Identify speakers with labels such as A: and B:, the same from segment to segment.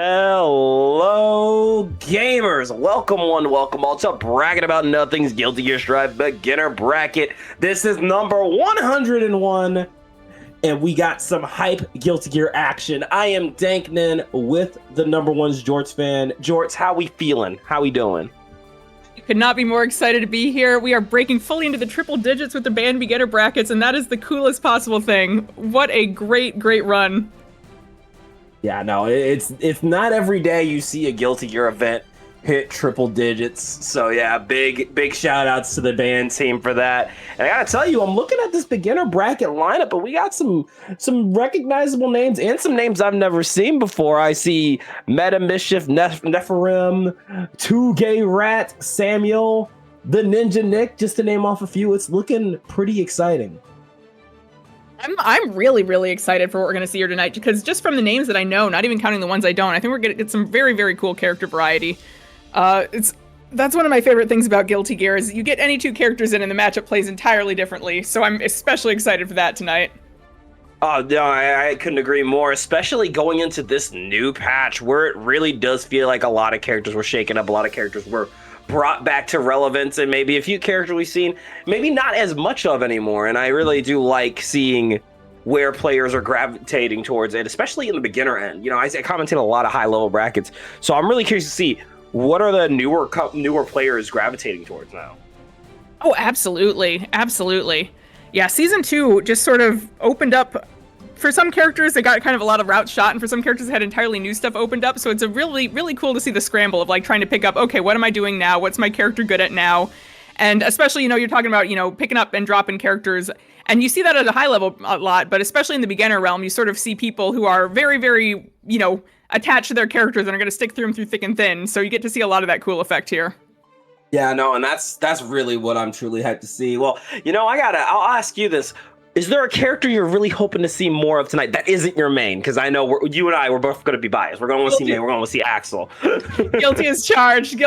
A: Hello, gamers! Welcome one, welcome all to Bracket About Nothing's Guilty Gear Strive Beginner Bracket. This is number 101, and we got some hype Guilty Gear action. I am DankXNen with the number one's Jorts fan. Jorts, how we feeling? How we doing?
B: Could not be more excited to be here. We are breaking fully into the triple digits with the band beginner brackets, and that is the coolest possible thing. What a great run.
A: Yeah, no, it's not every day you see a Guilty Gear event hit triple digits. So yeah, big shout outs to the band team for that. And I gotta tell you, I'm looking at this beginner bracket lineup, but we got some recognizable names and some names I've never seen before. I see Meta Mischief, Nephirim, Two Gay Rat, Samuel, the Ninja Nick, just to name off a few. It's looking pretty exciting.
B: I'm really excited for what we're going to see here tonight, because just from the names that I know, not even counting the ones I don't, I think we're going to get some very cool character variety. That's one of my favorite things about Guilty Gear is you get any two characters in and the matchup plays entirely differently. So I'm especially excited for that tonight.
A: Oh, no, I couldn't agree more, especially going into this new patch where it really does feel like a lot of characters were shaken up, a lot of characters were brought back to relevance, and maybe a few characters we've seen maybe not as much of anymore. And I really do like seeing where players are gravitating towards it, especially in the beginner end. You know, I commented a lot of high level brackets, so I'm really curious to see what are the newer players gravitating towards now.
B: Oh, absolutely. Yeah, season 2 just sort of opened up. For some characters, they got kind of a lot of routes shot, and for some characters, they had entirely new stuff opened up. So it's a really cool to see the scramble of like trying to pick up, okay, what am I doing now? What's my character good at now? And especially, you're talking about, picking up and dropping characters. And you see that at a high level a lot, but especially in the beginner realm, you sort of see people who are very, attached to their characters and are going to stick through them through thick and thin. So you get to see a lot of that cool effect here.
A: Yeah, no, and that's really what I'm truly hyped to see. Well, I'll ask you this. Is there a character you're really hoping to see more of tonight that isn't your main? Because I know you and I, we're both going to be biased. We're going to see main. We're going to see Axel.
B: Guilty as charged.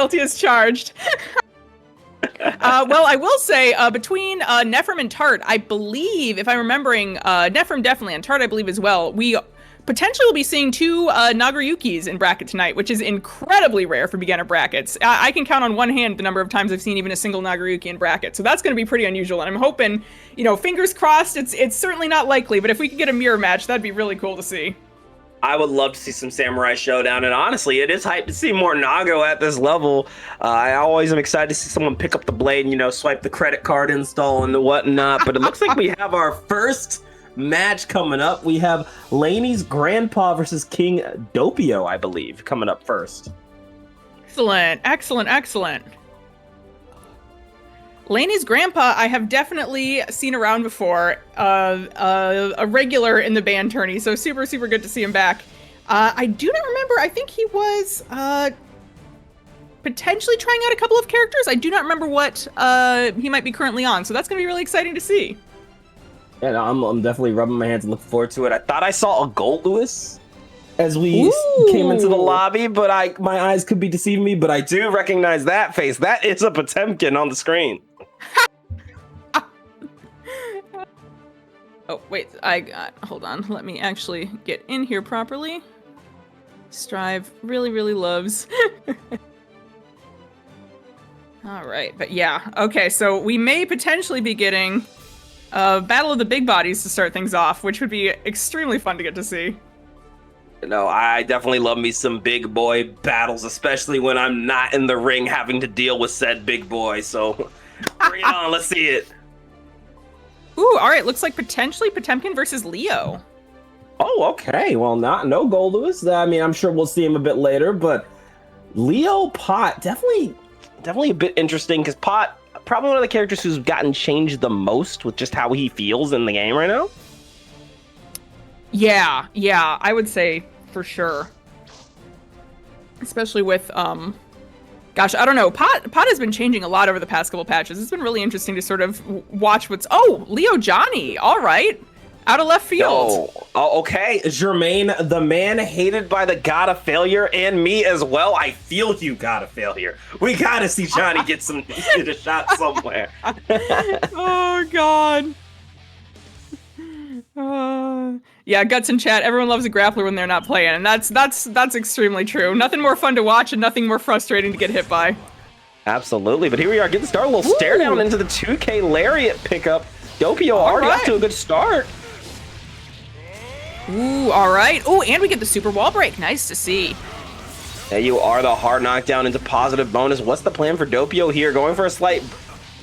B: Well, I will say between Nephirim and Tart, I believe, if I'm remembering, Nephirim definitely, and Tart I believe as well, we potentially will be seeing two Nagoriyukis in bracket tonight, which is incredibly rare for beginner brackets. I can count on one hand the number of times I've seen even a single Nagoriyuki in bracket, so that's going to be pretty unusual, and I'm hoping, fingers crossed, it's certainly not likely, but if we could get a mirror match, that'd be really cool to see.
A: I would love to see some Samurai Showdown, and honestly, it is hype to see more Nago at this level. I always am excited to see someone pick up the blade and, swipe the credit card install and whatnot, but it looks like we have our first match coming up. We have Laney's grandpa versus King Doppio, I believe, coming up first.
B: Excellent. Laney's grandpa, I have definitely seen around before, a regular in the band tourney, so super good to see him back. I do not remember, I think he was potentially trying out a couple of characters. I do not remember what he might be currently on, so that's going to be really exciting to see.
A: Yeah, no, I'm definitely rubbing my hands and looking forward to it. I thought I saw a Gold Lewis as we came into the lobby, but my eyes could be deceiving me, but I do recognize that face. That is a Potemkin on the screen.
B: Oh, wait, hold on. Let me actually get in here properly. Strive really loves. All right, but yeah. Okay, so we may potentially be getting Battle of the Big Bodies to start things off, which would be extremely fun to get to see.
A: No, I definitely love me some big boy battles, especially when I'm not in the ring having to deal with said big boy. So bring it on, let's see it.
B: Ooh, all right, looks like potentially Potemkin versus Leo.
A: Oh, okay. Well, no Gold Lewis. I mean, I'm sure we'll see him a bit later, but Leo Pot, definitely a bit interesting, because Pot, probably one of the characters who's gotten changed the most with just how he feels in the game right now.
B: Yeah, I would say for sure. Especially with, gosh, I don't know. Pot has been changing a lot over the past couple patches. It's been really interesting to sort of watch oh, Leo Johnny, all right. Out of left field.
A: Oh, okay. Jermaine, the man hated by the god of failure, and me as well. I feel you, god of failure. We gotta see Johnny get a shot somewhere.
B: Oh, God. Yeah, Guts in chat. Everyone loves a grappler when they're not playing, and that's extremely true. Nothing more fun to watch and nothing more frustrating to get hit by.
A: Absolutely, but here we are getting started. A little stare down into the 2K Lariat pickup. Doppio already off to a good start.
B: Ooh, all right. Ooh, and we get the super wall break. Nice to see.
A: There you are, the hard knockdown into positive bonus. What's the plan for Doppio here? Going for a slight...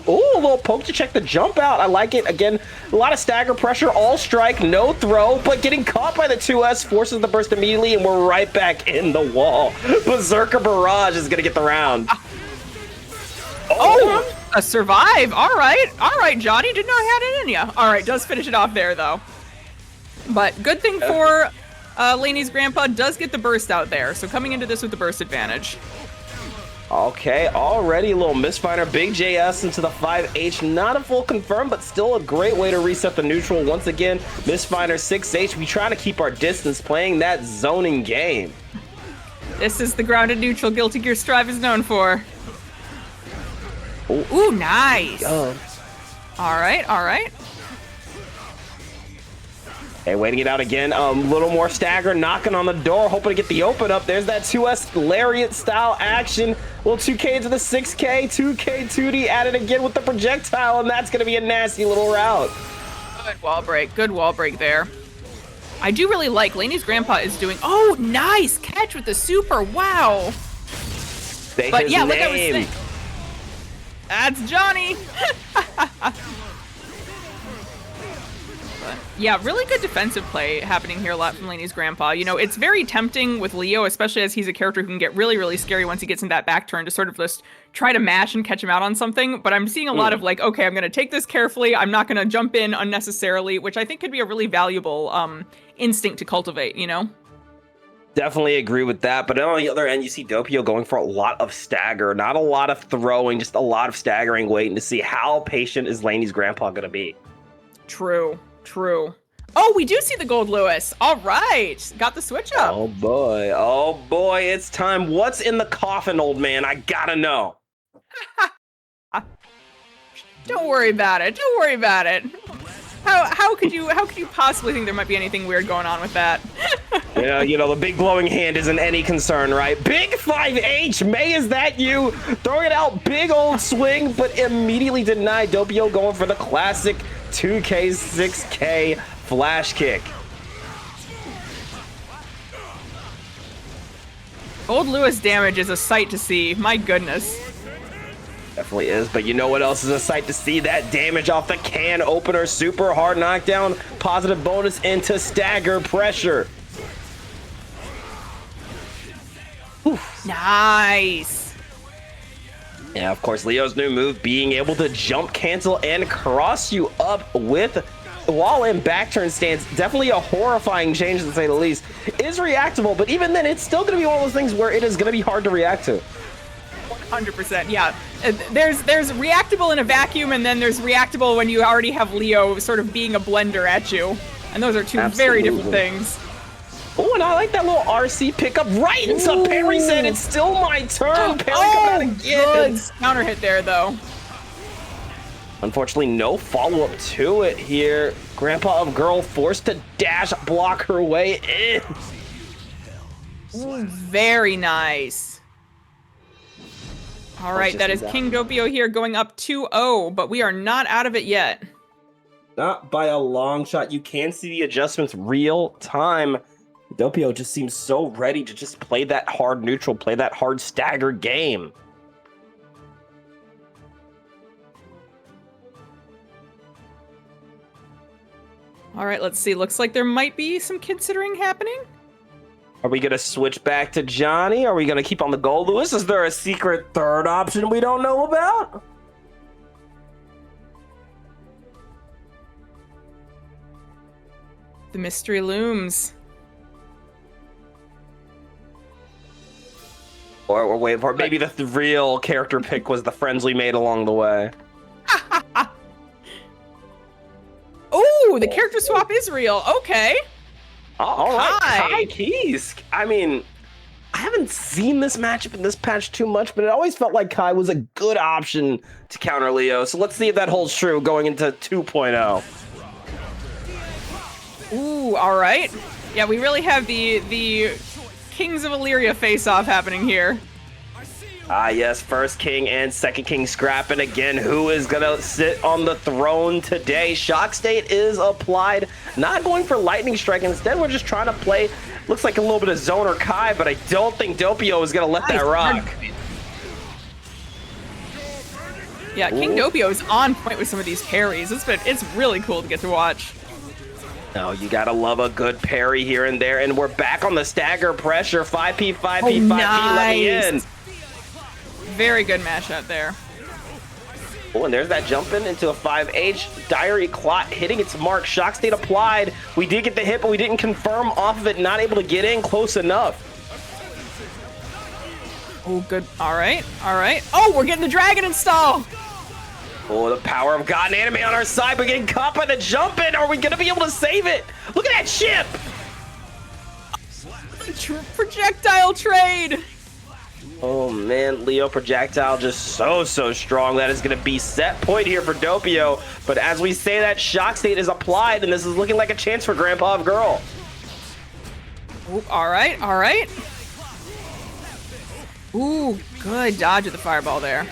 A: Ooh, a little poke to check the jump out. I like it. Again, a lot of stagger pressure, all strike, no throw, but getting caught by the 2S forces the burst immediately, and we're right back in the wall. Berserker Barrage is going to get the round.
B: Oh, a survive. All right, Johnny. Didn't know I had it in you. All right, does finish it off there, though. But good thing for Laney's grandpa does get the burst out there, so coming into this with the burst advantage.
A: Okay, already a little misfire. Big JS into the 5H. Not a full confirm, but still a great way to reset the neutral. Once again, misfire 6H. We try to keep our distance, playing that zoning game.
B: This is the grounded neutral Guilty Gear Strive is known for. Ooh, nice. All right, all right.
A: Hey, waiting it out again. A little more stagger, knocking on the door, hoping to get the open up. There's that 2S Lariat style action. Little 2K into the 6K, 2K 2D added again with the projectile, and that's going to be a nasty little route.
B: Good wall break there. I do really like Laney's grandpa is doing. Oh, nice catch with the super. Wow. But yeah, like I was saying, that's Johnny. But yeah, really good defensive play happening here a lot from Laney's grandpa. You know, it's very tempting with Leo, especially as he's a character who can get really, really scary once he gets in that back turn to sort of just try to mash and catch him out on something. But I'm seeing a lot of like, okay, I'm going to take this carefully. I'm not going to jump in unnecessarily, which I think could be a really valuable instinct to cultivate, you know?
A: Definitely agree with that. But on the other end, you see Doppio going for a lot of stagger, not a lot of throwing, just a lot of staggering, waiting to see how patient is Laney's grandpa going to be.
B: True. Oh, we do see the gold Lewis. All right. Got the switch up.
A: Oh, boy. It's time. What's in the coffin, old man? I gotta know.
B: Don't worry about it. How could you possibly think there might be anything weird going on with that?
A: Yeah, you know, the big glowing hand isn't any concern, right? Big 5H, May, is that you? Throwing it out, big old swing, but immediately denied. Doppio going for the classic 2K, 6K flash kick.
B: Old Lewis damage is a sight to see. My goodness.
A: Definitely is, but you know what else is a sight to see? That damage off the can opener. Super hard knockdown, positive bonus into stagger pressure. Oof.
B: Nice.
A: Yeah, of course, Leo's new move, being able to jump cancel and cross you up with while in back turn stance. Definitely a horrifying change, to say the least. Is reactable, but even then, it's still going to be one of those things where it is going to be hard to react to.
B: 100%, yeah. There's reactable in a vacuum, and then there's reactable when you already have Leo sort of being a blender at you. And those are two very different things.
A: Oh, and I like that little RC pickup right into Perry said, it's still my turn. Perry coming out again.
B: Good counter hit there, though.
A: Unfortunately, no follow-up to it here. Grandpa of Girl forced to dash block her way in.
B: Ooh, very nice. All right, that is King Doppio here going up 2-0, but we are not out of it yet.
A: Not by a long shot. You can see the adjustments real time. Doppio just seems so ready to just play that hard neutral, play that hard stagger game.
B: All right, let's see. Looks like there might be some considering happening.
A: Are we going to switch back to Johnny? Are we going to keep on the gold Lewis? Is there a secret third option we don't know about?
B: The mystery looms.
A: Or wait for maybe the real character pick was the friends we made along the way.
B: Oh, the character swap is real. Okay.
A: All right, Kai Keys. I mean, I haven't seen this matchup in this patch too much, but it always felt like Kai was a good option to counter Leo. So let's see if that holds true going into 2.0.
B: Ooh, Ooh, all right. Yeah, we really have the Kings of Illyria face-off happening here.
A: Ah, yes, first king and second king scrapping again. Who is going to sit on the throne today? Shock State is applied. Not going for Lightning Strike. Instead, we're just trying to play, looks like a little bit of Zoner Kai, but I don't think Doppio is going to let that rock.
B: Yeah, King Doppio is on point with some of these parries. It's really cool to get to watch.
A: No, you gotta love a good parry here and there, and we're back on the stagger pressure. 5P, 5P, 5P, let me in.
B: Very good mashup there.
A: Oh, and there's that jump in into a 5H. Diary Clot hitting its mark. Shock State applied. We did get the hit, but we didn't confirm off of it. Not able to get in close enough.
B: Oh, good. All right. All right. Oh, we're getting the dragon install.
A: Oh, the power of God and anime on our side, but getting caught by the jump in. Are we going to be able to save it? Look at that ship.
B: Projectile trade.
A: Oh, man. Leo projectile just so strong. That is going to be set point here for Doppio. But as we say that, Shock State is applied, and this is looking like a chance for Grandpa of Girl.
B: Ooh, all right. All right. Ooh, good dodge of the fireball there.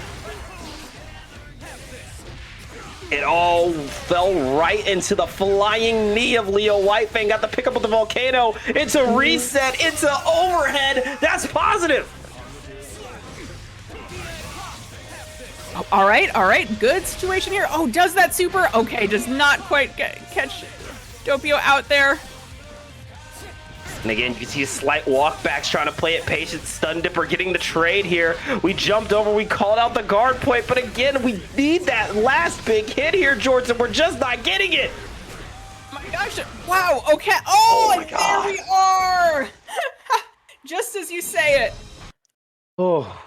A: It all fell right into the flying knee of Leo Whitefang. Got the pickup with the volcano. It's a reset. It's an overhead. That's positive.
B: Oh, all right. All right. Good situation here. Oh, does that super? Okay, does not quite catch Doppio out there.
A: And again, you can see slight walkbacks trying to play it patient. Stun Dipper getting the trade here. We jumped over, we called out the guard point, but again, we need that last big hit here, Jordan. We're just not getting it.
B: Oh my gosh. Wow. Okay. Oh, and there we are. Just as you say it.
A: Oh.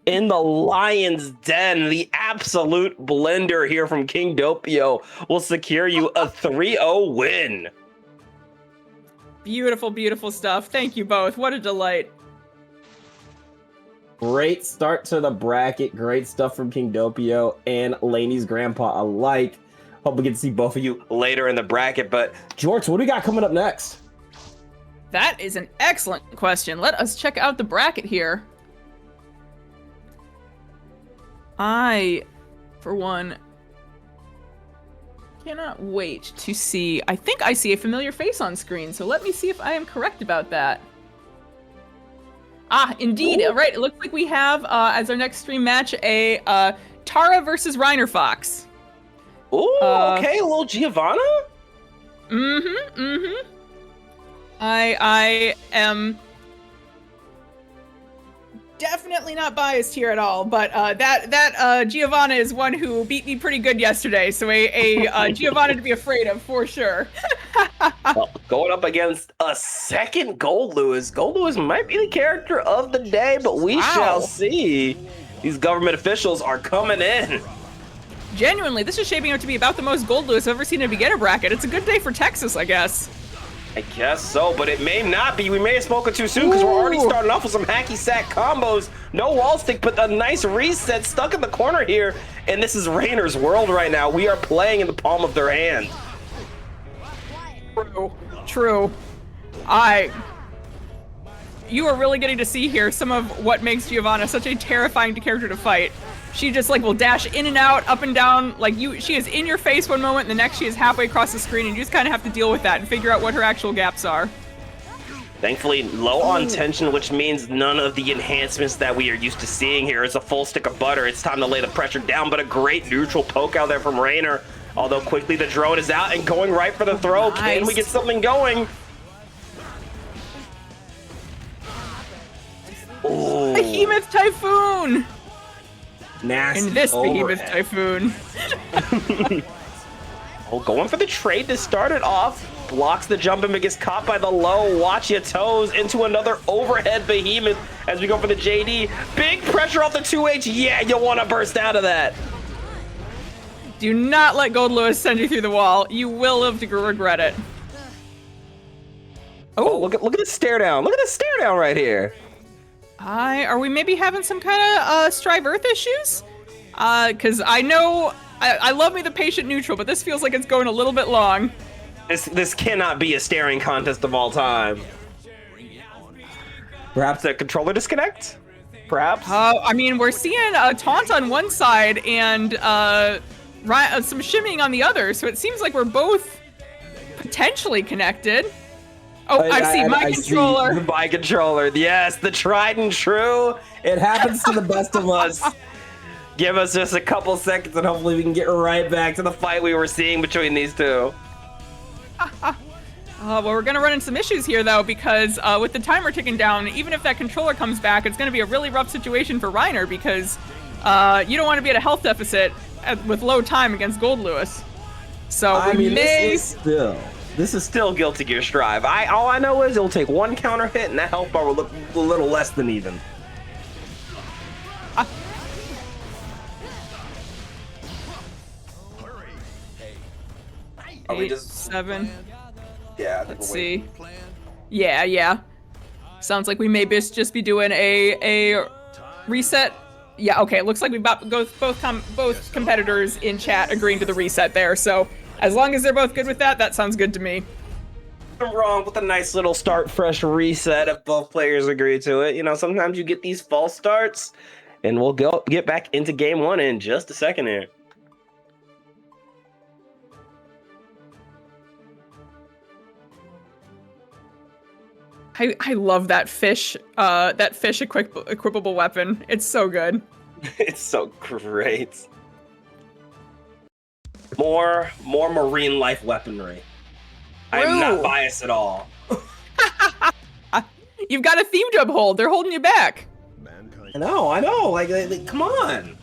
A: In the Lion's Den, the absolute blender here from King Doppio will secure you a 3-0 win.
B: Beautiful, beautiful stuff. Thank you both. What a delight.
A: Great start to the bracket. Great stuff from King Doppio and Laney's grandpa alike. Hope we get to see both of you later in the bracket. But, George, what do we got coming up next?
B: That is an excellent question. Let us check out the bracket here. I, for one, cannot wait to see. I think I see a familiar face on screen, so let me see if I am correct about that. Ah, indeed. All right, it looks like we have, as our next stream match, a Tara versus Reiner Fox.
A: Ooh, okay, a little Giovanna?
B: I am definitely not biased here at all, but that Giovanna is one who beat me pretty good yesterday, so a Giovanna to be afraid of for sure.
A: Well, going up against a second Gold Lewis. Gold Lewis might be the character of the day, but we shall see. These government officials are coming in.
B: Genuinely, this is shaping up to be about the most Gold Lewis I've ever seen in a beginner bracket. It's a good day for Texas, I guess.
A: I guess so, but it may not be. We may have spoken too soon because we're already starting off with some hacky sack combos. No wall stick, but a nice reset stuck in the corner here. And this is Rainer's world right now. We are playing in the palm of their hand.
B: True. You are really getting to see here some of what makes Giovanna such a terrifying character to fight. She just will dash in and out, up and down, she is in your face one moment, and the next she is halfway across the screen, and you just kind of have to deal with that and figure out what her actual gaps are.
A: Thankfully, low on tension, which means none of the enhancements that we are used to seeing here is a full stick of butter. It's time to lay the pressure down, but a great neutral poke out there from Rainer. Although quickly the drone is out and going right for the throw. Nice. Can we get something going?
B: Ooh. Behemoth Typhoon!
A: Nasty
B: in this Behemoth Typhoon.
A: Going for the trade to start it off. Blocks the jump and gets caught by the low. Watch your toes into another overhead Behemoth as we go for the JD. Big pressure off the 2H. Yeah, you'll want to burst out of that.
B: Do not let Gold Lewis send you through the wall. You will live to regret it.
A: Oh, look at the stare down. Look at the stare down right here.
B: Are we maybe having some kind of Strive Earth issues? Because I know I love me the patient neutral, but this feels like it's going a little bit long.
A: This cannot be a staring contest of all time. Perhaps a controller disconnect? Perhaps?
B: I mean, we're seeing a taunt on one side and some shimmying on the other, so it seems like we're both potentially connected. Oh, I see my controller.
A: See my controller. Yes, the tried and true. It happens to the best of us. Give us just a couple seconds and hopefully we can get right back to the fight we were seeing between these two.
B: Well, we're going to run into some issues here, though, because with the timer ticking down, even if that controller comes back, it's going to be a really rough situation for Reiner because you don't want to be at a health deficit with low time against Gold Lewis. So
A: I mean, this is still Guilty Gear Strive. All I know is it'll take one counter hit and that health bar will look a little less than even. Are we just
B: 7?
A: Yeah.
B: Let's see. Yeah. Sounds like we may just be doing a reset. Yeah. Okay. It looks like we've got both competitors in chat agreeing to the reset there. So as long as they're both good with that, that sounds good to me.
A: I'm wrong with a nice little start fresh reset if both players agree to it. You know, sometimes you get these false starts, and we'll get back into game 1 in just a second here.
B: I love that fish equipable weapon. It's so good.
A: It's so great. More marine life weaponry. I'm not biased at all.
B: You've got a theme dub hold. They're holding you back.
A: I know. Like come on.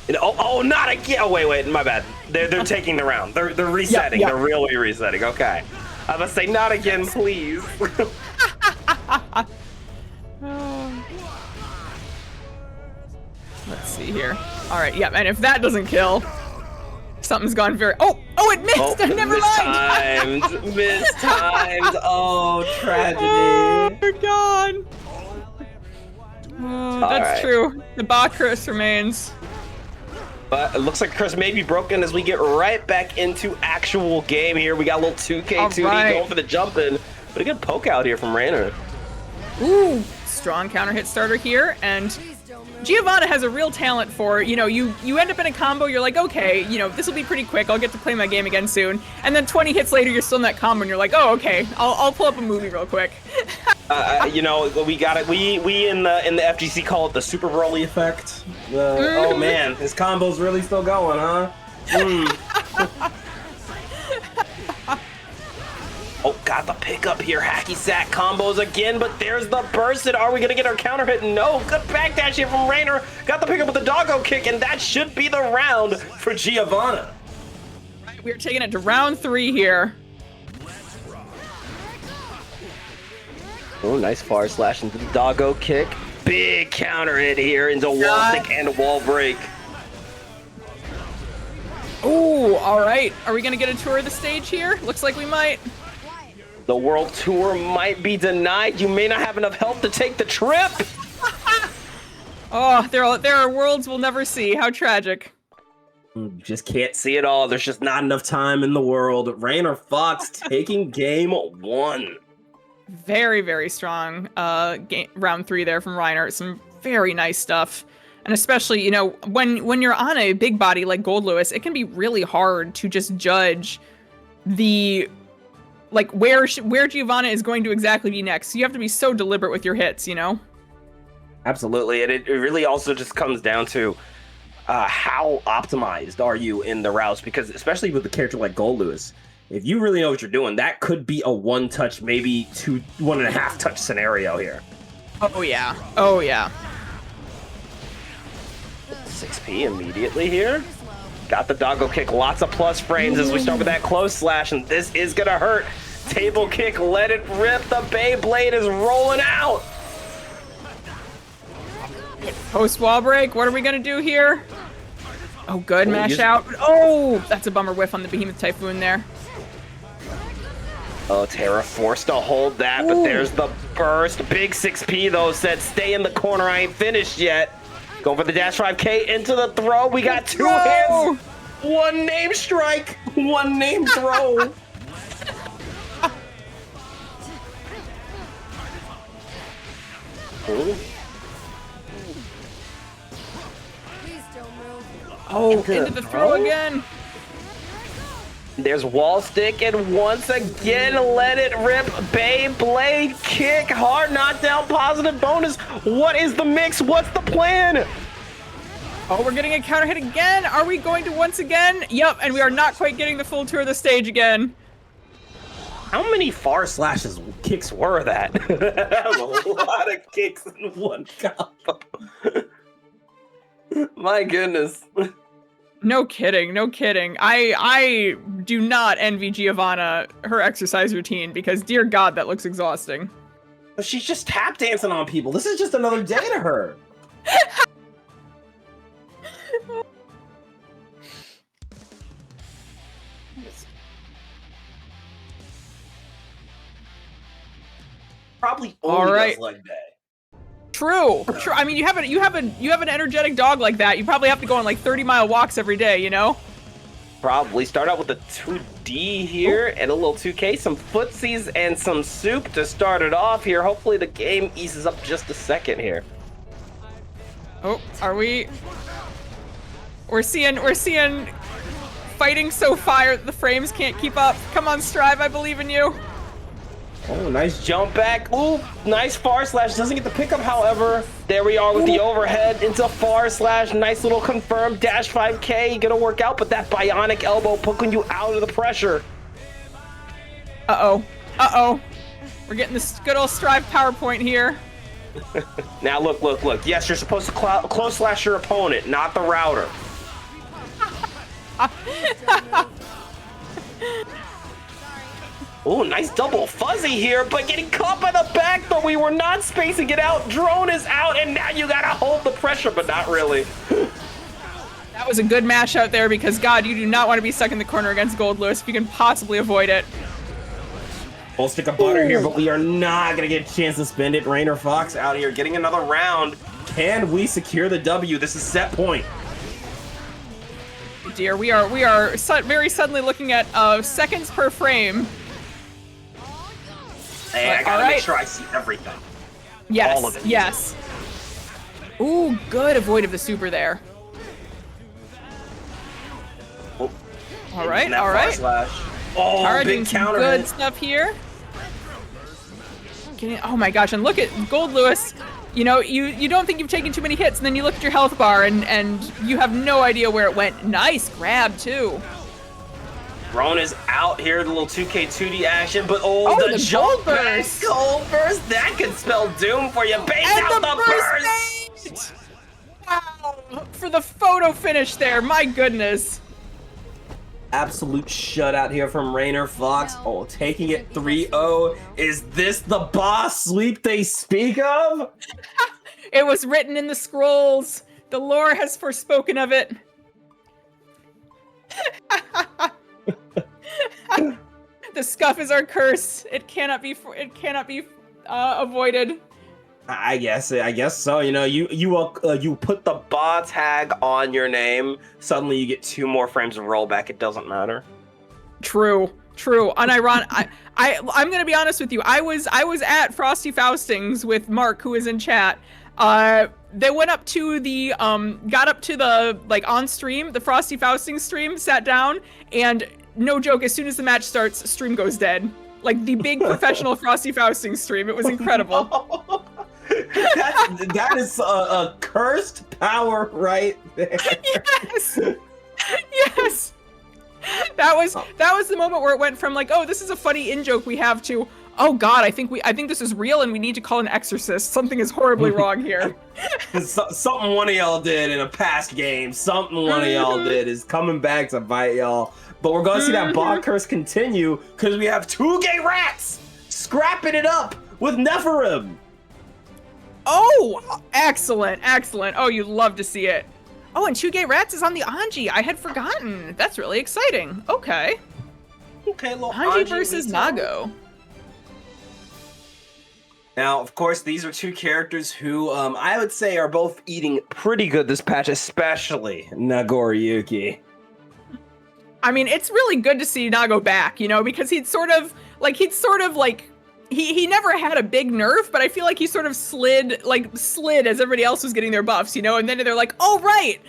A: Not again. Oh, wait, my bad. They're taking the round. They're resetting.
B: Yep.
A: They're really resetting. Okay. I'm gonna say not again, please.
B: Let's see here. All right, yeah, and if that doesn't kill, something's gone very. Oh, it missed. Never mind.
A: Mistimed. Oh, tragedy.
B: Oh, we're gone. That's true. The Bacchus remains.
A: But it looks like Chris may be broken as we get right back into actual game here. We got a little 2K2D going for the jump in. But a good poke out here from Reiner.
B: Ooh, strong counter hit starter here. And Giovanna has a real talent for, you end up in a combo, you're like, okay, this will be pretty quick. I'll get to play my game again soon. And then 20 hits later, you're still in that combo and you're like, oh, okay, I'll pull up a movie real quick.
A: We got it. We in the FGC call it the Super Broly effect. Oh man, his combo's really still going, huh? Oh, got the pickup here. Hacky sack combos again, but there's the burst. And are we gonna get our counter hit? No. Good backdash here from Reiner. Got the pickup with the doggo kick, and that should be the round for Giovanna.
B: Right, we're taking it to round 3 here.
A: Oh, nice far slash into the doggo kick. Big counter hit here into wall stick and a wall break.
B: Oh, all right. Are we gonna get a tour of the stage here? Looks like we might.
A: The world tour might be denied. You may not have enough health to take the trip.
B: Oh, there are worlds we'll never see. How tragic.
A: Just can't see it all. There's just not enough time in the world. Reiner Fox taking game 1.
B: Very, very strong round 3 there from Reiner. Some very nice stuff. And especially, when you're on a big body like Gold Lewis, it can be really hard to just judge where Giovanna is going to exactly be next. So you have to be so deliberate with your hits,
A: Absolutely. And it really also just comes down to how optimized are you in the routes? Because especially with a character like Gold Lewis, if you really know what you're doing, that could be a 1-touch, maybe 1.5 touch scenario here.
B: Oh, yeah.
A: 6P immediately here. Got the doggo kick. Lots of plus frames as we start with that close slash, and this is going to hurt. Table kick, let it rip. The Beyblade is rolling out.
B: Post wall break. What are we going to do here? Oh, good. Mash out. Oh, that's a bummer whiff on the Behemoth Typhoon there.
A: Oh, Terra forced to hold that, but there's the burst. Big 6P, though, said stay in the corner. I ain't finished yet. Go for the dash 5K into the throw. We got 2 hits. One name strike, one name throw.
B: Oh, into the throw again.
A: There's wall stick, and once again, let it rip. Beyblade kick, hard knockdown, positive bonus. What is the mix? What's the plan?
B: Oh, we're getting a counter hit again. Are we going to once again? Yep, and we are not quite getting the full tour of the stage again.
A: How many far slashes kicks were that? That was a lot of kicks in one combo. My goodness.
B: No kidding, no kidding. I do not envy Giovanna her exercise routine because, dear God, that looks exhausting.
A: But she's just tap dancing on people. This is just another day to her. Probably only does leg day.
B: True. I mean, you have an energetic dog like that. You probably have to go on like 30-mile walks every day, you know?
A: Probably start out with a 2D here and a little 2K, some footsies and some soup to start it off here. Hopefully the game eases up just a second here.
B: Oh, are we? We're seeing fighting so fire the frames can't keep up. Come on, Strive, I believe in you.
A: Oh, nice jump back. Ooh, nice far slash. Doesn't get the pickup, however. There we are with the overhead into far slash. Nice little confirmed dash 5K. Gonna work out, but that bionic elbow poking you out of the pressure.
B: Uh-oh. Uh-oh. We're getting this good old Strive PowerPoint here.
A: Now, look. Yes, you're supposed to close slash your opponent, not the router. Oh, nice double fuzzy here, but getting caught by the back, but we were not spacing it out. Drone is out, and now you gotta hold the pressure, but not really.
B: That was a good mash out there because, God, you do not want to be stuck in the corner against Gold Lewis if you can possibly avoid it.
A: Full stick of butter here, but we are not gonna get a chance to spend it. Rainer Fox out here getting another round. Can we secure the W? This is set point.
B: Oh dear, we are very suddenly looking at seconds per frame.
A: Hey, I gotta make sure I see everything.
B: Yes,
A: all of it.
B: yes. Ooh, good avoid of the super there.
A: Oh,
B: all right.
A: Oh,
B: Charging
A: big counter
B: good
A: hit.
B: stuff here. Oh my gosh, and look at Gold Lewis. You know, you don't think you've taken too many hits, and then you look at your health bar, and you have no idea where it went. Nice grab, too.
A: Drone is out here, the little 2K 2D action, but the
B: gold
A: jump
B: burst.
A: Gold burst, that could spell doom for you. Base out the burst!
B: Wow, for the photo finish there, my goodness.
A: Absolute shutout here from Rainer Fox. Oh, taking it 3-0. Is this the boss sweep they speak of?
B: It was written in the scrolls. The lore has forspoken of it. The scuff is our curse. It cannot be avoided.
A: I guess so. You know, you put the ba tag on your name. Suddenly, you get 2 more frames of rollback. It doesn't matter.
B: True. Unironic. I'm gonna be honest with you. I was at Frosty Faustings with Mark, who is in chat. They went up to the got up to the on stream, the Frosty Faustings stream, sat down, and no joke, as soon as the match starts, stream goes dead. Like the big professional Frosty Faustings stream. It was incredible.
A: That is a cursed power right there.
B: Yes. That was the moment where it went from like, oh, this is a funny in-joke we have to, oh God, I think this is real and we need to call an exorcist. Something is horribly wrong here.
A: Something one of y'all did in a past game, something one of y'all did is coming back to bite y'all. But we're going to see that bot curse continue because we have 2 gay rats scrapping it up with Nephirim.
B: Oh, excellent. Oh, you love to see it. Oh, and 2 gay rats is on the Anji. I had forgotten. That's really exciting. Okay,
A: little
B: Anji versus Nago.
A: Now, of course, these are 2 characters who I would say are both eating pretty good this patch, especially Nagoriyuki.
B: I mean, it's really good to see Nago back, you know, because he never had a big nerf, but I feel like he sort of slid as everybody else was getting their buffs, you know, and then they're like, oh, right,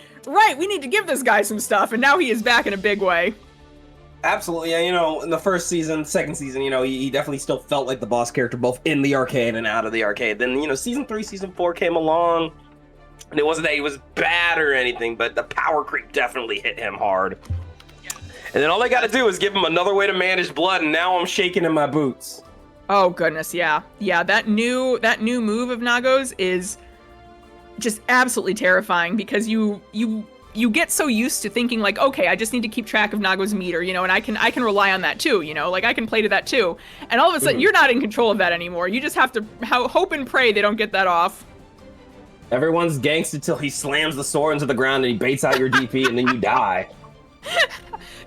B: we need to give this guy some stuff, and now he is back in a big way.
A: Absolutely, yeah, you know, in the first season, second season, you know, he definitely still felt like the boss character, both in the arcade and out of the arcade. Then, you know, season 3, season 4 came along, and it wasn't that he was bad or anything, but the power creep definitely hit him hard. And then all they gotta do is give him another way to manage blood, and now I'm shaking in my boots.
B: Oh goodness, yeah. That new move of Nago's is just absolutely terrifying because you get so used to thinking like, okay, I just need to keep track of Nago's meter, you know, and I can rely on that too, you know, like I can play to that too. And all of a sudden, you're not in control of that anymore. You just have to hope and pray they don't get that off.
A: Everyone's gangsta until he slams the sword into the ground and he baits out your DP, and then you die.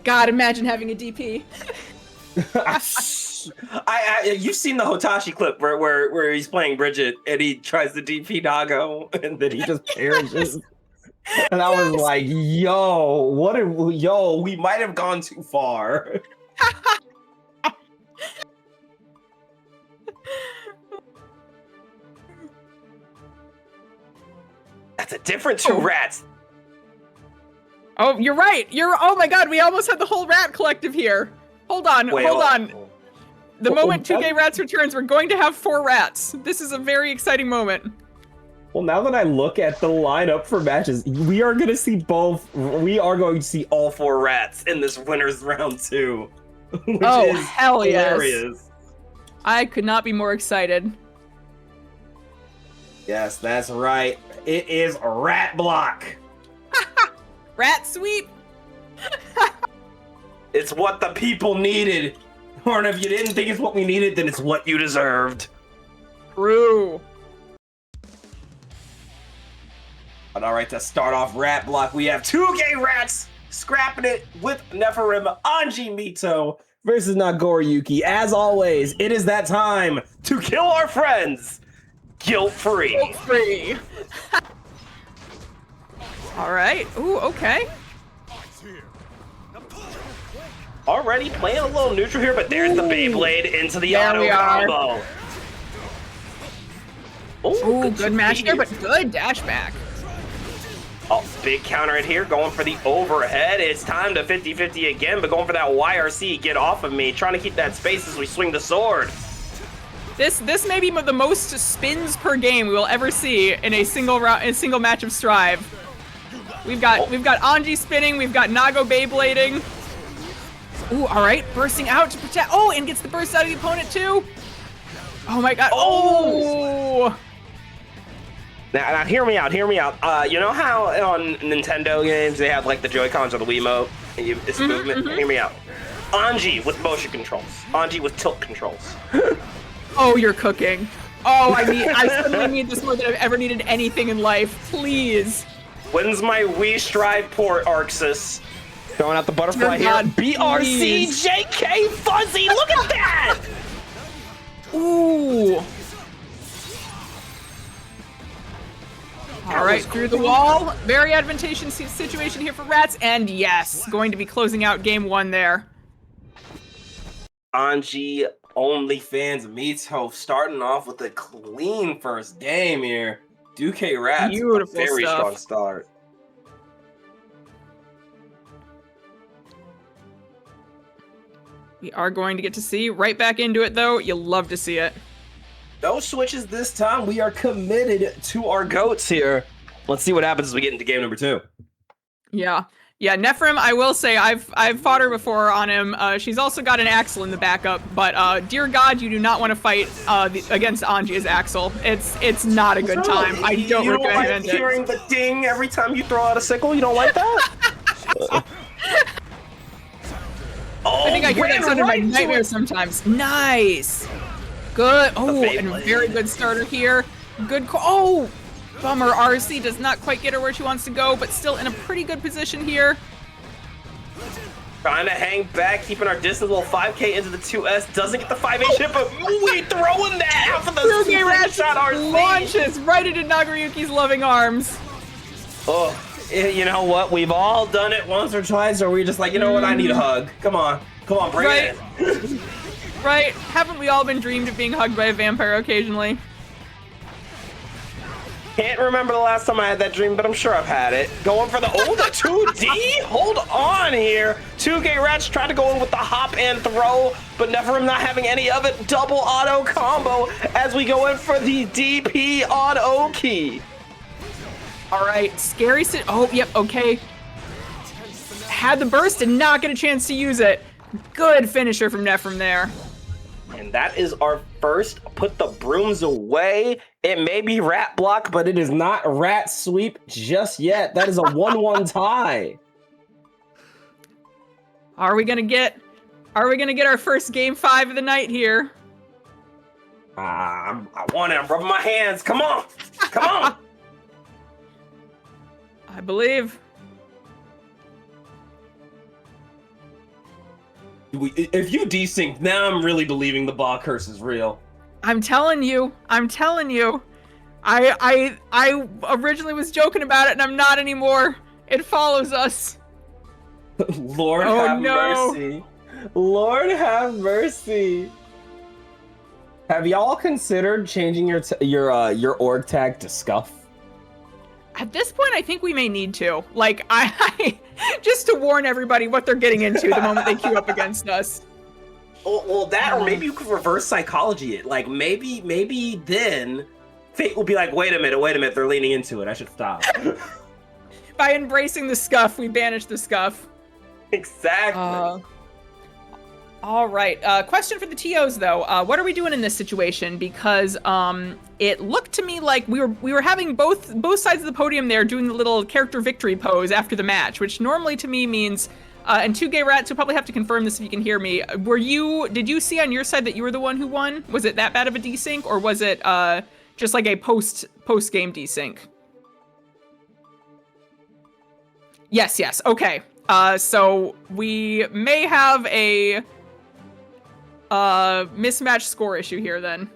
B: God, imagine having a DP.
A: You've seen the Hotashi clip where he's playing Bridget and he tries to DP Nago and then he just perishes. And I was like, yo, we might have gone too far. That's a different two rats.
B: Oh, you're right. Oh my God, we almost had the whole rat collective here. Hold on. The moment 2K Rats returns, we're going to have 4 rats. This is a very exciting moment.
A: Well, now that I look at the lineup for matches, we are going to see all 4 rats in this winners round 2. Which is
B: hell
A: hilarious.
B: Yes. I could not be more excited.
A: Yes, that's right. It is Rat Block.
B: Rat sweep.
A: It's what the people needed. Or if you didn't think it's what we needed, then it's what you deserved.
B: True.
A: But all right, to start off Rat Block, we have 2K Rats scrapping it with Nephirim, Anji Mito versus Nagoriyuki. As always, it is that time to kill our friends guilt-free.
B: Guilt-free. All right. Ooh, okay.
A: Already playing a little neutral here, but there's the Beyblade into the auto combo.
B: Ooh, good match there, but good dash back.
A: Oh, big counter in here, going for the overhead. It's time to 50-50 again, but going for that YRC. Get off of me. Trying to keep that space as we swing the sword.
B: This may be the most spins per game we will ever see in a single match of Strive. We've got Anji spinning, we've got Nago Beyblading. Ooh, all right, bursting out to protect. Oh, and gets the burst out of the opponent too. Oh my God. Oh.
A: Now hear me out. You know how on Nintendo games they have like the Joy-Cons or the Wiimote, and it's movement. Hear me out. Anji with motion controls. Anji with tilt controls.
B: Oh, you're cooking. Oh, I suddenly need this more than I've ever needed anything in life. Please.
A: When's my Wii Strive port, Arxis? Throwing out the butterfly here.
B: God,
A: BRC JK Fuzzy. Look at that.
B: Ooh. All right, through the wall. Very advantageous situation here for Rats, and yes, going to be closing out game 1 there.
A: Anji OnlyFans Mito starting off with a clean first game here. 2K Rats,
B: beautiful
A: very
B: stuff.
A: Strong start.
B: We are going to get to see right back into it, though. You'll love to see it.
A: No switches this time. We are committed to our goats here. Let's see what happens as we get into game number 2.
B: Yeah. Nephirim, I will say, I've fought her before on him. She's also got an Axel in the backup, but dear God, you do not want to fight against Anji as Axel. It's not a good time. I don't recommend it.
A: Hearing the ding every time you throw out a sickle? You don't like that?
B: I think I hear that sound in my nightmares sometimes. Nice. Good. Oh, and a very good starter here. Good. Oh, bummer. RC does not quite get her where she wants to go, but still in a pretty good position here.
A: Trying to hang back, keeping our distance. Little 5K into the 2S. Doesn't get the 5A ship, but we throwing that out for the
B: 2K
A: shot. RC
B: launches right into Nagoriyuki's loving arms.
A: Oh, You know what? We've all done it once or twice, or we're just like, you know what? I need a hug. Come on, bring it in.
B: Right? Haven't we all been dreamed of being hugged by a vampire occasionally?
A: Can't remember the last time I had that dream, but I'm sure I've had it. Going for the 2D? Hold on here. 2K Rats tried to go in with the hop and throw, but Nephilim not having any of it. Double auto combo as we go in for the DP on Oki.
B: All right, scary. Oh, yep. Okay. Had the burst and not get a chance to use it. Good finisher from Nephilim there.
A: And that is our first put the brooms away. It may be rat block, but it is not rat sweep just yet. That is a 1-1 tie.
B: Are we gonna get our first game 5 of the night here?
A: I want it. I'm rubbing my hands. Come on.
B: I believe.
A: If you desync, now I'm really believing the ball curse is real.
B: I'm telling you. I originally was joking about it, and I'm not anymore. It follows us.
A: Lord have mercy. Lord have mercy. Have y'all considered changing your org tag to Scuff?
B: At this point, I think we may need to. Like, I just to warn everybody what they're getting into the moment they queue up against us.
A: Well, that, or maybe you could reverse psychology it. Like, maybe then Fate will be like, wait a minute, they're leaning into it. I should stop.
B: By embracing the Scuff, we banish the Scuff.
A: Exactly.
B: All right. Question for the TOs though. What are we doing in this situation? Because it looked to me like we were having both sides of the podium there doing the little character victory pose after the match, which normally to me means. And 2Gay Rats, you'll probably have to confirm this if you can hear me. Did you see on your side that you were the one who won? Was it that bad of a desync, or was it just like a post game desync? Yes. Okay. So we may have a mismatched score issue here then.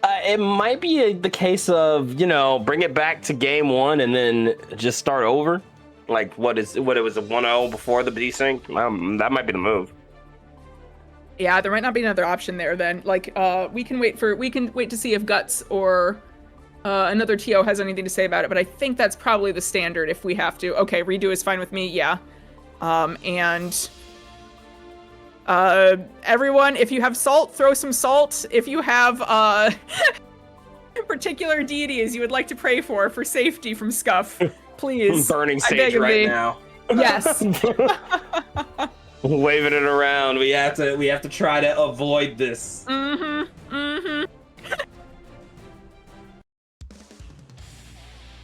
A: It might be the case of, bring it back to game 1 and then just start over. Like what it was a 1-0 before the desync. That might be the move.
B: Yeah, there might not be another option there then. Like we can wait to see if Guts or another TO has anything to say about it, but I think that's probably the standard if we have to. Okay, redo is fine with me. Yeah. And everyone, if you have salt, throw some salt. If you have particular deities you would like to pray for safety from Scuff, please.
A: Burning sage right now.
B: Yes.
A: Waving it around. We have to try to avoid this.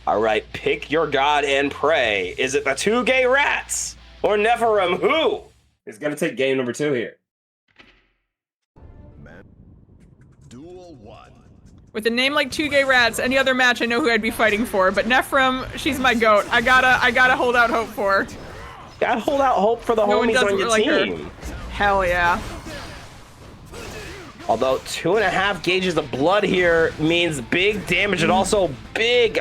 A: All right, pick your god and pray. Is it the 2Gay Rats or Nephilim? Who is going to take game number 2 here?
C: Duel 1.
B: With a name like 2Gay Rats, any other match I know who I'd be fighting for, but Nephilim, she's my goat. I gotta hold out hope for her.
A: Gotta hold out hope for the homies on your team.
B: Her. Hell yeah.
A: Although 2.5 gauges of blood here means big damage and also big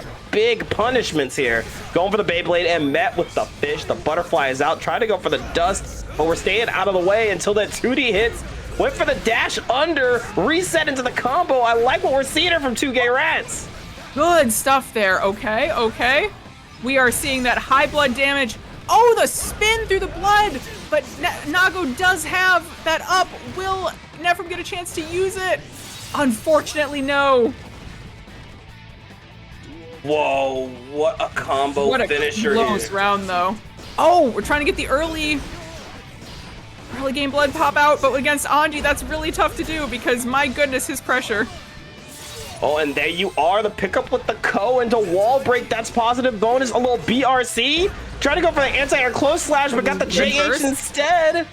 A: punishments here. Going for the Beyblade and met with the fish. The butterfly is out. Trying to go for the dust, but we're staying out of the way until that 2D hits. Went for the dash under, reset into the combo. I like what we're seeing here from 2Gay Rats.
B: Good stuff there. Okay. We are seeing that high blood damage. Oh, the spin through the blood. But Nago does have that up. Will Nephilim get a chance to use it? Unfortunately, no.
A: Whoa, what a combo finisher here.
B: What a close round, though. Oh, we're trying to get the early game blood pop out, but against Anji, that's really tough to do because, my goodness, his pressure.
A: Oh, and there you are, the pickup with the Ko into wall break. That's positive bonus. A little BRC. Trying to go for the anti-air close slash, but got the JH instead.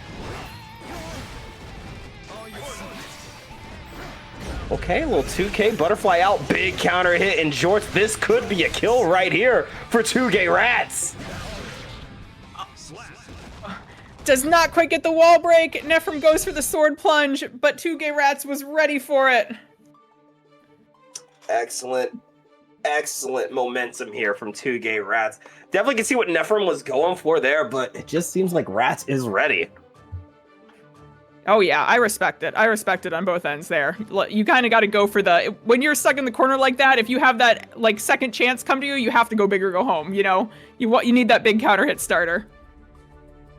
A: Okay, a little 2K butterfly out. Big counter hit and Jorts. This could be a kill right here for 2Gay Rats.
B: Does not quite get the wall break. Nephilim goes for the sword plunge, but 2Gay Rats was ready for it.
A: Excellent excellent momentum here from 2Gay Rats. Definitely can see what Nephrim was going for there, but it just seems like Rats is ready.
B: Oh yeah, I respect it. I respect it on both ends there. You kind of got to go for when you're stuck in the corner like that, if you have that like second chance come to you, you have to go big or go home, you know? You need that big counter hit starter.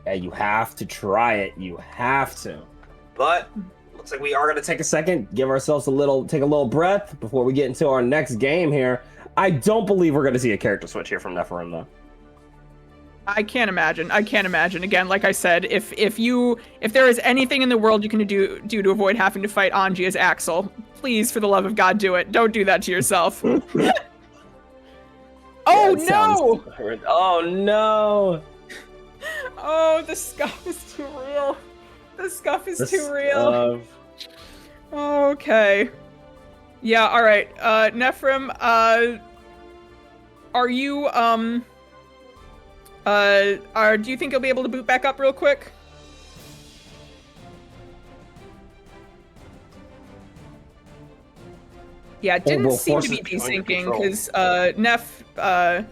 A: Yeah, you have to try it. You have to. But looks like we are going to take a second, take a little breath before we get into our next game here. I don't believe we're going to see a character switch here from Nephrim though.
B: I can't imagine. Again, like I said, if there is anything in the world you can do to avoid having to fight Anji as Axel, please, for the love of God, do it. Don't do that to yourself. Oh no!
A: Oh no!
B: Oh, the scuff is too real. The scuff is too real. Okay. Yeah. All right. Nephrim. Are you do you think you'll be able to boot back up real quick? Yeah, it didn't seem to be desyncing because Neph,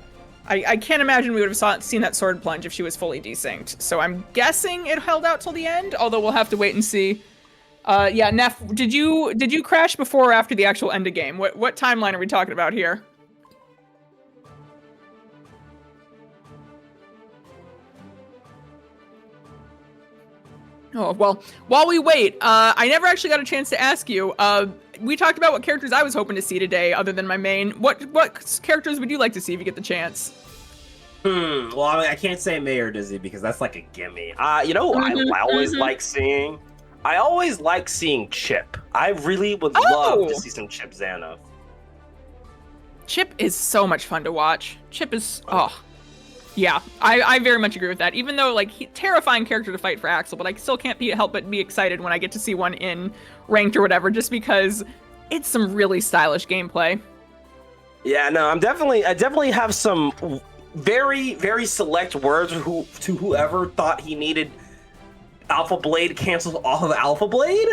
B: I can't imagine we would have seen that sword plunge if she was fully desynced. So I'm guessing it held out till the end, although we'll have to wait and see. Yeah, Neph, did you crash before or after the actual end of game? What timeline are we talking about here? Oh, well, while we wait, I never actually got a chance to ask you. We talked about what characters I was hoping to see today, other than my main. What characters would you like to see if you get the chance?
A: Well, I mean, I can't say May or Dizzy because that's like a gimme. I always like seeing. I always like seeing Chip. I really would love to see some Chip Xana.
B: Chip is so much fun to watch. Chip is yeah, I very much agree with that. Even though, like, terrifying character to fight for Axel, but I still can't help but be excited when I get to see one in ranked or whatever, just because it's some really stylish gameplay. Yeah, no, I definitely have some very, very select words to whoever thought he needed Alpha Blade canceled off of Alpha Blade,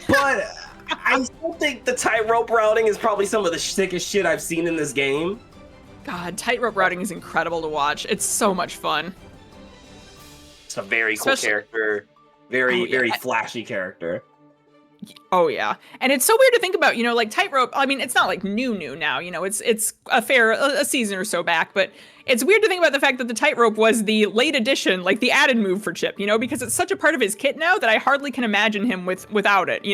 B: but I still think the tightrope routing is probably some of the sickest shit I've seen in this game. God, tightrope routing is incredible to watch. It's so much fun. It's a very cool character. Very flashy character. Oh yeah. And it's so weird to think about, like tightrope, I mean, it's not like new now, it's a season or so back, but it's weird to think about the fact that the tightrope was the late addition, like the added move for Chip, because it's such a part of his kit now that I hardly can imagine him without it,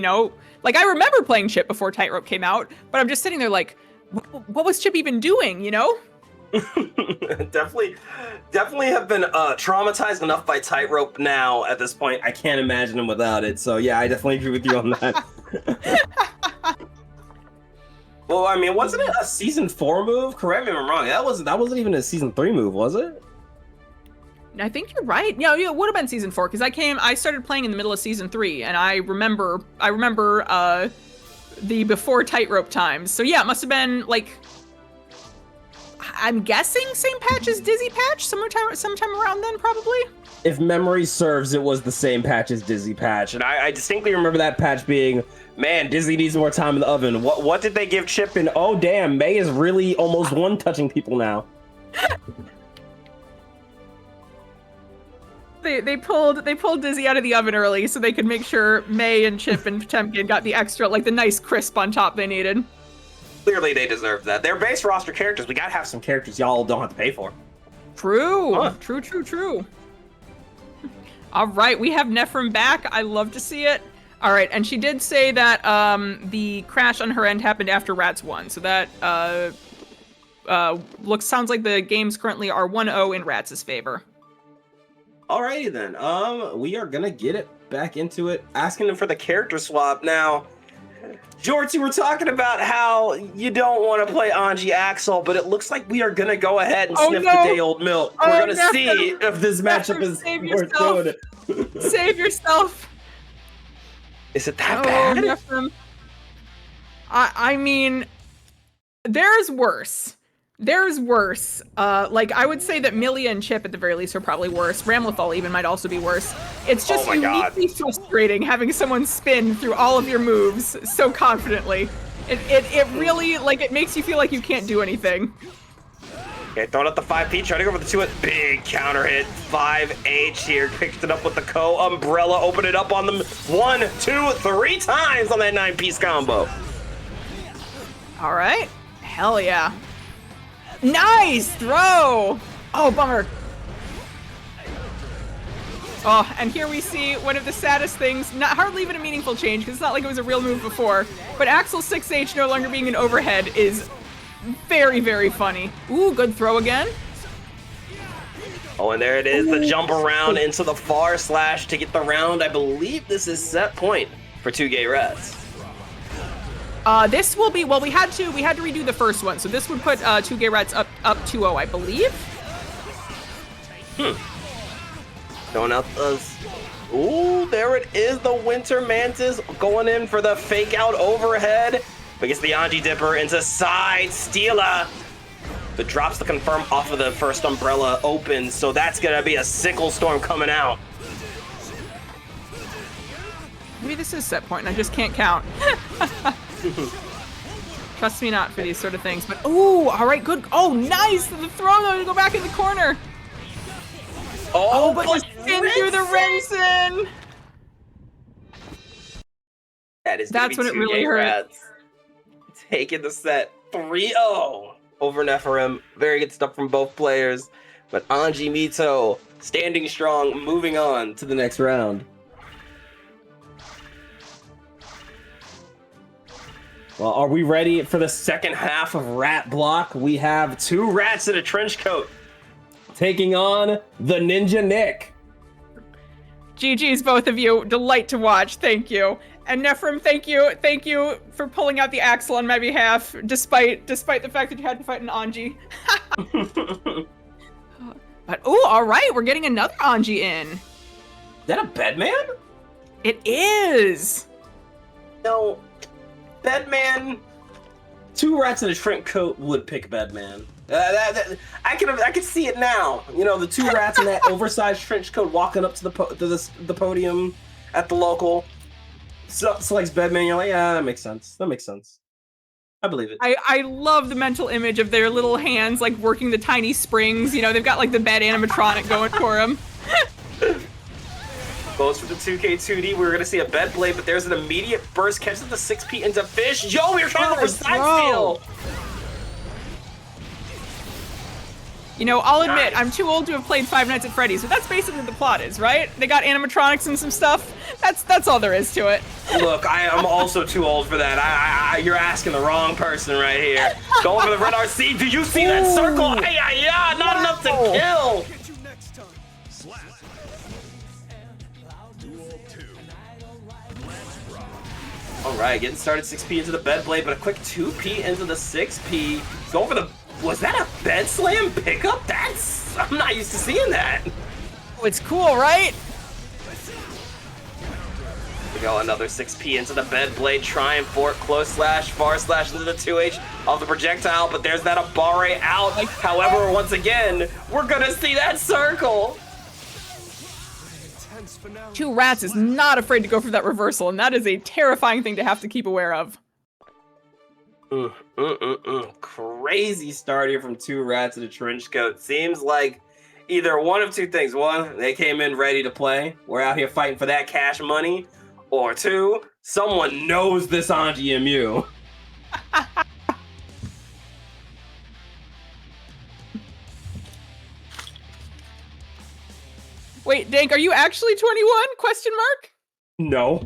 B: Like I remember playing Chip before tightrope came out, but I'm just sitting there like, what was Chip even doing, Definitely have been traumatized enough by tightrope now at this point. I can't imagine him without it. So yeah, I definitely agree with you on that. Well, I mean, wasn't it a season 4 move? Correct me if I'm wrong. That wasn't even a season 3 move, was it? I think you're right. Yeah, it would have been season 4 because I started playing in the middle of season 3, and I remember the before tightrope times. So yeah, it must have been like, I'm guessing same patch as Dizzy patch, sometime around then probably. If memory serves, it was the same patch as Dizzy patch, and I distinctly remember that patch being, man, Dizzy needs more time in the oven. What did they give Chip? And oh damn, May is really almost one touching people now. They pulled Dizzy out of the oven early so they could make sure May and Chip and Potemkin got the extra, like the nice crisp on top they needed. Clearly they deserve that. They're base roster characters. We gotta have some characters y'all don't have to pay for. True. Huh. True. All right, we have Nephrim back. I love to see it. All right, and she did say that the crash on her end happened after Rats won. So that sounds like the games currently are 1-0 in Rats' favor. Alrighty then. We are gonna get it back into it. Asking them for the character swap now. George, you were talking about how you don't want to play Anji Axel, but it looks like we are gonna go ahead and sniff the day-old milk. We're gonna see if this matchup is worth doing it. Save yourself. Is it that bad? Nephrim. I mean, there's worse. Like, I would say that Milia and Chip, at the very least, are probably worse. Ramlethal even might also be worse. It's just uniquely frustrating having someone spin through all of your moves so confidently. It really, like, it makes you feel like you can't do anything.
A: Okay, throwing up the 5P, trying to go for the 2 big counter hit. 5H here, picked it up with the umbrella, open it up on them 1, 2, 3 times on that 9-piece combo.
B: All right. Hell yeah. Nice throw. Oh, bummer. Oh, and here we see one of the saddest things, not hardly even a meaningful change, because it's not like it was a real move before, but Axel's 6H no longer being an overhead is very, very funny. Ooh, good throw again.
A: Oh, and there it is, the jump around into the far slash to get the round. I believe this is set point for 2 gay rats.
B: This will be, well, we had to redo the first one, so this would put 2 gay rats up 2-0, I believe.
A: Going out those. Ooh, there it is, the Winter Mantis going in for the fake out overhead. But gets the Anji Dipper into side stealer. But drops the confirm off of the first umbrella open, so that's gonna be a sickle storm coming out.
B: Maybe this is set point and I just can't count. Trust me not for these sort of things, but ooh, all right, good. Oh, nice, the throw though to go back in the corner.
A: Oh,
B: but just in through the Rinsen.
A: That's
B: when it really hurt.
A: Rats. Taking the set 3-0 over Nephirim. Very good stuff from both players. But Anji Mito standing strong, moving on to the next round. Well, are we ready for the second half of Rat Block? We have 2 rats in a trench coat taking on the Ninja Nick.
B: GG's both of you. Delight to watch. Thank you. And Nephirim, thank you for pulling out the Axel on my behalf, despite the fact that you had to fight an Anji. But ooh, all right, we're getting another Anji in.
A: Is that a Bedman?
B: It is.
A: No, Bedman. 2 rats in a trench coat would pick Bedman. I can see it now. You know, the 2 rats in that oversized trench coat walking up to the podium at the local. Selects Bedman. You're like, yeah, that makes sense. That makes sense. I believe it.
B: I love the mental image of their little hands like working the tiny springs. You know, they've got like the bed animatronic going for them.
A: Goes for the 2K2D. We were gonna see a bed blade, but there's an immediate burst. Catches the 6P into fish. Yo, we were trying to go for side steal.
B: You know, I'll admit, I'm too old to have played Five Nights at Freddy's, but that's basically the plot is, right? They got animatronics and some stuff. That's all there is to it.
A: Look, I am also too old for that. You're asking the wrong person right here. Going for the red RC. Did you see that circle? Yeah, not enough to kill.
C: Catch you next time. Slap. Duel 2. Let's rock.
A: All right, getting started 6P into the bed blade, but a quick 2P into the 6P. Going for the... Was that a bed slam pickup? I'm not used to seeing that.
B: Oh, it's cool, right?
A: We go another 6P into the bed blade, trying for it, close slash, far slash into the 2H of the projectile, but there's that Abare out. However, once again, we're gonna see that circle.
B: 2 rats is not afraid to go for that reversal, and that is a terrifying thing to have to keep aware of.
A: Crazy start here from 2 rats in a trench coat. Seems like either one of 2 things. 1, they came in ready to play. We're out here fighting for that cash money. Or 2, someone knows this Anji MU.
B: Wait, Dank, are you actually 21? Question mark?
A: No.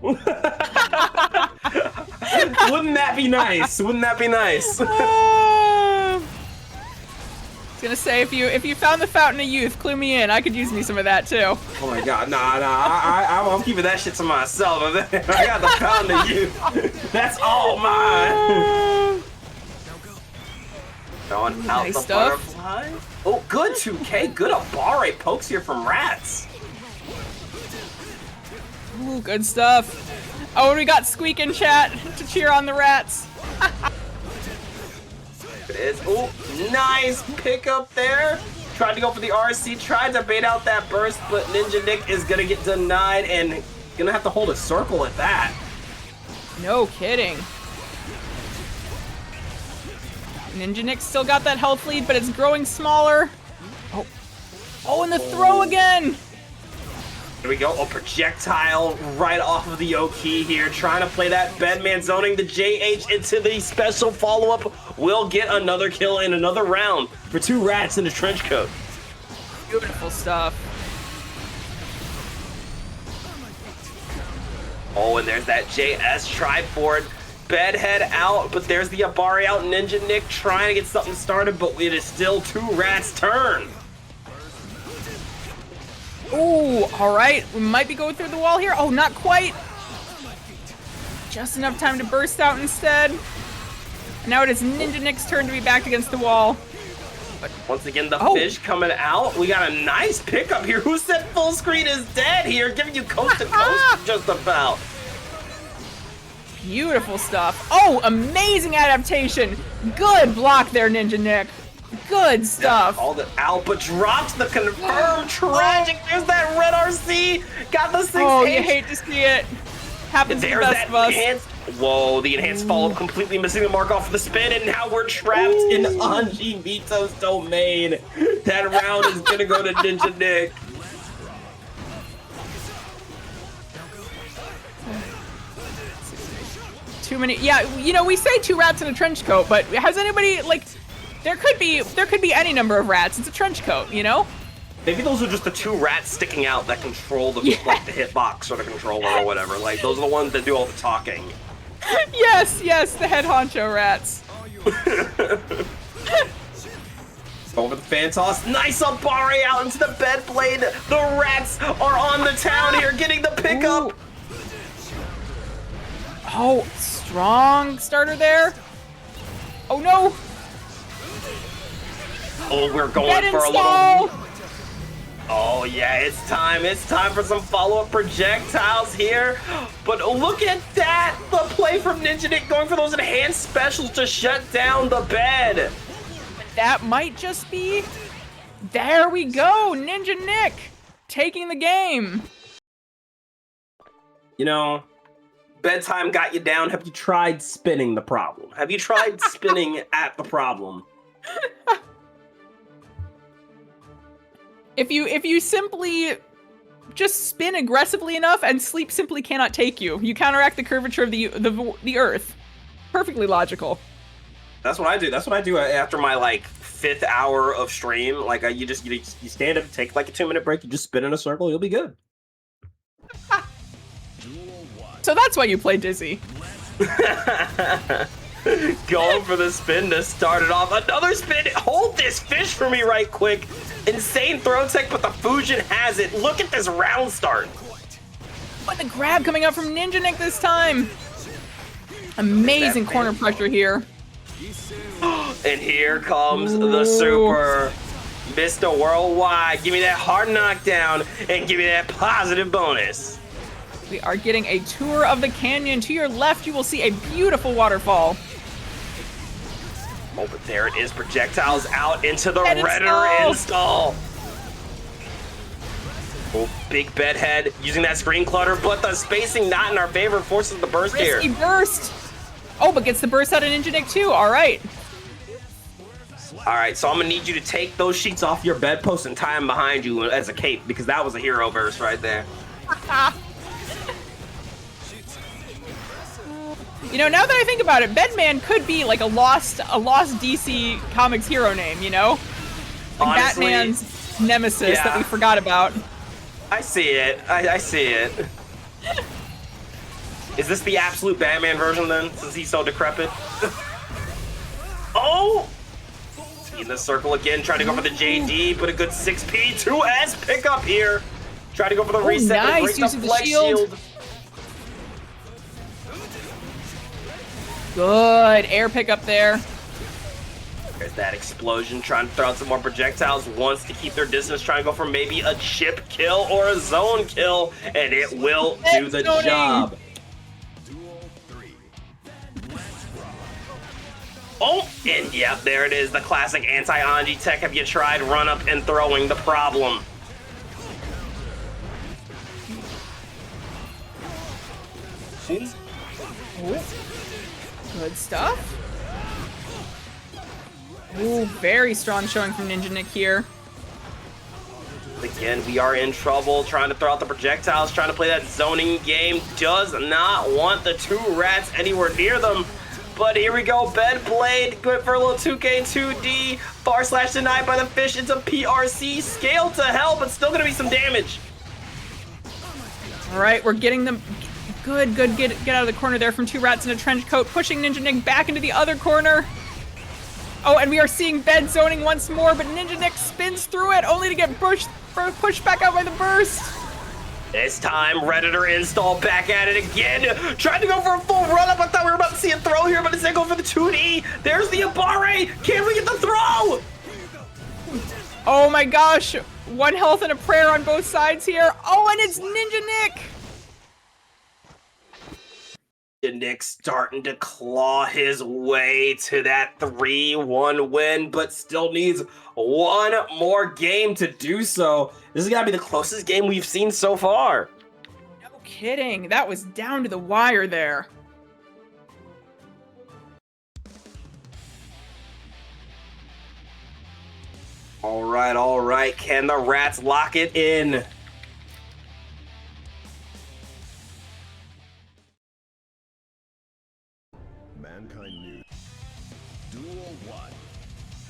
A: Wouldn't that be nice? Wouldn't that be nice?
B: I was gonna say, if you found the fountain of youth, clue me in. I could use me some of that too.
A: Oh my god, nah. I'm keeping that shit to myself. I got the fountain of youth. That's all mine. Going out
B: Nice
A: the
B: stuff.
A: butterfly. Oh, good 2K. Good Abare pokes here from rats.
B: Ooh, good stuff. Oh, and we got Squeak in chat to cheer on the rats.
A: It is. Oh, nice pickup there. Tried to go for the RC, tried to bait out that burst, but Ninja Nick is gonna get denied and gonna have to hold a circle at that.
B: No kidding. Ninja Nick still got that health lead, but it's growing smaller. Oh, and the throw again!
A: Here we go, a projectile right off of the O-Key here, trying to play that Bedman zoning the JH into the special follow-up. Will get another kill in another round for 2 rats in a trench coat.
B: Beautiful stuff.
A: Oh, and there's that JS Triford. Bedhead out, but there's the Abari out. Ninja Nick trying to get something started, but it is still 2 rats' turn.
B: Ooh, all right. We might be going through the wall here. Oh, not quite. Just enough time to burst out instead. And now it is Ninja Nick's turn to be backed against the wall.
A: But once again, the fish coming out. We got a nice pickup here. Who said full screen is dead here? Giving you coast to coast just about.
B: Beautiful stuff. Oh, amazing adaptation. Good block there, Ninja Nick. Good stuff.
A: Yeah, all the Alpha drops the confirmed tragic. There's that red RC. Got the 6H.
B: Oh, you hate to see it. Happens to the best of us.
A: Enhanced. Whoa, the enhanced follow-up completely missing the mark off of the spin, and now we're trapped in Anji Mito's domain. That round is gonna go to Ninja Nick.
B: Too many. Yeah, you know, we say 2 rats in a trench coat, but has anybody, like, there could be any number of rats. It's a trench coat, you know?
A: Maybe those are just the 2 rats sticking out that control the like the hitbox or the controller or whatever. Like those are the ones that do all the talking.
B: Yes, the head honcho rats.
A: Over the fan toss. Nice Abari out into the bed blade. The rats are on the town here, getting the pickup.
B: Ooh. Oh, strong starter there. Oh no.
A: Oh, we're going
B: Bed
A: for
B: install.
A: a little. Oh yeah, it's time. It's time for some follow-up projectiles here. But look at that! The play from Ninja Nick going for those enhanced specials to shut down the bed.
B: That might just be... There we go! Ninja Nick taking the game.
A: You know, bedtime got you down. Have you tried spinning the problem? Have you tried spinning at the problem?
B: If you simply just spin aggressively enough and sleep simply cannot take you. You counteract the curvature of the earth. Perfectly logical.
A: That's what I do. That's what I do after my like 5th hour of stream. Like you stand up, take like a 2-minute break, you just spin in a circle, you'll be good.
B: So that's why you play Dizzy.
A: Going for the spin to start it off. Another spin. Hold this fish for me right quick. Insane throw tech, but the Fujin has it. Look at this round start.
B: What the grab coming out from Ninja Nick this time. Amazing corner pressure here.
A: And here comes the super Mr. Worldwide. Give me that hard knockdown and give me that positive bonus.
B: We are getting a tour of the canyon. To your left, you will see a beautiful waterfall.
A: Oh, but there it is. Projectiles out into the
B: Bed
A: redder install. Oh, big bedhead using that screen clutter, but the spacing not in our favor forces the burst here.
B: Risky burst. Oh, but gets the burst out of Ninja Nick too. All right.
A: All right, so I'm gonna need you to take those sheets off your bedpost and tie them behind you as a cape, because that was a hero verse right there.
B: You know, now that I think about it, Bedman could be like a lost DC Comics hero name, you know? Like
A: Honestly,
B: Batman's nemesis that we forgot about.
A: I see it. I see it. Is this the absolute Batman version then, since he's so decrepit? Oh! In the circle again, trying to go for the JD, but a good 6P, 2S pickup here. Try to go for the reset,
B: nice.
A: break the
B: Using the
A: flex
B: shield.
A: shield.
B: Good air pickup there.
A: There's that explosion, trying to throw out some more projectiles, wants to keep their distance, trying to go for maybe a chip kill or a zone kill, and it will do the job. Oh, and yep, there it is, the classic anti-Anji tech. Have you tried run up and throwing the problem?
B: Good stuff. Ooh, very strong showing from Ninja Nick here.
A: Again, we are in trouble trying to throw out the projectiles, trying to play that zoning game. Does not want the two rats anywhere near them. But here we go, Bed Blade, good for a little 2K, 2D. Far slash denied by the fish into PRC. Scale to hell, but still gonna be some damage.
B: All right, we're getting them. Good, get out of the corner there from two rats in a trench coat, pushing Ninja Nick back into the other corner. Oh, and we are seeing bed zoning once more, but Ninja Nick spins through it, only to get pushed back out by the burst.
A: This time, Redditor install back at it again. Tried to go for a full run-up. I thought we were about to see a throw here, but instead go for the 2D. There's the Abare. Can we get the throw?
B: Oh my gosh. One health and a prayer on both sides here. Oh, and it's Ninja Nick.
A: Nick starting to claw his way to that 3-1 win, but still needs one more game to do so. This is gotta be the closest game we've seen so far.
B: No kidding. That was down to the wire there.
A: All right. Can the rats lock it in?
C: Mankind News. Duel 1.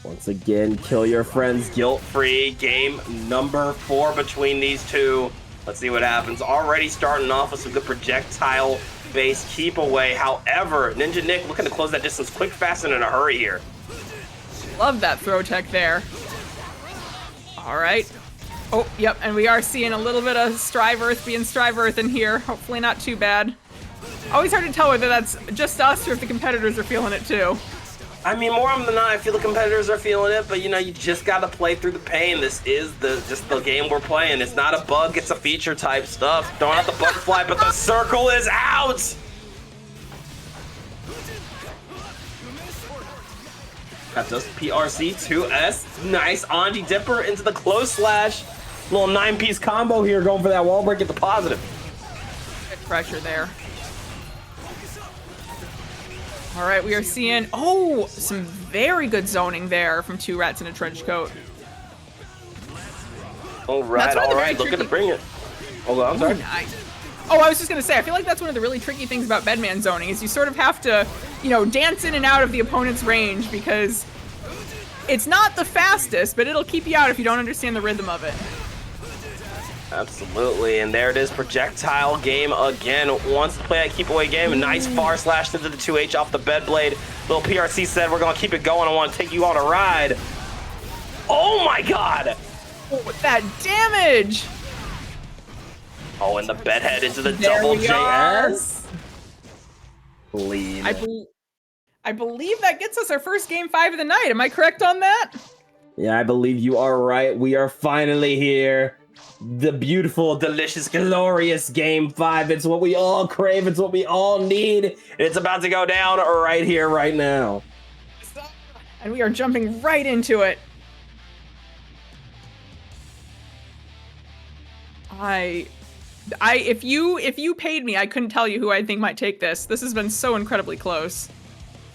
A: Once again, kill your friends guilt-free. Game number 4 between these two. Let's see what happens. Already starting off with some good projectile-based keep away. However, Ninja Nick looking to close that distance quick, fast, and in a hurry here.
B: Love that throw tech there. All right. Oh, yep, and we are seeing a little bit of Strive Earth being Strive Earth in here. Hopefully not too bad. Always hard to tell whether that's just us or if the competitors are feeling it too.
A: I mean, more often than not, I feel the competitors are feeling it, but you know, you just gotta play through the pain. This is just the game we're playing. It's not a bug, it's a feature type stuff. Throwing out the butterfly, but the circle is out! Got just PRC 2S. Nice. Anji Dipper into the close slash. Little 9-piece combo here going for that wall break at the positive.
B: Good pressure there. All right, we are seeing, oh, some very good zoning there from two rats in a trench coat.
A: All right. Looking to bring it. Hold on, I'm sorry.
B: Nice. Oh, I was just going to say, I feel like that's one of the really tricky things about Bedman zoning is you sort of have to, you know, dance in and out of the opponent's range because it's not the fastest, but it'll keep you out if you don't understand the rhythm of it.
A: Absolutely, and there it is, projectile game again. Wants to play that keep away game. A nice far slash into the 2H off the bed blade. Little PRC said, we're going to keep it going. I want to take you on a ride. Oh my god!
B: Oh, that damage!
A: Oh, and the bedhead into the
B: There
A: double
B: we are.
A: JS. Lean.
B: I believe that gets us our first game 5 of the night. Am I correct on that?
A: Yeah, I believe you are right. We are finally here. The beautiful, delicious, glorious game 5. It's what we all crave. It's what we all need. It's about to go down right here, right now.
B: And we are jumping right into it. If you paid me, I couldn't tell you who I think might take this. This has been so incredibly close.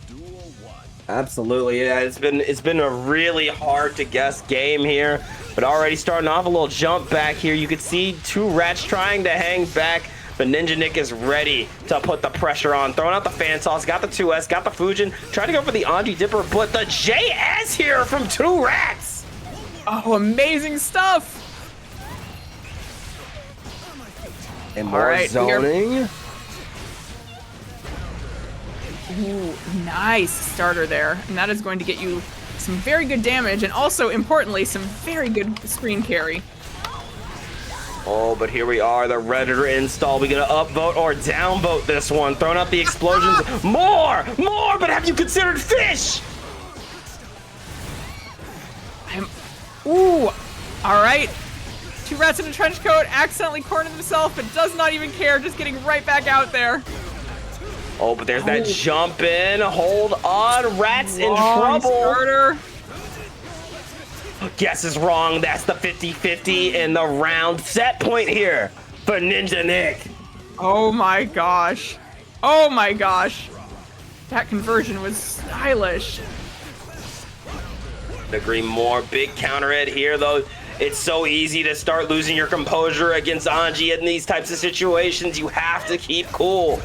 C: Duel 1.
A: Absolutely, yeah. It's been a really hard to guess game here, but already starting off a little jump back here. You could see two rats trying to hang back, but Ninja Nick is ready to put the pressure on. Throwing out the fan toss, got the 2S, got the Fujin, trying to go for the Anji Dipper, but the JS here from two rats.
B: Oh, amazing stuff!
A: And more
B: right,
A: zoning.
B: Ooh, nice starter there. And that is going to get you some very good damage and also, importantly, some very good screen carry.
A: Oh, but here we are, the Redditor install. We gonna upvote or downvote this one? Throwing out the explosions. More! But have you considered fish?
B: Ooh, all right. Two rats in a trench coat accidentally cornered himself, but does not even care, just getting right back out there.
A: Oh, but there's that jump in. Hold on, rats in
B: Long
A: trouble.
B: starter.
A: Guess is wrong. That's the 50-50 in the round. Set point here for Ninja Nick.
B: Oh my gosh. Oh my gosh. That conversion was stylish.
A: Agree more. Big counter hit here, though. It's so easy to start losing your composure against Anji in these types of situations. You have to keep cool.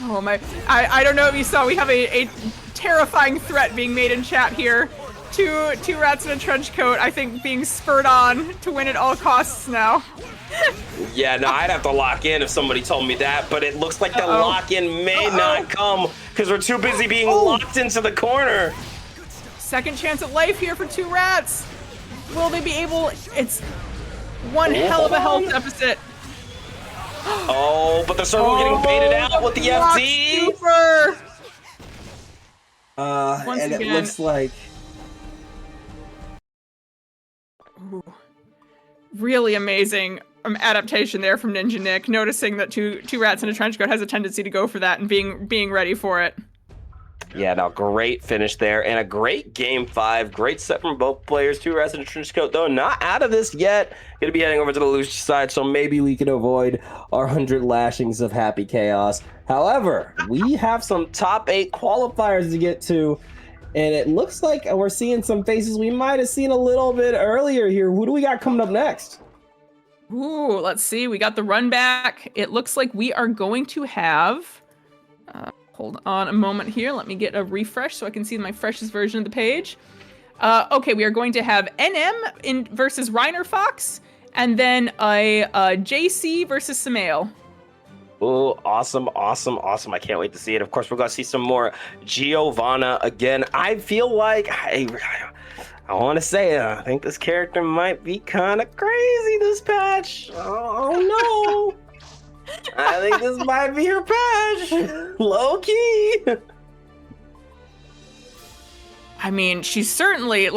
B: Oh my, I don't know if you saw, we have a terrifying threat being made in chat here. Two rats in a trench coat, I think, being spurred on to win at all costs now.
A: Yeah, no, I'd have to lock in if somebody told me that, but it looks like the lock-in may not come because we're too busy being locked into the corner.
B: Second chance at life here for two rats. Will they be able? It's one hell of a health deficit.
A: Oh, but the circle getting baited out with the FD.
B: Super.
A: And
B: again.
A: it looks like
B: really amazing adaptation there from Ninja Nick, noticing that two rats in a trench coat has a tendency to go for that and being ready for it.
A: Yeah, no, great finish there and a great game 5. Great set from both players. Two rats in a trench coat, though, not out of this yet. Gonna be heading over to the Lucia side, so maybe we can avoid our 100 lashings of happy chaos. However, we have some top 8 qualifiers to get to, and it looks like we're seeing some faces we might have seen a little bit earlier here. Who do we got coming up next?
B: Ooh, let's see. We got the run back. It looks like we are going to have... hold on a moment here. Let me get a refresh so I can see my freshest version of the page. Okay, we are going to have NM versus Reiner Fox, and then a JC versus Samael.
A: Oh, awesome, awesome, awesome. I can't wait to see it. Of course, we're going to see some more Giovanna again. I feel like... I want to say, I think this character might be kind of crazy this patch. Oh no. I think this might be her patch. Low key.
B: I mean, she certainly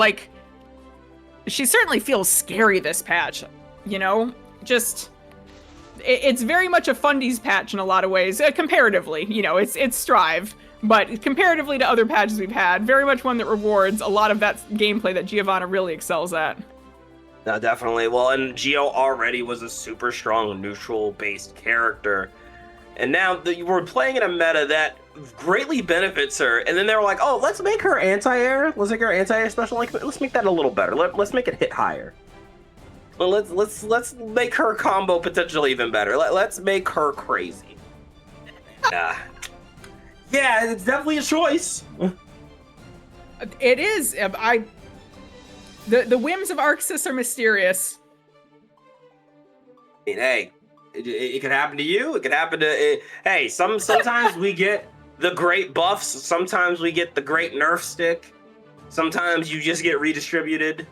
B: feels scary this patch, you know? Just, it's very much a fundies patch in a lot of ways, comparatively. You know, it's Strive. But comparatively to other patches we've had, very much one that rewards a lot of that gameplay that Giovanna really excels at.
A: No, definitely. Well, and Gio already was a super strong neutral-based character. And now we're playing in a meta that greatly benefits her. And then they were like, oh, let's make her anti-air. Let's make her anti-air special. Like, let's make that a little better. Let's make it hit higher. Well, let's make her combo potential even better. Let's make her crazy. Yeah, it's definitely a choice.
B: It is. The whims of Arxis are mysterious.
A: I mean, hey, it could happen to you. It could happen to... hey, sometimes we get the great buffs. Sometimes we get the great nerf stick. Sometimes you just get redistributed.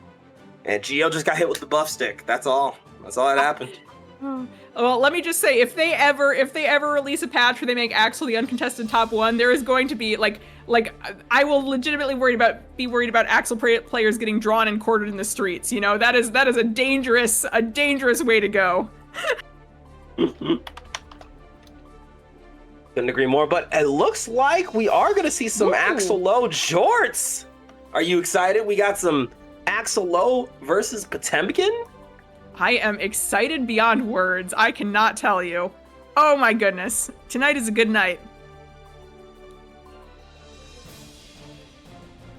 A: And Gio just got hit with the buff stick. That's all. That's all that happened.
B: Well, let me just say, if they ever release a patch where they make Axel the uncontested top 1, there is going to be like I will legitimately be worried about Axel players getting drawn and quartered in the streets. You know, that is a dangerous way to go.
A: Couldn't agree more. But it looks like we are going to see some Axel Low jorts. Are you excited? We got some Axel Low versus Potemkin.
B: I am excited beyond words. I cannot tell you. Oh my goodness. Tonight is a good night.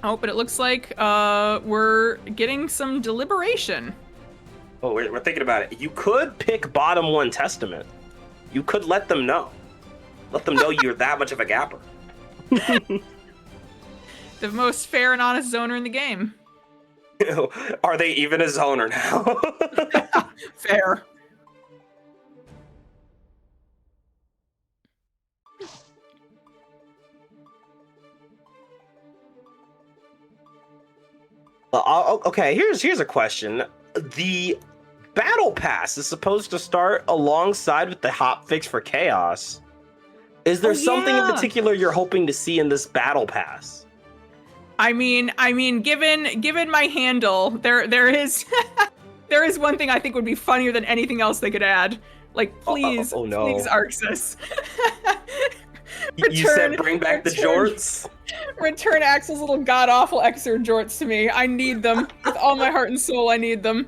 B: Oh, but it looks like we're getting some deliberation.
A: Oh, we're thinking about it. You could pick bottom 1 Testament. You could let them know. Let them know you're that much of a gapper.
B: The most fair and honest zoner in the game.
A: Are they even a zoner now?
B: Fair.
A: Okay, here's a question. The Battle Pass is supposed to start alongside with the hotfix for Chaos. Is there something in particular you're hoping to see in this Battle Pass?
B: I mean, given my handle, there is there is one thing I think would be funnier than anything else they could add. Like, please, please, Arxis.
A: You said bring back the jorts?
B: Return Axel's little god-awful Exer jorts to me. I need them. With all my heart and soul, I need them.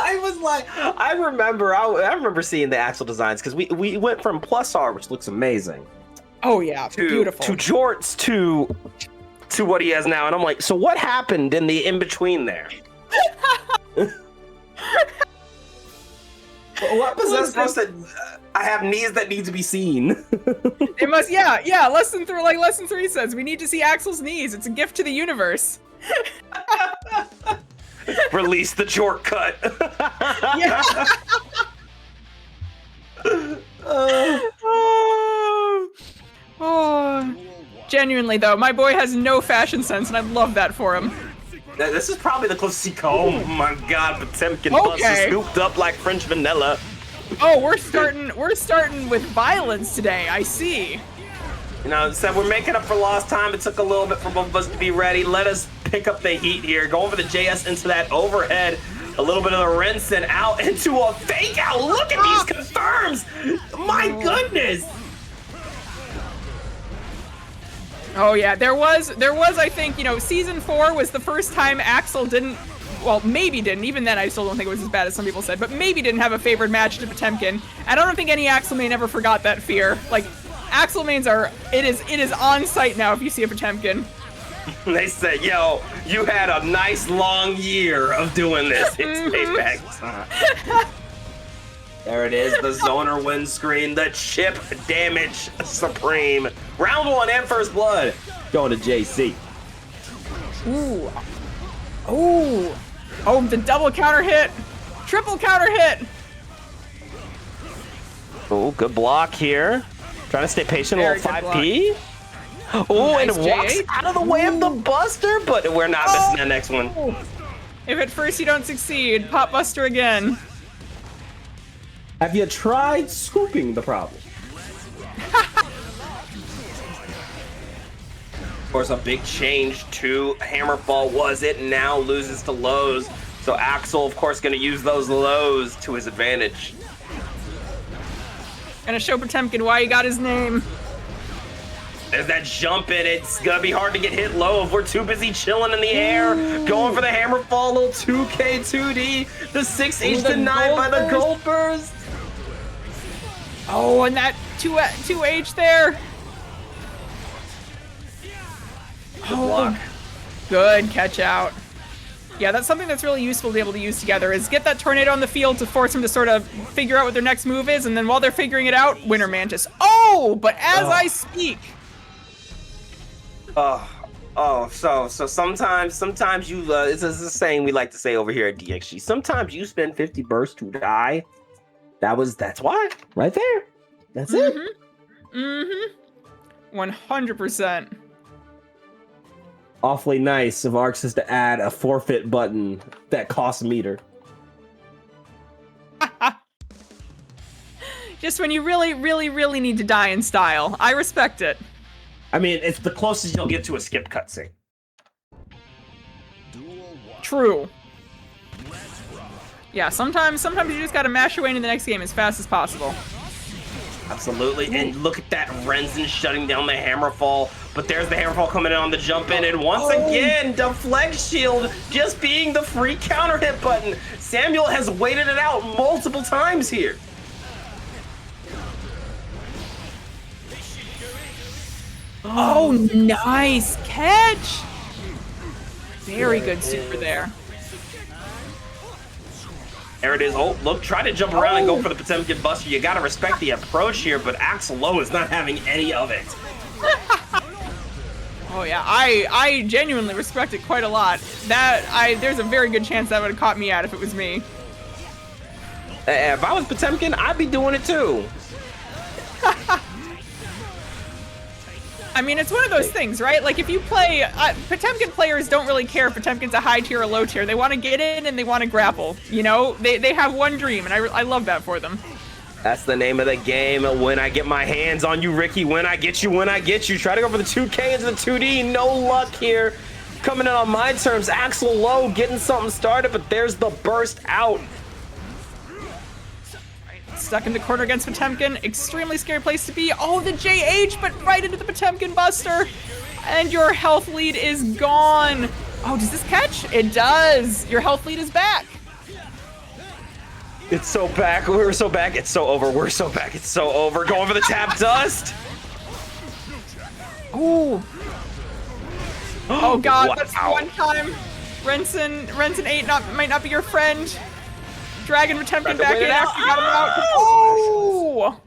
A: I remember seeing the Axel designs, because we went from Plus R, which looks amazing.
B: Oh yeah, beautiful.
A: To jorts, to to what he has now. And I'm like, so what happened in the in-between there? What possessed us that I have knees that need to be seen?
B: It must, yeah. Lesson 3 says, we need to see Axel's knees. It's a gift to the universe.
A: Release the shortcut.
B: Yeah. Oh. Genuinely though, my boy has no fashion sense, and I love that for him.
A: This is probably the closest he come. Oh my God, Potemkin bus is scooped up like French vanilla.
B: Oh, we're starting with violence today. I see.
A: You know, so we're making up for lost time. It took a little bit for both of us to be ready. Let us pick up the heat here. Going for the JS into that overhead. A little bit of the rinse and out into a fake out. Look at these confirms. My goodness.
B: Oh yeah, there was I think, you know, season 4 was the first time Axel didn't, well, maybe didn't, even then I still don't think it was as bad as some people said, but maybe didn't have a favored match to Potemkin. And I don't think any Axel main ever forgot that fear. Like, Axel mains are, it is on site now if you see a Potemkin.
A: They said, yo, you had a nice long year of doing this. It's payback time. There it is, the zoner windscreen, the chip damage supreme. Round 1 and first blood. Going to JC.
B: Ooh. Ooh. Oh, the double counter hit. Triple counter hit.
A: Oh, good block here. Trying to stay patient, a little 5P. Oh, nice, and it walks out of the way of the Buster, but we're not missing that next one.
B: If at first you don't succeed, pop Buster again.
A: Have you tried scooping the problem? Of course, a big change to Hammerfall was it now loses to lows. So Axel, of course, going to use those lows to his advantage.
B: Gonna show Potemkin why he got his name.
A: There's that jump in. It's gonna be hard to get hit low if we're too busy chilling in the air. Going for the Hammerfall, little 2K 2D. The 6H denied by the gold burst.
B: Oh, and that 2H there.
A: Good block.
B: Good catch out. Yeah, that's something that's really useful to be able to use together, is get that tornado on the field to force them to sort of figure out what their next move is, and then while they're figuring it out, Winter Mantis. Oh, but as I speak.
A: So sometimes you, it's a saying we like to say over here at DXG. Sometimes you spend 50 bursts to die. That's why, right there. That's it.
B: 100%.
A: Awfully nice of Arxis to add a forfeit button that costs a meter.
B: Just when you really, really, really need to die in style. I respect it.
A: I mean, it's the closest you'll get to a skip cutscene.
B: True. Yeah, sometimes you just gotta mash your way into the next game as fast as possible.
A: Absolutely, and look at that Renzen shutting down the Hammerfall, but there's the Hammerfall coming in on the jump in, and once again, deflect shield just being the free counter hit button. Samuel has waited it out multiple times here.
B: Oh, nice catch! Very good super there.
A: There it is. Oh, look, try to jump around and go for the Potemkin Buster. You gotta respect the approach here, but Axel Lowe is not having any of it.
B: Oh yeah, I genuinely respect it quite a lot. There's a very good chance that would have caught me out if it was me.
A: If I was Potemkin, I'd be doing it too.
B: I mean, it's one of those things, right? Like, if you play, Potemkin players don't really care if Potemkin's a high tier or low tier. They want to get in and they want to grapple, you know? They have one dream, and I love that for them.
A: That's the name of the game. When I get my hands on you, Ricky. When I get you, when I get you. Try to go for the 2K into the 2D. No luck here. Coming in on my terms. Axel Lowe getting something started, but there's the burst out.
B: Stuck in the corner against Potemkin. Extremely scary place to be. Oh, the JH, but right into the Potemkin Buster. And your health lead is gone. Oh, does this catch? It does. Your health lead is back.
A: It's so back. We're so back. It's so over. We're so back. It's so over. Going for the tap dust.
B: Ooh. Oh god, that's the
A: Wow.
B: one time Renson 8 might not be your friend. Dragon Potemkin
A: to
B: back
A: win
B: in
A: it out.
B: after you got him out.
A: Oh!
B: Oh!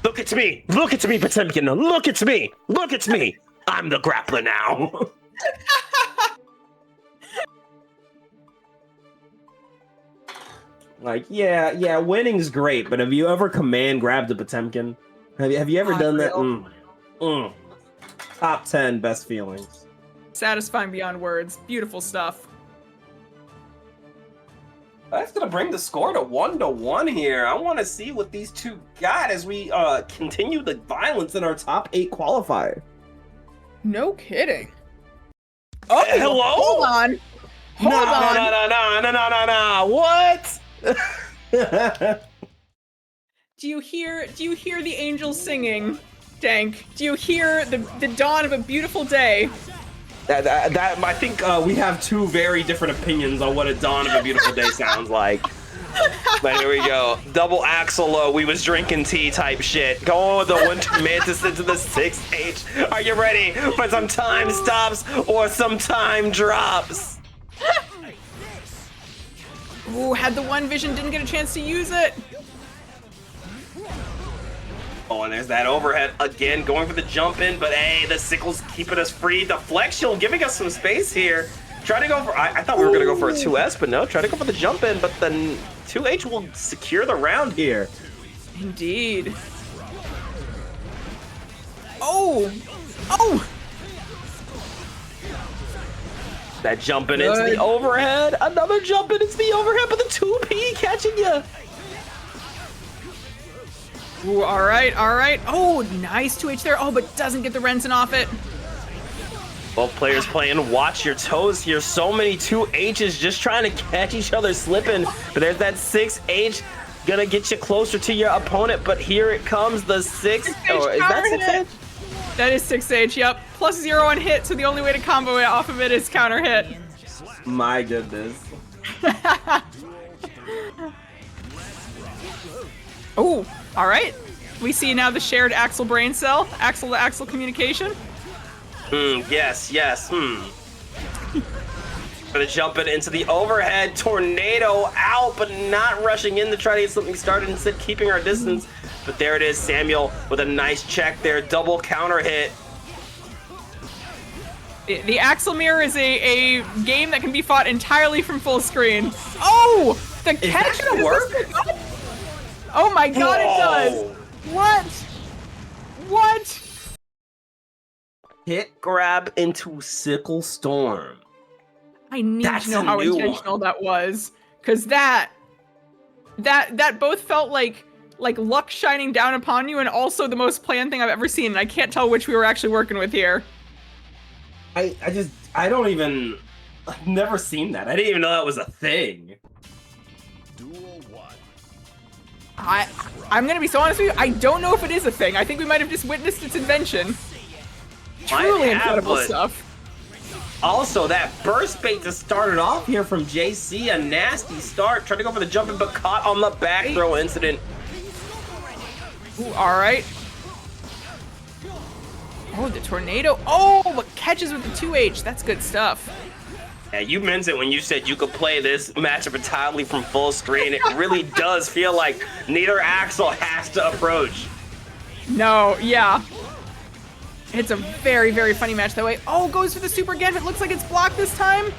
A: Look at me! Look at me, Potemkin! Look at me! Look at me! I'm the grappler now. Like, yeah, winning's great, but have you ever command grabbed a Potemkin? Have you ever done that? Top 10 best feelings.
B: Satisfying beyond words. Beautiful stuff.
A: That's gonna bring the score to 1-1 here. I want to see what these two got as we continue the violence in our top 8 qualifier.
B: No kidding. Oh,
A: hello?
B: Hold on. Hold on.
A: No. What?
B: Do you hear the angels singing, Dank? Do you hear the dawn of a beautiful day?
A: I think we have two very different opinions on what a dawn of a beautiful day sounds like. But here we go. Double axle we was drinking tea type shit. Going with the Winter Mantis into the 6H. Are you ready for some time stops or some time drops?
B: Ooh, had the one vision, didn't get a chance to use it.
A: Oh, and there's that overhead again, going for the jump in, but hey, the sickle's keeping us free. The flex shield giving us some space here. Try to go for, I thought we were gonna go for a 2S, but no, try to go for the jump in, but then 2H will secure the round here.
B: Indeed. Oh! Oh!
A: That jumping into the overhead, another jump into the overhead, but the 2P catching you.
B: Ooh, all right. Oh, nice 2H there. Oh, but doesn't get the Renson off it.
A: Both players playing watch your toes here. So many 2Hs just trying to catch each other slipping. But there's that 6H gonna get you closer to your opponent. But here it comes, the 6. Oh, is that 6H?
B: That is 6H, yep. +0 on hit, so the only way to combo it off of it is counter hit.
A: My goodness.
B: Oh, all right. We see now the shared axle brain cell, axle to axle communication.
A: Yes. Gonna jump it into the overhead, tornado out, but not rushing in to try to get something started, instead keeping our distance. But there it is, Samuel with a nice check there, double counter hit.
B: The axle mirror is a game that can be fought entirely from full screen. Oh, the catch
A: that gonna work?
B: Oh my god,
A: Whoa.
B: it does. What?
A: Hit grab into Sickle Storm.
B: I need
A: That's
B: to know
A: a
B: how
A: new
B: intentional that was, because that both felt like luck shining down upon you, and also the most planned thing I've ever seen. And I can't tell which we were actually working with here.
A: I've never seen that. I didn't even know that was a thing.
C: Duel 1.
B: I'm gonna be so honest with you. I don't know if it is a thing. I think we might have just witnessed its invention. Truly incredible stuff.
A: Also, that burst bait to start it off here from JC, a nasty start. Tried to go for the jumping, but caught on the back throw incident.
B: Ooh, all right. Oh, the tornado. Oh, but catches with the 2H. That's good stuff.
A: Yeah, you meant it when you said you could play this matchup entirely from full screen. It really does feel like neither axle has to approach.
B: No, yeah. It's a very, very funny match that way. Oh, goes for the super again. It looks like it's blocked this time.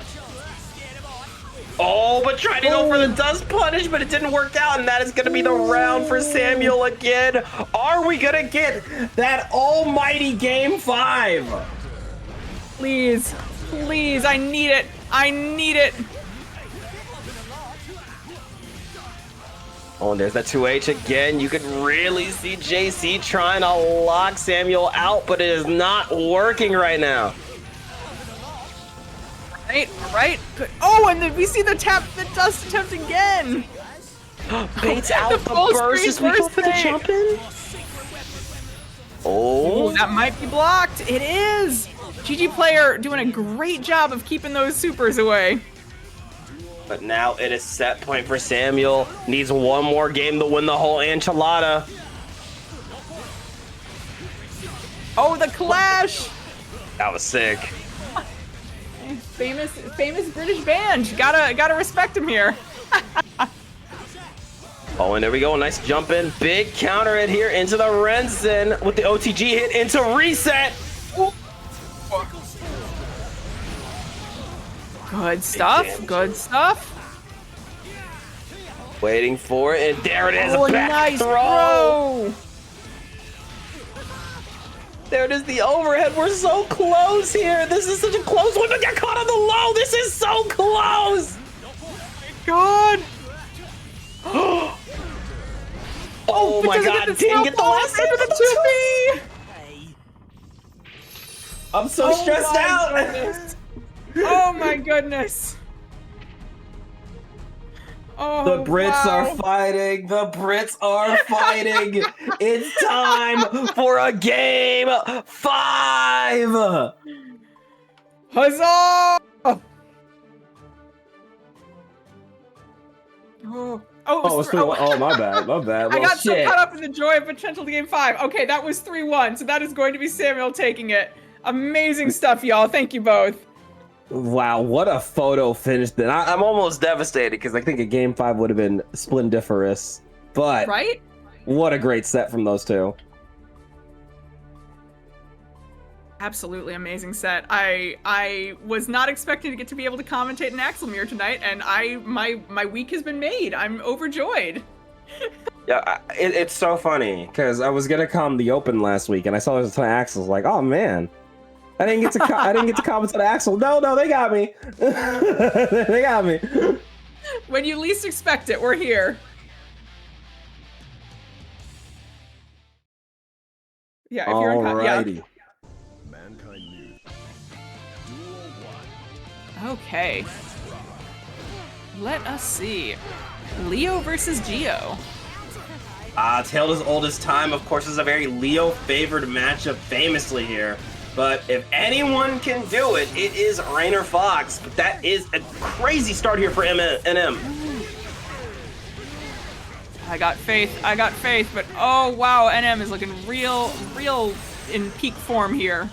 A: Oh, but tried to go for the dust punish, but it didn't work out, and that is going to be the round for Samuel again. Are we going to get that almighty Game 5?
B: Please, please, I need it. I need it.
A: Oh, and there's that 2H again. You could really see JC trying to lock Samuel out, but it is not working right now.
B: Right. Good. Oh, and then we see the dust attempt again.
A: Baits out the burst as we go for the jump in. Oh,
B: Ooh, that might be blocked. It is. GG player doing a great job of keeping those supers away.
A: but now it is set point for Samuel. Needs one more game to win the whole enchilada.
B: Oh, the clash!
A: That was sick.
B: Famous British band. Gotta respect him here.
A: Oh, and there we go. Nice jump in. Big counter hit here into the Renzen with the OTG hit into reset.
B: Good stuff. Good stuff.
A: Waiting for it, and there it is.
B: Oh,
A: Back
B: nice
A: throw. There it is, the overhead. We're so close here. This is such a close one to get caught on the low. This is so close.
B: God.
A: Oh my God! Didn't get the last hit of the 2B. I'm so stressed out.
B: Goodness. Oh my goodness. Oh,
A: The Brits
B: wow.
A: are fighting. The Brits are fighting. It's time for a game 5.
B: Huzzah! Oh,
A: my bad. My bad.
B: I got so caught up in the joy of potential to game 5. Okay, that was 3-1, so that is going to be Samuel taking it. Amazing stuff, y'all. Thank you both.
A: Wow, what a photo finish then. I'm almost devastated because I think a game 5 would have been splendiferous. But
B: Right?
A: what a great set from those two.
B: Absolutely amazing set. I was not expecting to get to be able to commentate an Axelmere tonight, and my week has been made. I'm overjoyed.
A: Yeah, it's so funny because I was gonna come the Open last week and I saw there's a ton of Axels. Like, oh man, I didn't get to comment on Axel. No, they got me. They got me.
B: When you least expect it, we're here. Yeah, if you're
A: Alrighty.
C: Mankind News. Duel 1.
B: Okay. Let us see. Leo versus Geo.
A: Tale as old as time, of course, is a very Leo-favored matchup famously here. But if anyone can do it, it is Rainer Fox. But that is a crazy start here for NM.
B: I got faith, but oh wow, NM is looking real in peak form here.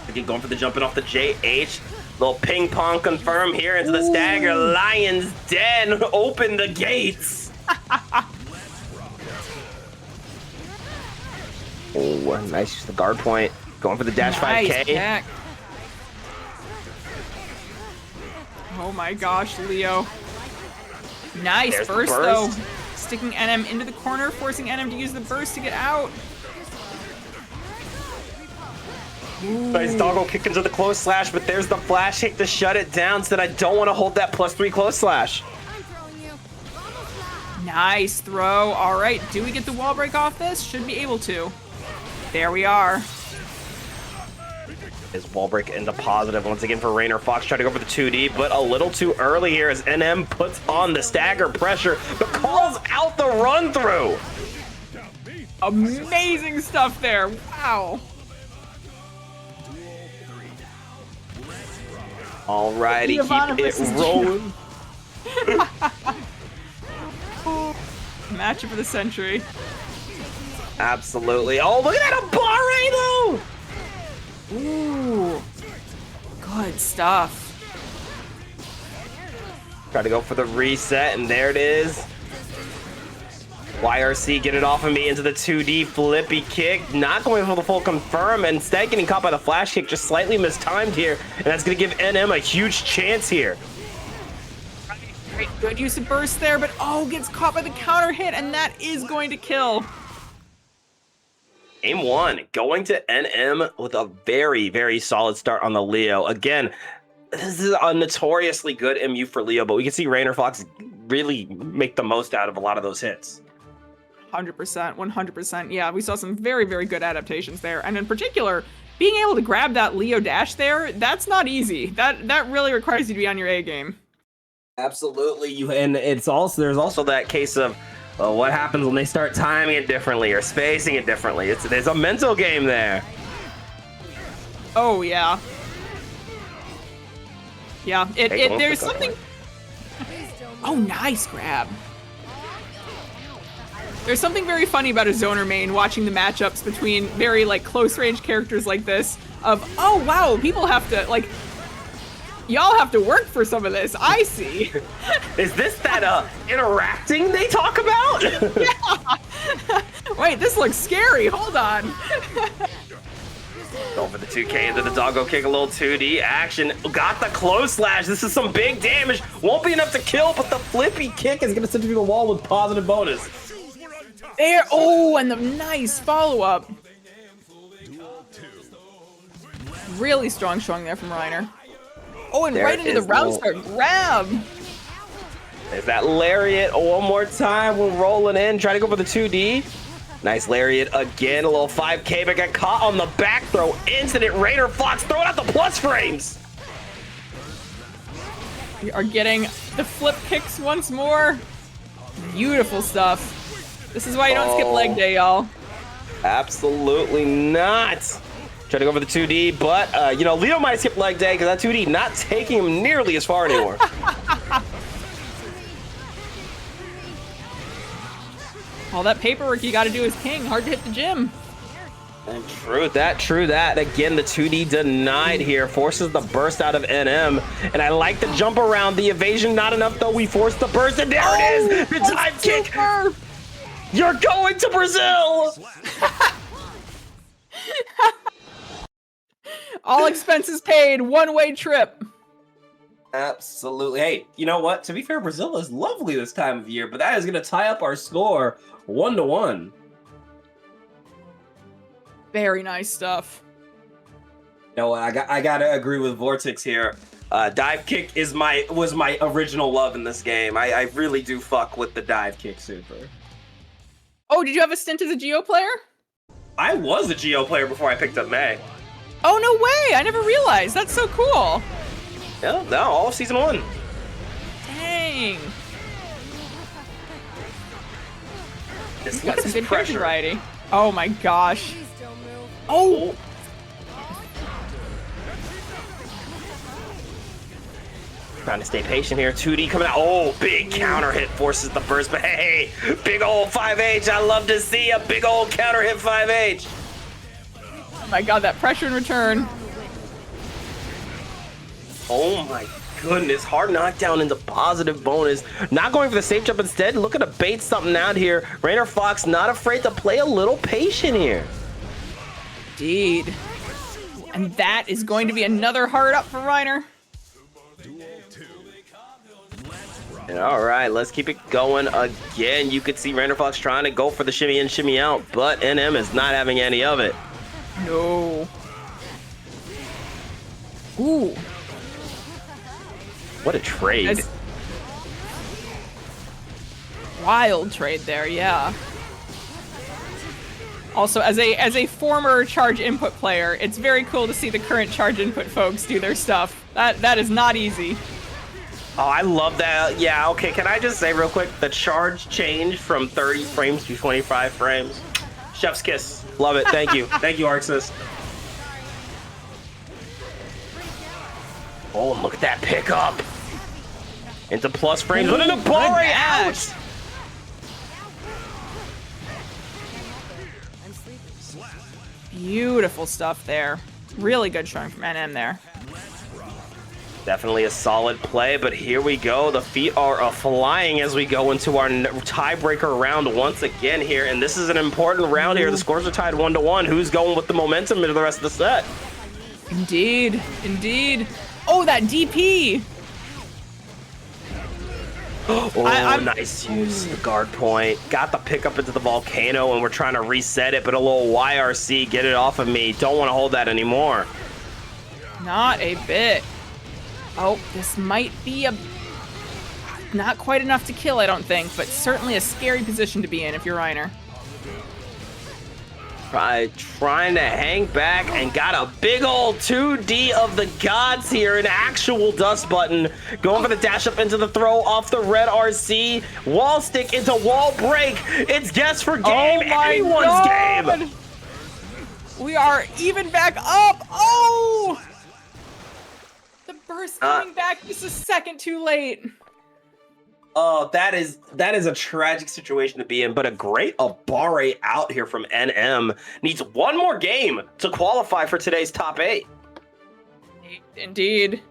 A: Again, going for the jumping off the JH. Little ping pong confirm here into the stagger. Lion's Den, open the gates. Oh, nice use of the guard point. Going for the dash 5K.
B: Back. Oh my gosh, Leo. Nice
A: There's the
B: burst
A: burst.
B: though. Sticking NM into the corner, forcing NM to use the burst to get out.
A: Nice doggo kick into the close slash, but there's the flash hit to shut it down. Said I don't want to hold that +3 close slash.
B: Nice throw. All right, do we get the wall break off this? Should be able to. There we are.
A: His wall break into positive once again for Rainer Fox. Trying to go for the 2D, but a little too early here as NM puts on the stagger pressure, but calls out the run through.
B: Amazing stuff there. Wow.
A: Alrighty,
B: Giovanna
A: keep it
B: versus
A: rolling.
B: Matchup of the century.
A: Absolutely. Oh, look at that Abare though!
B: Ooh. Good stuff.
A: Try to go for the reset, and there it is. YRC get it off of me into the 2D flippy kick. Not going for the full confirm, and instead getting caught by the flash kick, just slightly mistimed here. And that's going to give NM a huge chance here.
B: Right, good use of burst there, but oh, gets caught by the counter hit, and that is going to kill.
A: Game 1, going to NM with a very, very solid start on the Leo. Again, this is a notoriously good MU for Leo, but we can see Rainer Fox really make the most out of a lot of those hits.
B: 100%, 100%. Yeah, we saw some very, very good adaptations there. And in particular, being able to grab that Leo dash there, that's not easy. That really requires you to be on your A game.
A: Absolutely. And there's also that case of what happens when they start timing it differently or spacing it differently. There's a mental game there.
B: Oh, yeah. Yeah, there's something... Oh, nice grab. There's something very funny about a zoner main watching the matchups between very, like, close-range characters like this of, oh, wow, people have to, like... Y'all have to work for some of this. I see.
A: Is this that interacting they talk about?
B: Yeah. Wait, this looks scary. Hold on.
A: Over the 2K into the doggo kick, a little 2D action. Got the close slash. This is some big damage. Won't be enough to kill, but the flippy kick is going to send you to the wall with positive bonus.
B: There. Oh, and the nice follow-up. Really strong there from Reiner. Oh, and
A: There
B: right into the round start grab.
A: There's that lariat one more time. We're rolling in. Trying to go for the 2D. Nice lariat again. A little 5K, but got caught on the back throw. Incident. Raider Fox throwing out the plus frames.
B: We are getting the flip kicks once more. Beautiful stuff. This is why you don't skip leg day, y'all.
A: Absolutely not. Trying to go for the 2D, but, you know, Leo might skip leg day because that 2D not taking him nearly as far anymore.
B: All that paperwork you got to do as king. Hard to hit the gym.
A: And true that. Again, the 2D denied here. Forces the burst out of NM. And I like the jump around. The evasion not enough, though. We force the burst, and there it is. The dive kick. You're going to Brazil.
B: All expenses paid. One-way trip.
A: Absolutely. Hey, you know what? To be fair, Brazil is lovely this time of year, but that is going to tie up our score 1-1.
B: Very nice stuff.
A: You know what? I gotta agree with Vortex here. Dive kick was my original love in this game. I really do fuck with the dive kick super.
B: Oh, did you have a stint as a Geo player?
A: I was a Geo player before I picked up May.
B: Oh, no way. I never realized. That's so cool.
A: Yeah, no, all of season 1.
B: Dang.
A: This
B: Got some good
A: pressure.
B: variety. Oh my gosh. Oh.
A: Trying to stay patient here. 2D coming out. Oh, big counter hit forces the burst. But hey, big old 5H. I love to see a big old counter hit 5H.
B: Oh my god, that pressure in return.
A: Oh my goodness. Hard knockdown into positive bonus. Not going for the safe jump instead. Looking to bait something out here. Rainer Fox not afraid to play a little patient here.
B: Indeed. And that is going to be another hard up for Reiner.
A: And all right, let's keep it going again. You could see Rainer Fox trying to go for the shimmy in, shimmy out, but NM is not having any of it.
B: No. Ooh.
A: What a trade.
B: Wild trade there, yeah. Also, as a former charge input player, it's very cool to see the current charge input folks do their stuff. That is not easy.
A: Oh, I love that. Yeah, okay, can I just say real quick, the charge changed from 30 frames to 25 frames. Chef's kiss. Love it. Thank you. Thank you, Arxis. Oh, and look at that pickup. Into plus frames. What an Abore out!
B: Beautiful stuff there. Really good showing from NM there.
A: Definitely a solid play, but here we go. The feet are flying as we go into our tiebreaker round once again here, and this is an important round here. The scores are tied 1-1. Who's going with the momentum into the rest of the set?
B: Indeed, indeed. Oh, that DP!
A: Oh, nice use. The guard point. Got the pickup into the volcano, and we're trying to reset it, but a little YRC, get it off of me. Don't want to hold that anymore.
B: Not a bit. Oh, this might be not quite enough to kill, I don't think, but certainly a scary position to be in if you're Reiner.
A: Trying to hang back and got a big old 2D of the gods here, an actual dust button. Going for the dash up into the throw off the red RC. Wall stick into wall break. It's guess for game. Anyone's game.
B: We are even back up. Oh! The burst coming back just a second too late.
A: Oh, that is a tragic situation to be in, but a great Abare out here from NM. Needs one more game to qualify for today's top 8.
B: Indeed.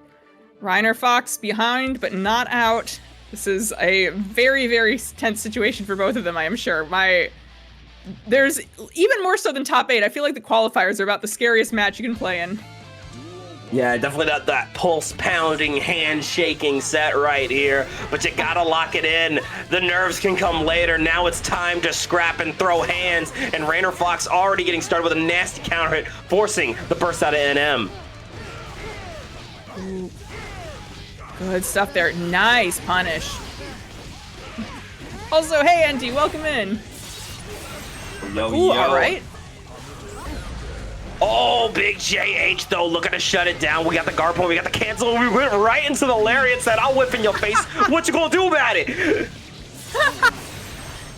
B: Reiner Fox behind, but not out. This is a very, very tense situation for both of them, I am sure. There's even more so than top 8. I feel like the qualifiers are about the scariest match you can play in.
A: Yeah, definitely not that pulse-pounding, hand-shaking set right here, but you gotta lock it in. The nerves can come later. Now it's time to scrap and throw hands, and Rainer Fox already getting started with a nasty counter hit, forcing the burst out of NM.
B: Ooh. Good stuff there. Nice punish. Also, hey, NT, welcome in.
A: Yo,
B: Ooh,
A: yo.
B: all right.
A: Oh, big JH, though, looking to shut it down. We got the guard point, we got the cancel, we went right into the lariat, said, I'll whip in your face. What you gonna do about it?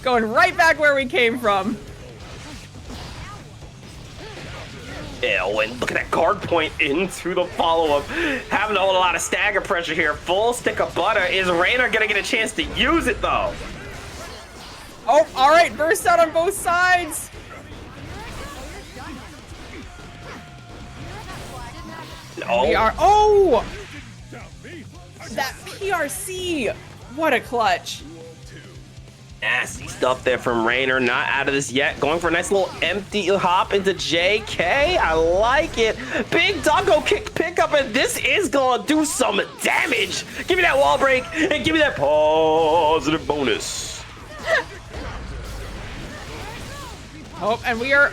B: Going right back where we came from.
A: Ew, and look at that guard point into the follow-up. Having a whole lot of stagger pressure here. Full stick of butter. Is Rainer gonna get a chance to use it, though?
B: Oh, all right, burst out on both sides.
A: No.
B: We are, oh! That PRC, what a clutch.
A: Nasty stuff there from Rainer. Not out of this yet. Going for a nice little empty hop into JK. I like it. Big doggo kick pickup, and this is gonna do some damage. Give me that wall break and give me that positive bonus.
B: Oh, and we are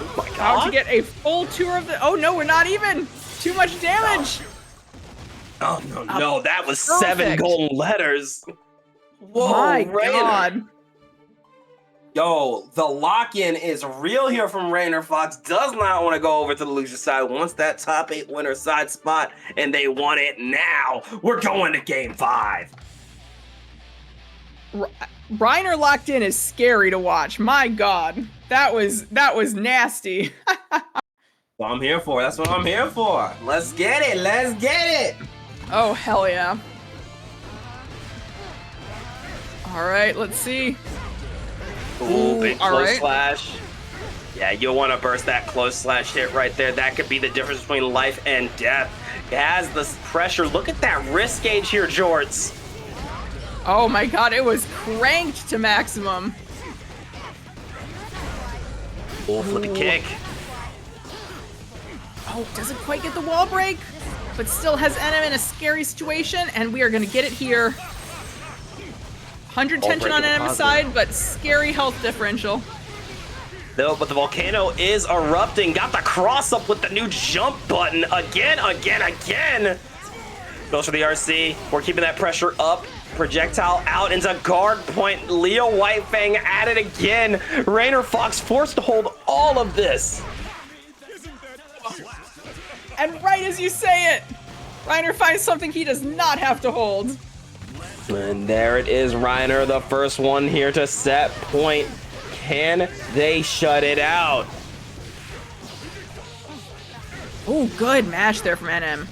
A: Oh my
B: about
A: god.
B: to get a full tour of the, oh no, we're not even. Too much damage.
A: Oh no, that was
B: Perfect.
A: 7 golden letters. Whoa,
B: My
A: Rainer.
B: God.
A: Yo, the lock-in is real here from Rainer Fox. Does not want to go over to the loser side. Wants that top 8 winner side spot, and they want it now. We're going to game 5.
B: Reiner locked in is scary to watch. My God, that was nasty.
A: What I'm here for. That's what I'm here for. Let's get it. Let's get it.
B: Oh, hell yeah. All right, let's see.
A: Ooh, big
B: all
A: close
B: right.
A: slash. Yeah, you'll want to burst that close slash hit right there. That could be the difference between life and death. It has the pressure. Look at that wrist gauge here, Jorts.
B: Oh my God, it was cranked to maximum.
A: Ooh, flip a kick.
B: Oh, doesn't quite get the wall break, but still has NM in a scary situation, and we are gonna get it here. 100 tension on
A: breaking
B: NM's
A: positive.
B: side, but scary health differential.
A: No, but the volcano is erupting. Got the cross up with the new jump button. Again. Goes for the RC. We're keeping that pressure up. Projectile out into guard point. Leo Whitefang at it again. Rainer Fox forced to hold all of this.
B: And right as you say it, Reiner finds something he does not have to hold.
A: And there it is, Reiner, the first one here to set point. Can they shut it out?
B: Oh, good mash there from NM.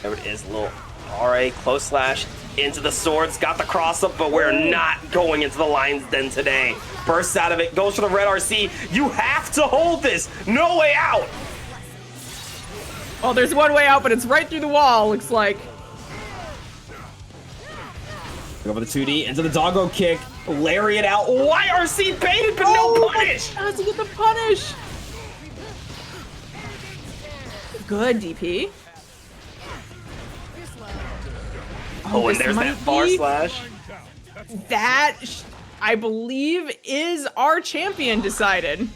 A: There it is, little RA close slash into the swords. Got the cross up, but we're not going into the lion's den today. Bursts out of it, goes for the red RC. You have to hold this. No way out.
B: Oh, there's one way out, but it's right through the wall, looks like.
A: Go for the 2D into the doggo kick. Lariat out. YRC baited, but no punish.
B: Has to get the punish. Good, DP.
A: Oh, and
B: this
A: there's that
B: might
A: far
B: be-
A: slash.
B: That, I believe, is our champion decided.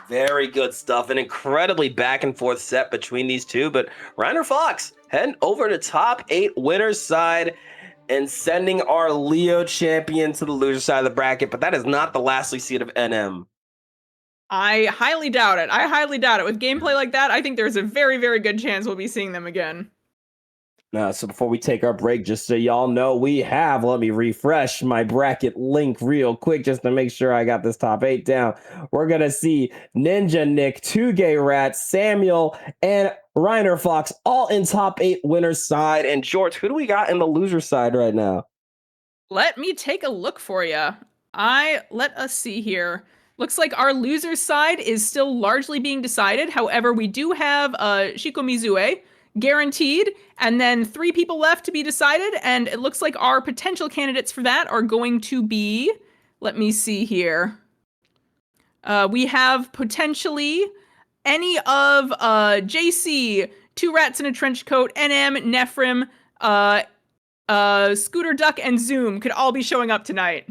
A: Very good stuff. An incredibly back and forth set between these two, but Reiner Fox heading over to top 8 winners side and sending our Leo champion to the loser side of the bracket, but that is not the lastly seed of NM.
B: I highly doubt it. With gameplay like that, I think there's a very, very good chance we'll be seeing them again.
A: So before we take our break, just so y'all know, we have, let me refresh my bracket link real quick just to make sure I got this top 8 down. We're going to see Ninja Nick, 2Gay Samuel, and Reiner Fox all in top 8 winners side. And George, who do we got in the loser side right now?
B: Let me take a look for you. Let us see here. Looks like our loser's side is still largely being decided. However, we do have Shikomizue guaranteed, and then 3 people left to be decided. And it looks like our potential candidates for that are going to be, let me see here. We have potentially any of JC, Two Rats in a Trench Coat, NM, Nephrim, Scooter Duck, and Zoom could all be showing up tonight.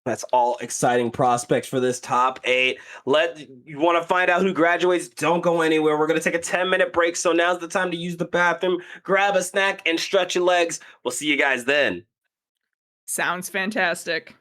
A: That's all exciting prospects for this top 8. You want to find out who graduates? Don't go anywhere. We're going to take a 10-minute break, so now's the time to use the bathroom, grab a snack, and stretch your legs. We'll see you guys then.
B: Sounds fantastic.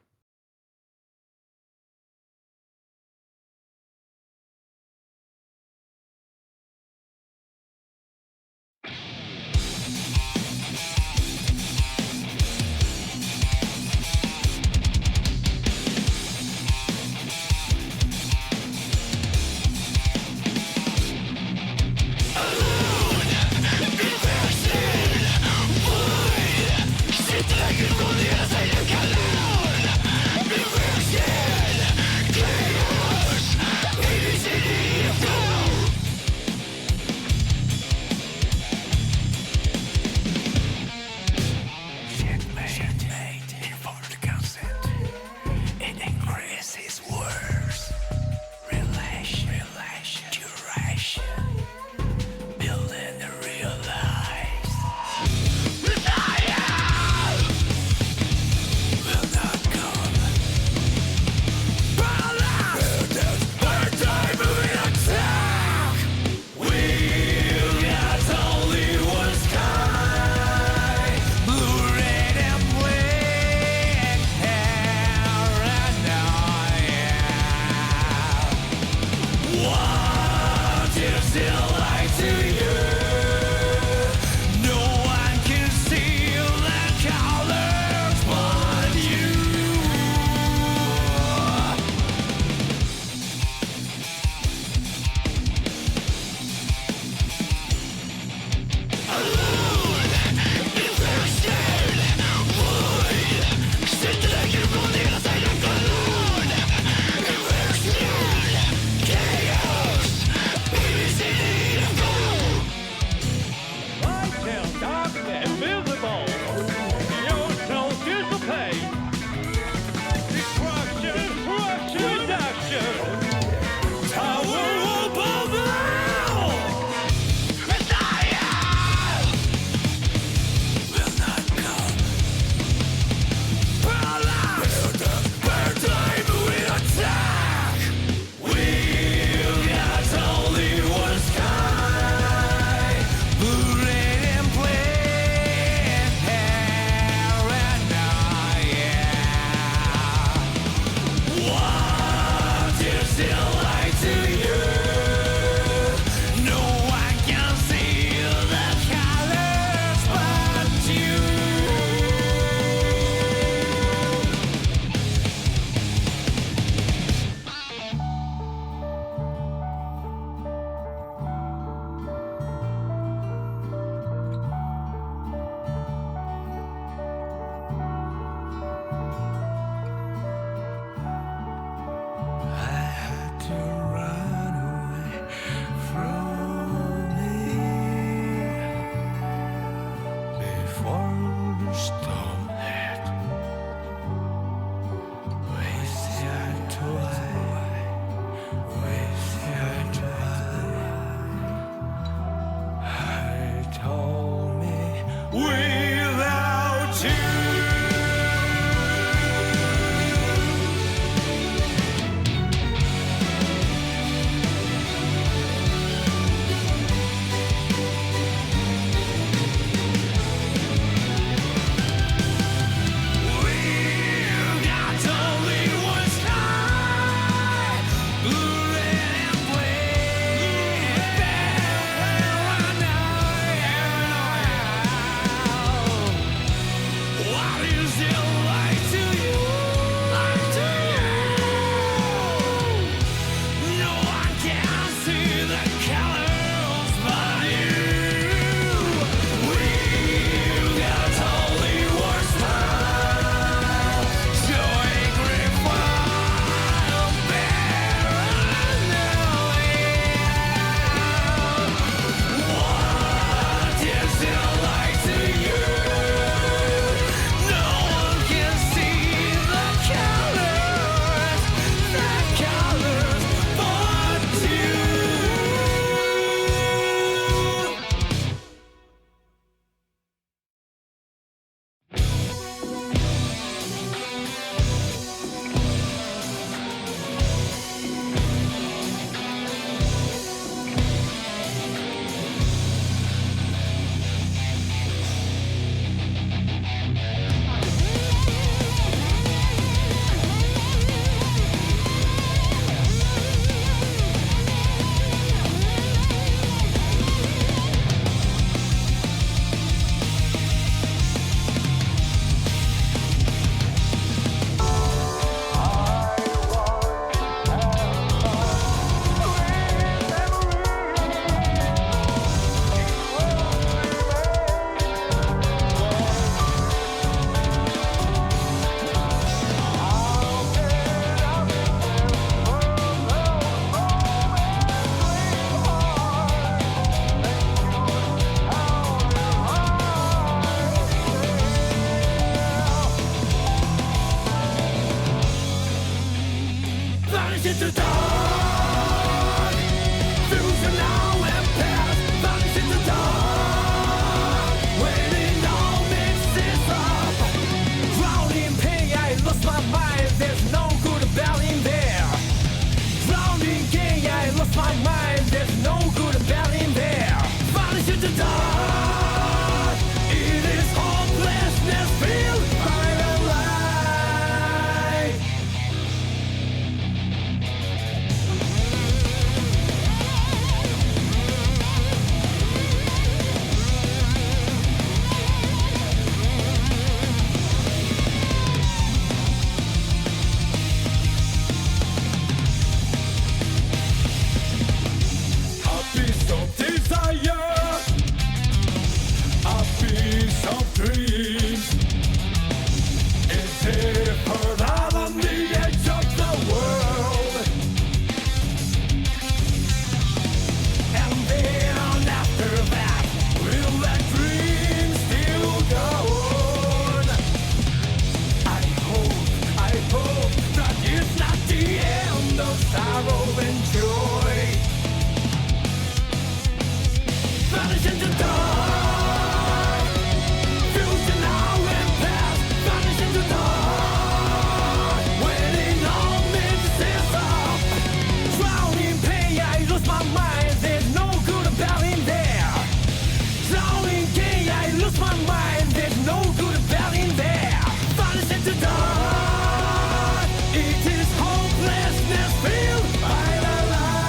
D: into dark. Fusion now and past, vanish into dark. When it all mixes up, drowning pain, I lost my mind. There's no good about in there. Drowning gain, I lost my mind. There's no good about in there. Vanish into dark. It is hopelessness filled by the light. A piece of desire, a piece of dreams. Is it heard out on the edge of the world? And then after that, will that dream still go on? I hope that it's not the end of sorrow and joy. Vanish into dark. Future now and past. Vanish into dark. When it all mixes up, drowning pain, I lose my mind. There's no good about in there. Drowning gain, I lose my mind. There's no good about in there. Vanish into dark. It is hopelessness filled by the light.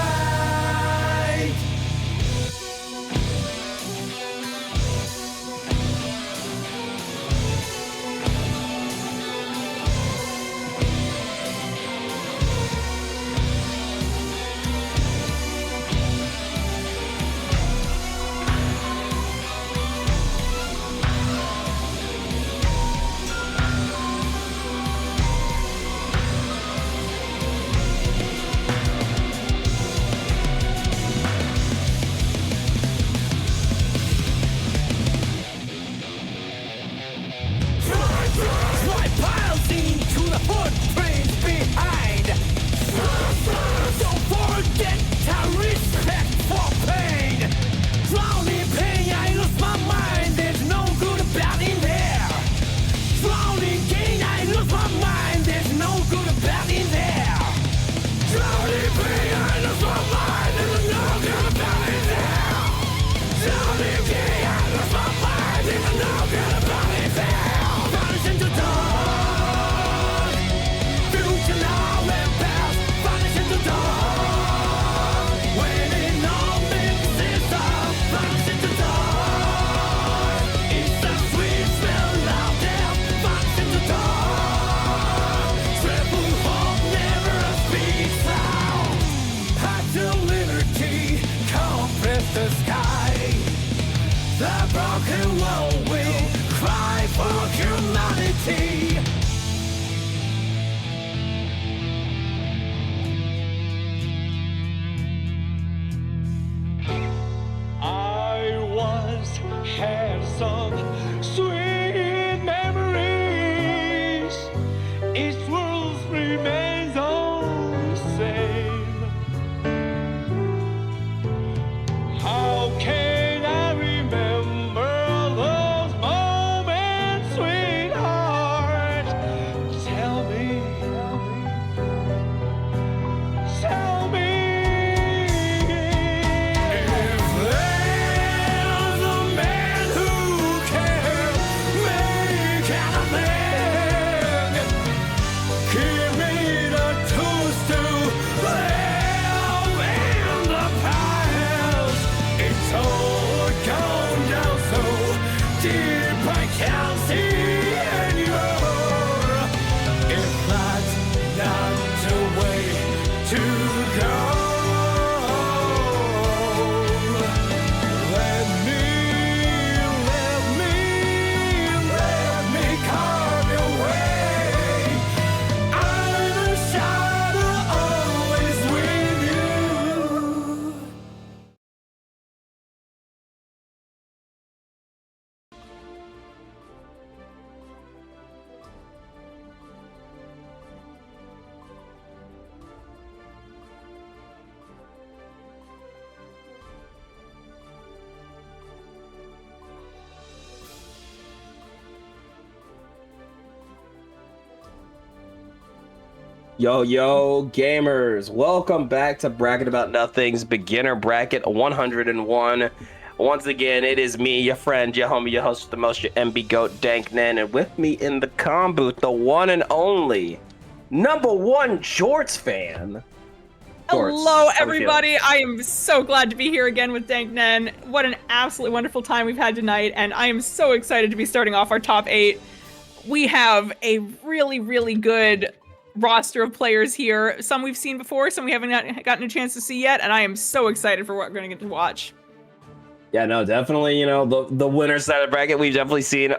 D: Fly piles into the footprints behind. Don't forget to respect for pain. Drowning pain, I lose my mind. There's no good about in there. Drowning gain, I lose my mind. There's no good about in there. Drowning pain, I lose my mind. There's no good about in there. Drowning pain, I lose my mind. There's no good about in there. Vanish into dark. Future now and past. Vanish into dark. When it all mixes up. Vanish into dark. It's the sweet smell of death. Vanish into dark. Triple hope never speaks out. Path to liberty, compress the sky. The broken world will cry for humanity. I once had some sweet memories. Each world remains all the same. How can I remember those moments, sweetheart? Tell me, tell me. If there's a man who can make anything, give me the tools to live in the past. It's all gone down so deep I can't see anymore. If that's not the way to go, let me carve your way. I'm a shadow always with you.
A: Yo, gamers, welcome back to Bracket About Nothing's beginner bracket 101. Once again, it is me, your friend, your homie, your host with the most, your MB GOAT, DankXNen, and with me in the comm booth, the one and only #1 Jorts fan. Jorts,
B: Hello,
A: how we
B: everybody. I am so glad to be here again with DankXNen. What an absolutely wonderful time we've had tonight, and I am so excited to be starting off our top 8. We have a really, really good roster of players here. Some we've seen before, some we haven't gotten a chance to see yet, and I am so excited for what we're going to get to watch.
A: Yeah, no, definitely, you know, the winner side of the bracket, we've definitely seen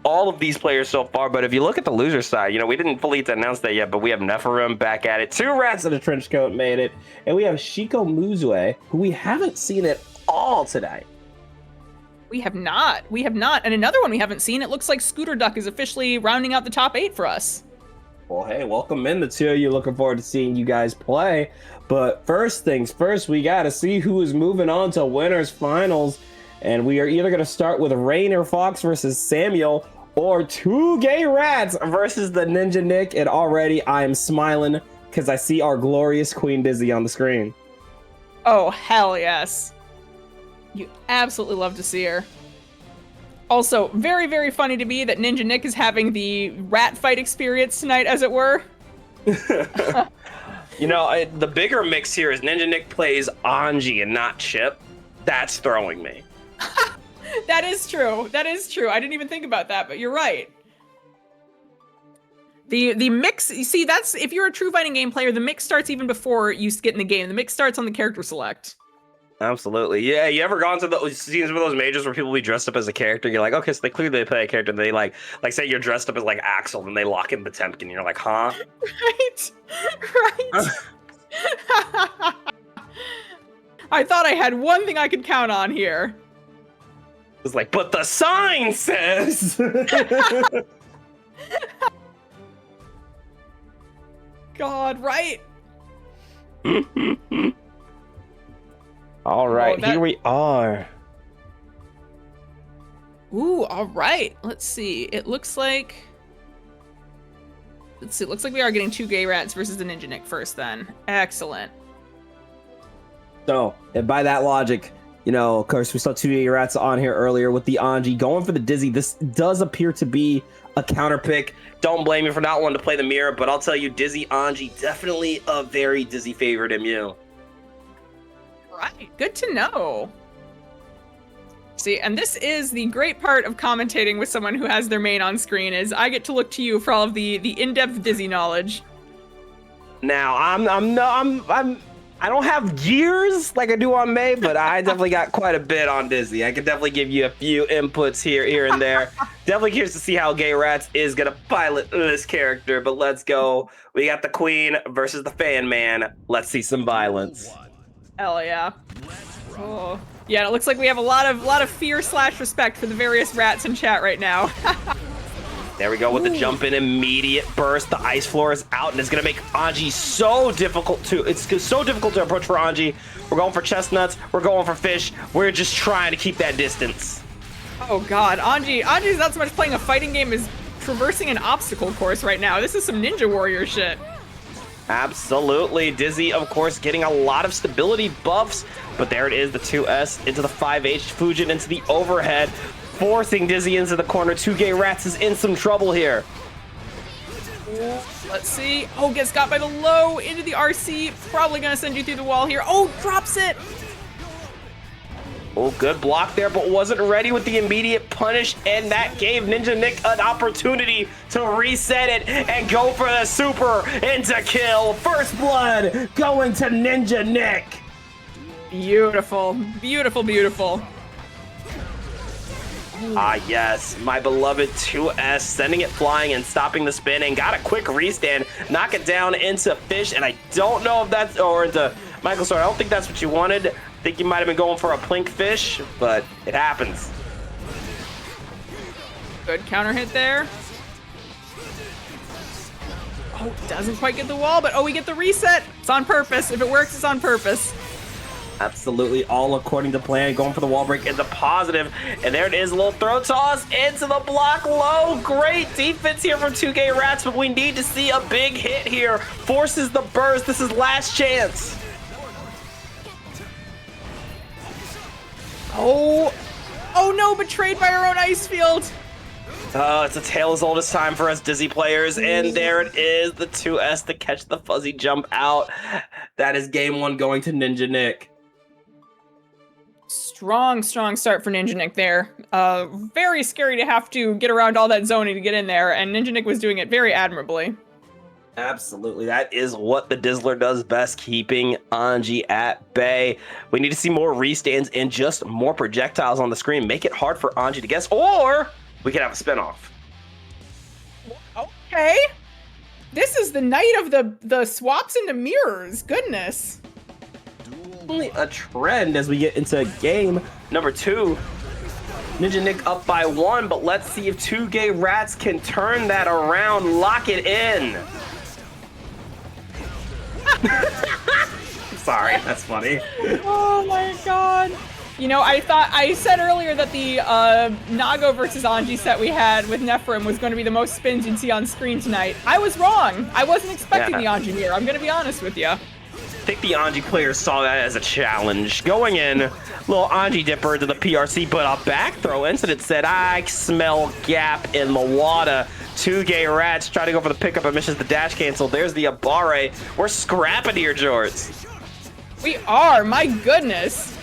A: all of these players so far, but if you look at the loser side, you know, we didn't fully announce that yet, but we have Nephirim back at it. 2 rats in a trench coat made it, and we have Shiko Muzue, who we haven't seen at all today.
B: We have not. And another one we haven't seen, it looks like Scooter Duck is officially rounding out the top 8 for us.
A: Well, hey, welcome in, the two of you. Looking forward to seeing you guys play. But first things first, we got to see who is moving on to winners finals. And we are either going to start with Rainer Fox versus Samuel, or 2 gay rats versus the Ninja Nick. And already I am smiling because I see our glorious Queen Dizzy on the screen.
B: Oh, hell yes. You absolutely love to see her. Also, very, very funny to me that Ninja Nick is having the rat fight experience tonight, as it were.
A: You know, the bigger mix here is Ninja Nick plays Anji and not Chip. That's throwing me.
B: That is true. That is true. I didn't even think about that, but you're right. The mix, you see, that's, if you're a true fighting game player, the mix starts even before you get in the game. The mix starts on the character select.
A: Absolutely. Yeah, you ever gone to those scenes with those majors where people be dressed up as a character? You're like, okay, so they clearly play a character, and they like say you're dressed up as like Axel, and they lock in Potemkin, and you're like, huh?
B: Right. I thought I had one thing I could count on here.
A: It's like, but the sign says.
B: God, right?
A: All right, here we are.
B: Ooh, all right. Let's see. It looks like... Let's see. It looks like we are getting 2 gay rats versus the Ninja Nick first then. Excellent.
A: So, and by that logic, you know, of course, we saw 2 gay rats on here earlier with the Anji going for the Dizzy. This does appear to be a counter pick. Don't blame me for not wanting to play the mirror, but I'll tell you, Dizzy Anji, definitely a very Dizzy favorite MU.
B: Right. Good to know. See, and this is the great part of commentating with someone who has their main on screen, is I get to look to you for all of the in-depth Dizzy knowledge.
A: Now, I don't have years like I do on May, but I definitely got quite a bit on Dizzy. I can definitely give you a few inputs here and there. Definitely curious to see how Gay Rats is gonna pilot this character, but let's go. We got the Queen versus the Fan Man. Let's see some violence.
B: Hell yeah. Oh. Yeah, it looks like we have a lot of fear/respect for the various rats in chat right now.
A: There we go with the jump in, immediate burst. The ice floor is out, and it's gonna make Anji so difficult to approach for Anji. We're going for chestnuts, we're going for fish. We're just trying to keep that distance.
B: Oh god, Anji's not so much playing a fighting game as traversing an obstacle course right now. This is some Ninja Warrior shit.
A: Absolutely. Dizzy, of course, getting a lot of stability buffs, but there it is, the 2S into the 5H, Fujin into the overhead, forcing Dizzy into the corner. 2 gay rats is in some trouble here.
B: Let's see. Oh, gets got by the low into the RC. Probably gonna send you through the wall here. Oh, drops it.
A: Oh, good block there, but wasn't ready with the immediate punish, and that gave Ninja Nick an opportunity to reset it and go for the super into kill. First blood going to Ninja Nick.
B: Beautiful, beautiful, beautiful.
A: Ah, yes, my beloved 2S, sending it flying and stopping the spin, and got a quick restand, knock it down into Fish, and I don't know if that's, or into Michael Sword. I don't think that's what you wanted. I think you might have been going for a Plink Fish, but it happens.
B: Good counter hit there. Oh, doesn't quite get the wall, but oh, we get the reset. It's on purpose. If it works, it's on purpose.
A: Absolutely, all according to plan. Going for the wall break into positive. And there it is, a little throw toss into the block low. Great defense here from 2K Rats, but we need to see a big hit here. Forces the burst. This is last chance.
B: Oh no, betrayed by our own ice field.
A: It's a tale as old as time for us Dizzy players, and there it is, the 2S to catch the fuzzy jump out. That is game 1 going to Ninja Nick.
B: Strong start for Ninja Nick there. Very scary to have to get around all that zoning to get in there, and Ninja Nick was doing it very admirably.
A: Absolutely, that is what the Dizzler does best, keeping Anji at bay. We need to see more restands and just more projectiles on the screen. Make it hard for Anji to guess, or we could have a spinoff.
B: Okay. This is the night of the swaps into mirrors. Goodness.
A: Only a trend as we get into game number 2. Ninja Nick up by 1, but let's see if 2K Rats can turn that around, lock it in. Sorry, that's funny.
B: Oh my god. You know, I said earlier that the Nago versus Anji set we had with Nephrim was going to be the most spins you'd see on screen tonight. I was wrong. I wasn't expecting the Anji mirror. I'm going to be honest with you.
A: I think the Anji players saw that as a challenge. Going in, little Anji dipper to the PRC, but a back throw incident said, I smell gap in the water. 2K Rats try to go for the pickup and misses the dash cancel. There's the Abare. We're scrapping here, Jorts.
B: We are, my goodness.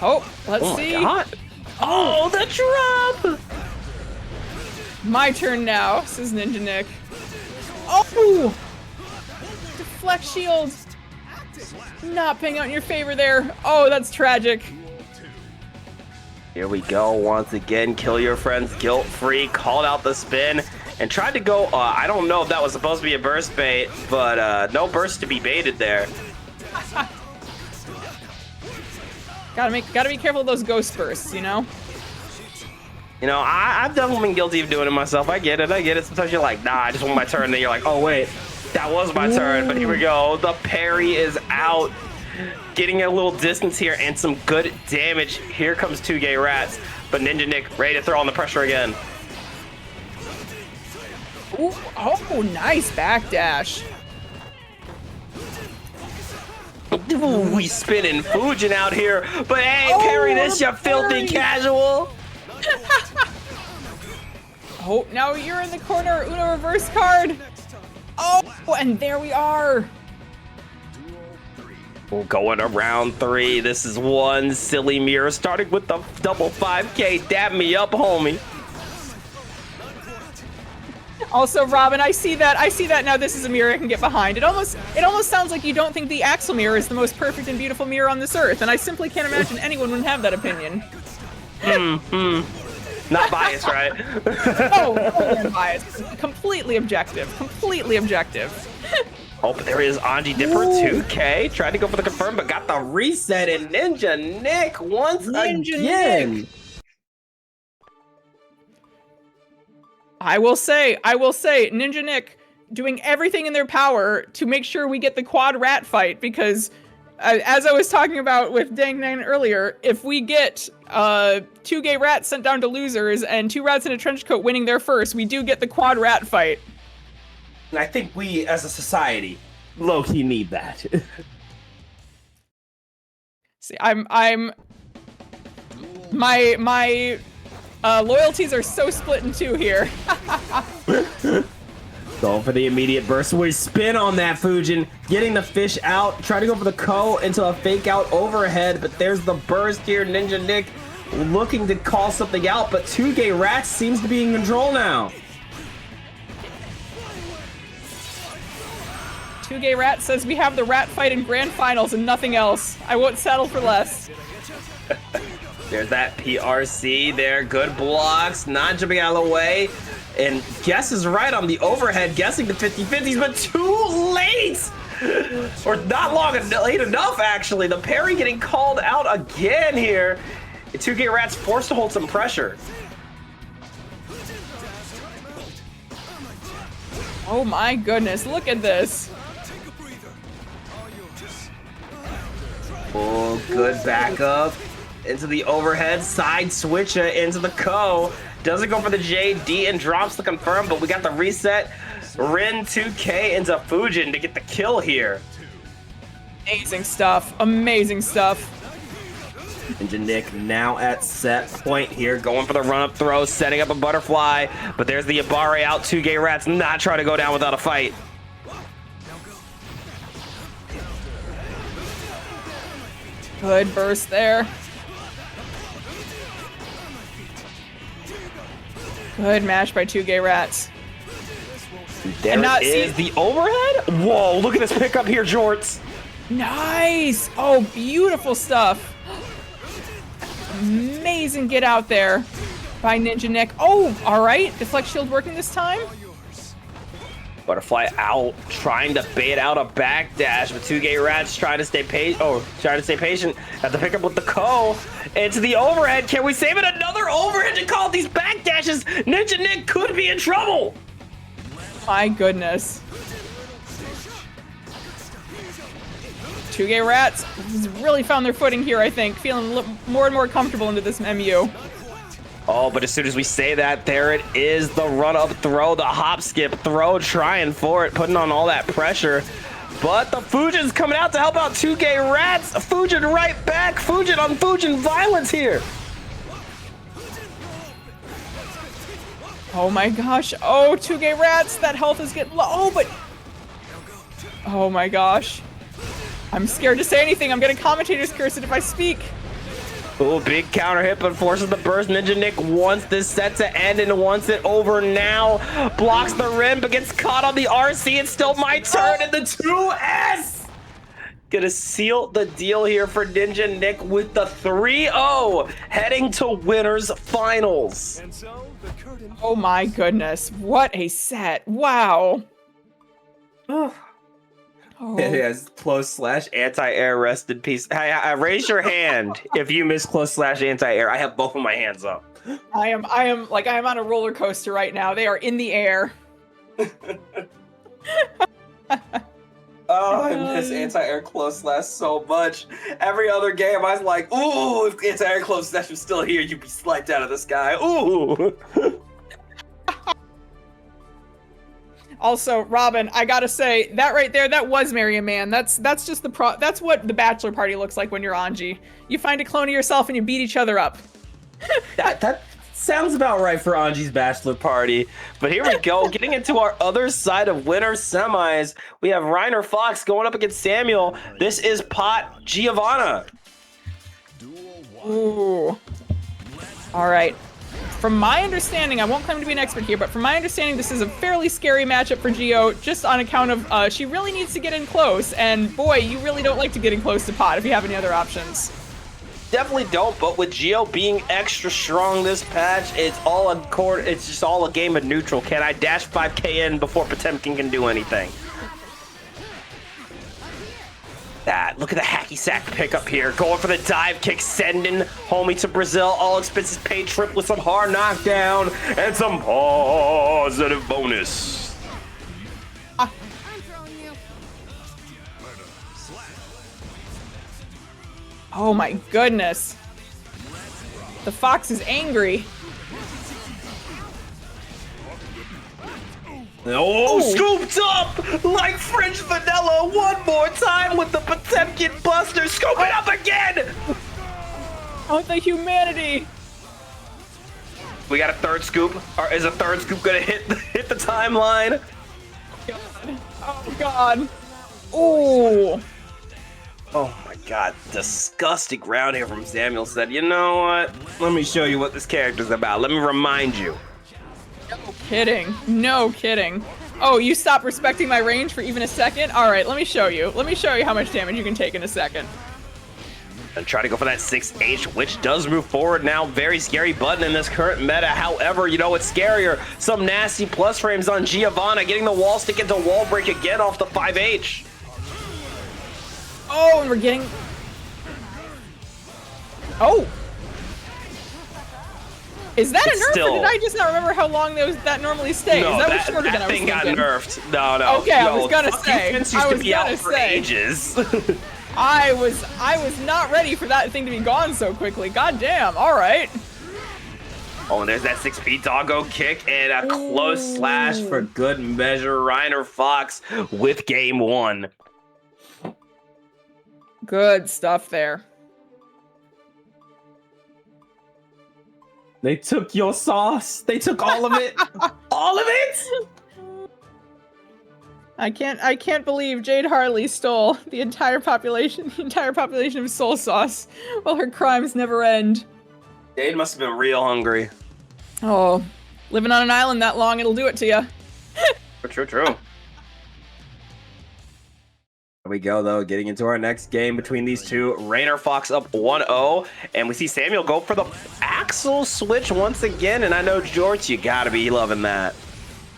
B: Oh, let's see.
A: God. Oh, the drop!
B: My turn now, says Ninja Nick. Oh! Deflect shield. Not paying out in your favor there. Oh, that's tragic.
A: Here we go once again. Kill your friends guilt-free. Called out the spin and tried to go. I don't know if that was supposed to be a burst bait, but no burst to be baited there.
B: Gotta be careful of those ghost bursts, you know?
A: You know, I've definitely been guilty of doing it myself. I get it. Sometimes you're like, nah, I just want my turn. Then you're like, oh, wait, that was my turn. But here we go. The parry is out. Getting a little distance here and some good damage. Here comes 2K Rats. But Ninja Nick ready to throw on the pressure again.
B: Ooh, oh, nice backdash.
A: Ooh, we spinning Fujin out here. But hey, parry this, you filthy casual.
B: Oh, now you're in the corner. Uno reverse card. Oh, and there we are.
A: We're going around 3. This is one silly mirror, starting with the double 5K. Dab me up, homie.
B: Also, Robin, I see that now. This is a mirror I can get behind. It almost sounds like you don't think the Axel mirror is the most perfect and beautiful mirror on this earth, and I simply can't imagine anyone would have that opinion.
A: Not biased, right?
B: Oh, unbiased. Completely objective. Completely objective.
A: Oh, but there is Anji Dipper 2K. Tried to go for the confirm, but got the reset, and Ninja Nick once again.
B: Nick. I will say, Ninja Nick doing everything in their power to make sure we get the quad rat fight, because as I was talking about with DankXNen earlier, if we get 2 gay rats sent down to losers and 2 rats in a trench coat winning their first, we do get the quad rat fight.
A: And I think we, as a society, low-key need that.
B: See, my loyalties are so split in 2 here.
A: Going for the immediate burst. We spin on that Fujin, getting the fish out. Try to go for the Ko into a fake out overhead, but there's the burst here. Ninja Nick looking to call something out, but 2 gay rats seems to be in control now.
B: 2 gay rat says we have the rat fight in grand finals and nothing else. I won't settle for less.
A: There's that PRC there. Good blocks. Not jumping out of the way. And Guess is right on the overhead, guessing the 50-50s, but too late! Or not late enough, actually. The parry getting called out again here. 2 gay rats forced to hold some pressure.
B: Oh my goodness, look at this.
A: Oh, good backup into the overhead, side switch into the Ko. Doesn't go for the JD and drops the confirm, but we got the reset. Rin 2K into Fujin to get the kill here.
B: Amazing stuff. Amazing stuff.
A: Ninja Nick now at set point here, going for the run-up throw, setting up a butterfly, but there's the Ibare out. 2K Rats not trying to go down without a fight.
B: Good burst there. Good mash by 2K Rats.
A: There
B: And not-
A: it is, the overhead? Whoa, look at this pickup here, Jorts.
B: Nice! Oh, beautiful stuff. Amazing get out there by Ninja Nick. Oh, all right. Deflect shield working this time.
A: Butterfly out, trying to bait out a backdash, but 2K Rats trying to stay patient. Have to pick up with the Ko into the overhead. Can we save it? Another overhead to call these backdashes. Ninja Nick could be in trouble.
B: My goodness. 2K Rats has really found their footing here, I think. Feeling more and more comfortable into this MU.
A: Oh, but as soon as we say that, there it is, the run-up throw, the hop skip throw, trying for it, putting on all that pressure. But the Fujin's coming out to help out 2K Rats. Fujin right back. Fujin on Fujin violence here.
B: Oh my gosh. Oh, 2K Rats, that health is getting low. Oh, but... Oh my gosh. I'm scared to say anything. I'm getting commentator's cursed if I speak.
A: Oh, big counter hit, but forces the burst. Ninja Nick wants this set to end and wants it over now. Blocks the rim, but gets caught on the RC. It's still my turn in the 2S. Gonna seal the deal here for Ninja Nick with the 3-0, heading to winners finals.
C: And so the curtain.
B: Oh my goodness. What a set. Wow. Oh.
A: It has close / anti-air, rest in peace. Hey, raise your hand if you miss close / anti-air. I have both of my hands up.
B: I am on a roller coaster right now. They are in the air.
A: Oh, I miss anti-air close / so much. Every other game, I was like, ooh, if anti-air close / was still here, you'd be sniped out of the sky. Ooh.
B: Also, Robin, I gotta say, that right there, that was Marry a Man. That's just that's what the bachelor party looks like when you're Anji. You find a clone of yourself and you beat each other up.
A: That sounds about right for Anji's bachelor party. But here we go, getting into our other side of winter semis. We have Reiner Fox going up against Samuel. This is Pot Giovanna.
B: Ooh. All right. From my understanding, I won't claim to be an expert here, but from my understanding, this is a fairly scary matchup for Gio, just on account of she really needs to get in close, and boy, you really don't like to get in close to Pot if you have any other options.
A: Definitely don't, but with Gio being extra strong this patch, it's just all a game of neutral. Can I dash 5k in before Potemkin can do anything? Look at the hacky sack pickup here. Going for the dive kick, sending homie to Brazil. All expenses paid trip with some hard knockdown and some positive bonus.
B: Oh my goodness. The Fox is angry.
A: Oh, scooped up like French vanilla one more time with the Potemkin Buster. Scoop it up again.
B: Oh, the humanity.
A: We got a third scoop. Or is a third scoop gonna hit the timeline?
B: Oh god. Ooh.
A: Oh my god, disgusting round here from Samuel. Said, you know what? Let me show you what this character's about. Let me remind you.
B: No kidding. No kidding. Oh, you stopped respecting my range for even a second? Alright, let me show you. Let me show you how much damage you can take in a second.
A: And try to go for that 6H, which does move forward now. Very scary button in this current meta. However, you know what's scarier? Some nasty plus frames on Giovanna, getting the wall stick into wall break again off the 5H.
B: Oh, and we're getting... Oh! Is that a nerf, or did I just not remember how long that normally stays?
A: No,
B: that was shorter than I was
A: thing got
B: thinking.
A: nerfed. No.
B: Okay, I was gonna
A: fuck
B: say.
A: you, Fence used to be out for ages.
B: I was not ready for that thing to be gone so quickly. God damn. All right.
A: Oh, and there's that 6P doggo kick and a close slash for good measure. Reiner Fox with game 1.
B: Good stuff there.
A: They took your sauce. They took all of it. All of it.
B: I can't believe Jade Harley stole the entire population of soul sauce while her crimes never end.
A: Jade must have been real hungry.
B: Oh, living on an island that long, it'll do it to you.
A: True. Here we go, though, getting into our next game between these two. Reiner Fox up 1-0, and we see Samuel go for the Axel switch once again, and I know, George, you gotta be loving that.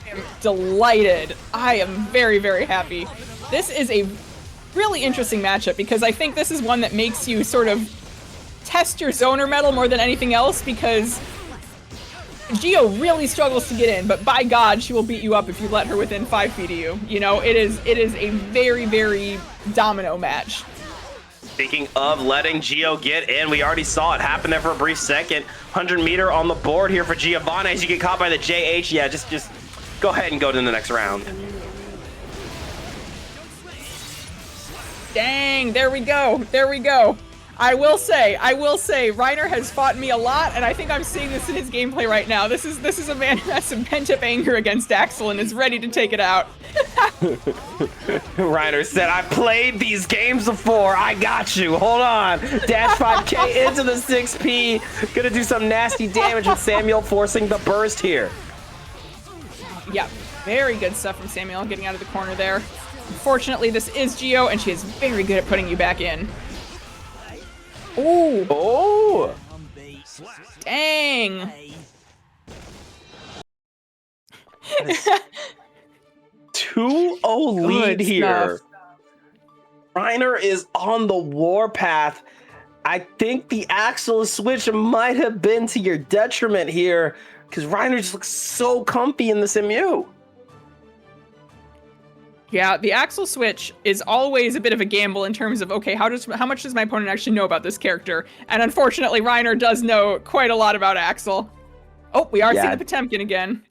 B: I am delighted. I am very, very happy. This is a really interesting matchup because I think this is one that makes you sort of test your zoner metal more than anything else because Geo really struggles to get in, but by God, she will beat you up if you let her within 5 feet of you. You know, it is a very, very domino match.
A: Speaking of letting Geo get in, we already saw it happen there for a brief second. 100-meter on the board here for Giovanni as you get caught by the JH. Yeah, just go ahead and go to the next round.
B: Dang, there we go. I will say, Reiner has fought me a lot, and I think I'm seeing this in his gameplay right now. This is a man who has some pent-up anger against Axel and is ready to take it out.
A: Reiner said, I played these games before. I got you. Hold on. Dash 5K into the 6P. Gonna do some nasty damage with Samuel forcing the burst here.
B: Yeah, very good stuff from Samuel getting out of the corner there. Unfortunately, this is Geo, and she is very good at putting you back in. Ooh.
A: Oh!
B: Dang.
A: 2-0 lead
B: Good
A: here.
B: stuff.
A: Reiner is on the warpath. I think the Axel switch might have been to your detriment here because Reiner just looks so comfy in this MU.
B: Yeah, the Axel switch is always a bit of a gamble in terms of, okay, how much does my opponent actually know about this character? And unfortunately, Reiner does know quite a lot about Axel. Oh, we are seeing the Potemkin again.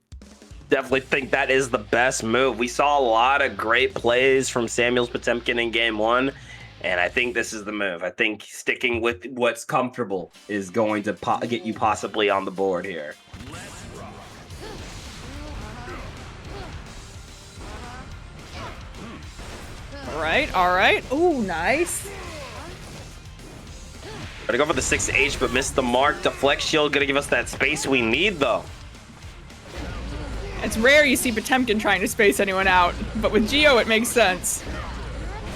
A: Definitely think that is the best move. We saw a lot of great plays from Samuel's Potemkin in game 1, and I think this is the move. I think sticking with what's comfortable is going to get you possibly on the board here.
B: All right. Ooh, nice.
A: Gonna go for the 6H, but missed the mark. Deflect shield gonna give us that space we need, though.
B: It's rare you see Potemkin trying to space anyone out, but with Geo, it makes sense.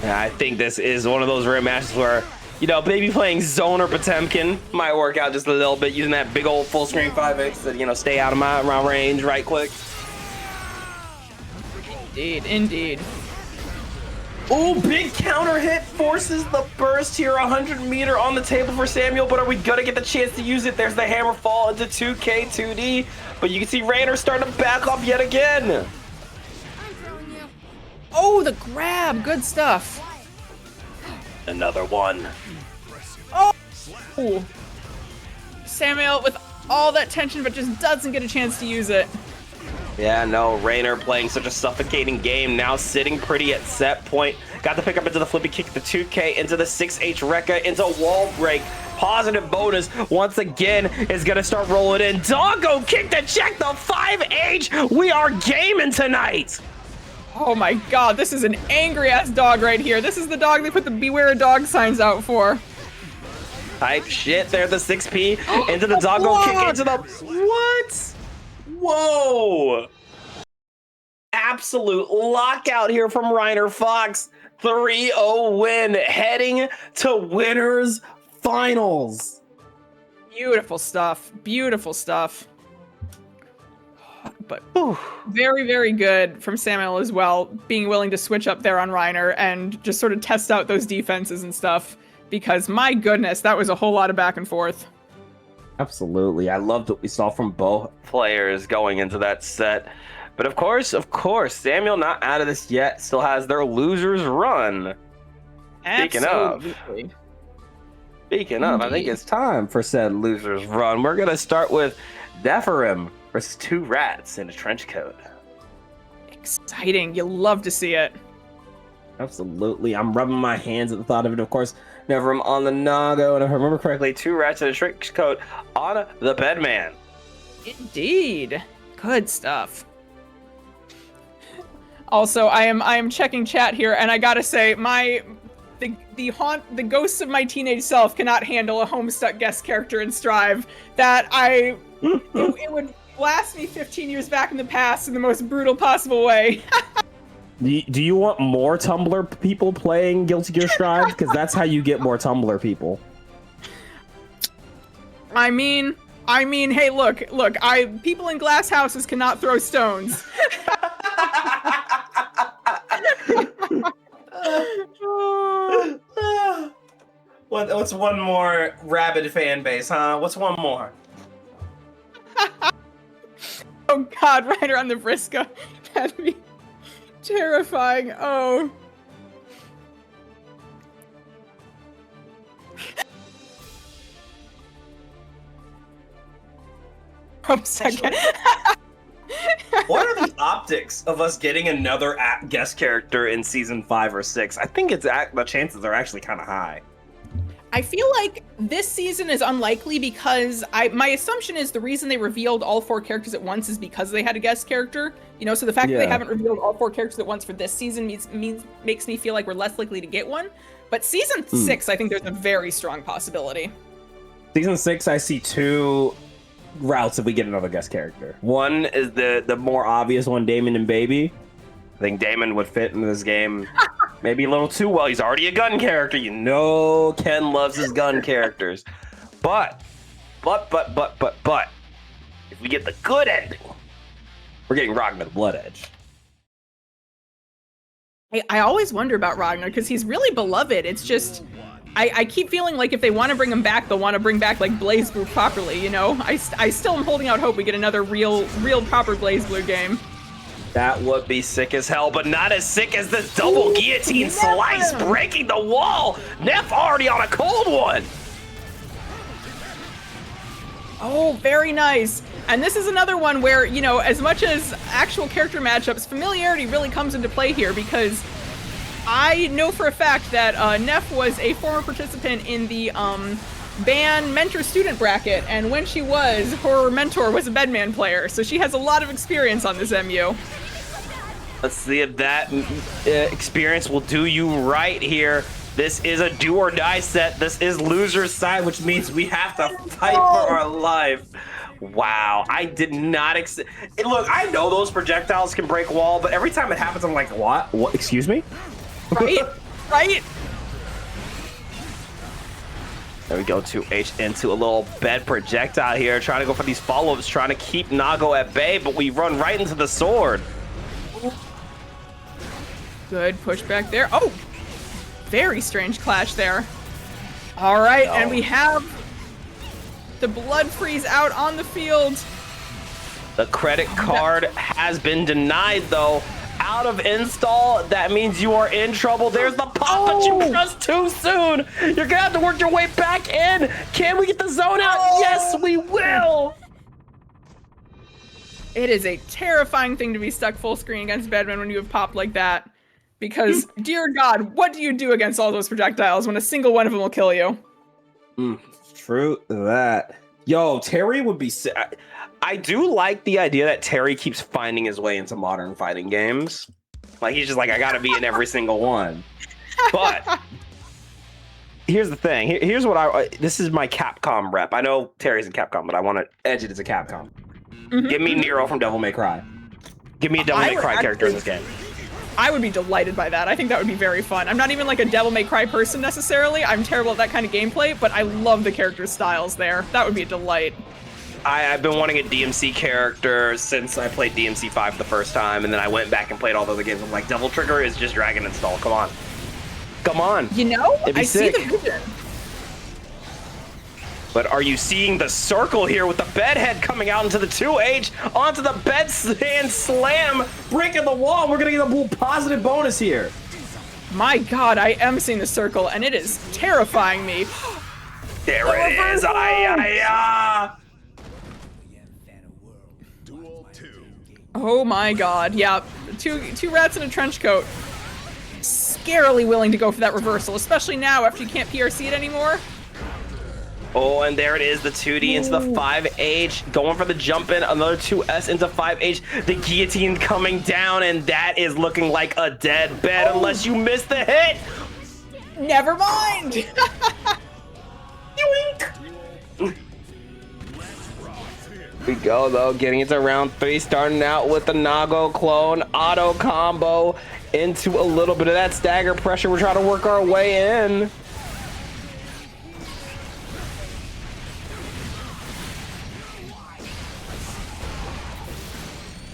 A: Yeah, I think this is one of those rare matches where, you know, maybe playing Zone or Potemkin might work out just a little bit, using that big old full screen 5X to, you know, stay out of my range right quick.
B: Indeed.
A: Oh, big counter hit forces the burst here. 100-meter on the table for Samuel, but are we gonna get the chance to use it? There's the hammer fall into 2K 2D, but you can see Reiner starting to back off yet again.
B: Oh, the grab. Good stuff.
A: Another one.
B: Oh! Samuel with all that tension, but just doesn't get a chance to use it.
A: Yeah, no, Reiner playing such a suffocating game, now sitting pretty at set point. Got the pick up into the flippy kick, the 2K, into the 6H Rekka, into wall break. Positive bonus, once again, is going to start rolling in. Doggo kick to check the 5H. We are gaming tonight.
B: Oh my God, this is an angry-ass dog right here. This is the dog they put the beware a dog signs out for.
A: Type shit there, the 6P, into the doggo kick, into the... What? Whoa! Absolute lockout here from Reiner Fox. 3-0 win, heading to winners finals.
B: Beautiful stuff. But very, very good from Samuel as well, being willing to switch up there on Reiner and just sort of test out those defenses and stuff, because my goodness, that was a whole lot of back and forth.
A: Absolutely. I loved what we saw from both players going into that set. But of course, Samuel not out of this yet. Still has their losers run.
B: Absolutely.
A: Speaking of, I think it's time for said losers run. We're gonna start with Nephirim versus 2 rats in a trench coat.
B: Exciting. You love to see it.
A: Absolutely. I'm rubbing my hands at the thought of it. Of course, Nephirim on the Nago, and if I remember correctly, 2 rats in a trench coat on the Bedman.
B: Indeed. Good stuff. Also, I am checking chat here, and I gotta say, the ghosts of my teenage self cannot handle a Homestuck guest character in Strive. It would blast me 15 years back in the past in the most brutal possible way.
A: Do you want more Tumblr people playing Guilty Gear Strive? Because that's how you get more Tumblr people.
B: I mean, hey, look, people in glass houses cannot throw stones.
A: What's one more rabid fan base, huh? What's one more?
B: Oh God, Rider on the Vriska. That'd be terrifying. Oh. Second.
A: What are the optics of us getting another guest character in season 5 or 6? I think the chances are actually kind of high.
B: I feel like this season is unlikely because my assumption is the reason they revealed all 4 characters at once is because they had a guest character. You know, so the fact that they haven't revealed all 4 characters at once for this season makes me feel like we're less likely to get one. But season 6, I think there's a very strong possibility.
A: Season 6, I see 2 routes if we get another guest character. One is the more obvious one, Damon and Baby. I think Damon would fit into this game maybe a little too well. He's already a gun character. You know Ken loves his gun characters. But, if we get the good ending, we're getting Ragnar the Blood Edge.
B: I always wonder about Ragnar because he's really beloved. It's just, I keep feeling like if they want to bring him back, they'll want to bring back like BlazBlue properly, you know? I still am holding out hope we get another real proper BlazBlue game.
A: That would be sick as hell, but not as sick as this double guillotine slice breaking the wall. Neff already on a cold one.
B: Oh, very nice. And this is another one where, you know, as much as actual character matchups, familiarity really comes into play here because I know for a fact that Neff was a former participant in the ban mentor-student bracket, and when she was, her mentor was a Bedman player, so she has a lot of experience on this MU.
A: Let's see if that experience will do you right here. This is a do-or-die set. This is loser's side, which means we have to fight for our life. Wow, I did not look, I know those projectiles can break wall, but every time it happens, I'm like, what? What? Excuse me?
B: Right? Right?
A: There we go, 2H into a little bed projectile here, trying to go for these follow-ups, trying to keep Nago at bay, but we run right into the sword.
B: Good pushback there. Oh, very strange clash there. All right, and we have the Blood Freeze out on the field.
A: The credit card has been denied, though. Out of install, that means you are in trouble. There's the pop, but you pressed too soon. You're gonna have to work your way back in. Can we get the zone out? Yes, we will.
B: It is a terrifying thing to be stuck full screen against Bedman when you have popped like that. Because, dear God, what do you do against all those projectiles when a single one of them will kill you?
A: True that. Yo, Terry would be sick. I do like the idea that Terry keeps finding his way into modern fighting games. Like, he's just like, I gotta be in every single one. But here's the thing. Here's what this is my Capcom rep. I know Terry's in Capcom, but I want to edge it as a Capcom. Give me Nero from Devil May Cry. Give me a Devil May Cry character in this game.
B: I would be delighted by that. I think that would be very fun. I'm not even like a Devil May Cry person necessarily. I'm terrible at that kind of gameplay, but I love the character styles there. That would be a delight.
A: I've been wanting a DMC character since I played DMC 5 the first time, and then I went back and played all the other games. I'm like, Devil Trigger is just Dragon Install. Come on. Come on.
B: You know, I
A: sick.
B: see the vision.
A: But are you seeing the circle here with the bedhead coming out into the 2H, onto the bedstand slam, breaking the wall? We're going to get a little positive bonus here.
B: My god, I am seeing the circle, and it is terrifying me.
A: There it is.
C: Duel 2.
B: Oh my god, yeah. Two rats in a trench coat. Scarily willing to go for that reversal, especially now after you can't PRC it anymore.
A: Oh, and there it is, the 2D into the 5H, going for the jump in, another 2S into 5H, the guillotine coming down, and that is looking like a dead bed unless you miss the hit.
B: Never mind.
A: We go though, getting into round 3, starting out with the Nago clone, auto combo into a little bit of that stagger pressure. We're trying to work our way in.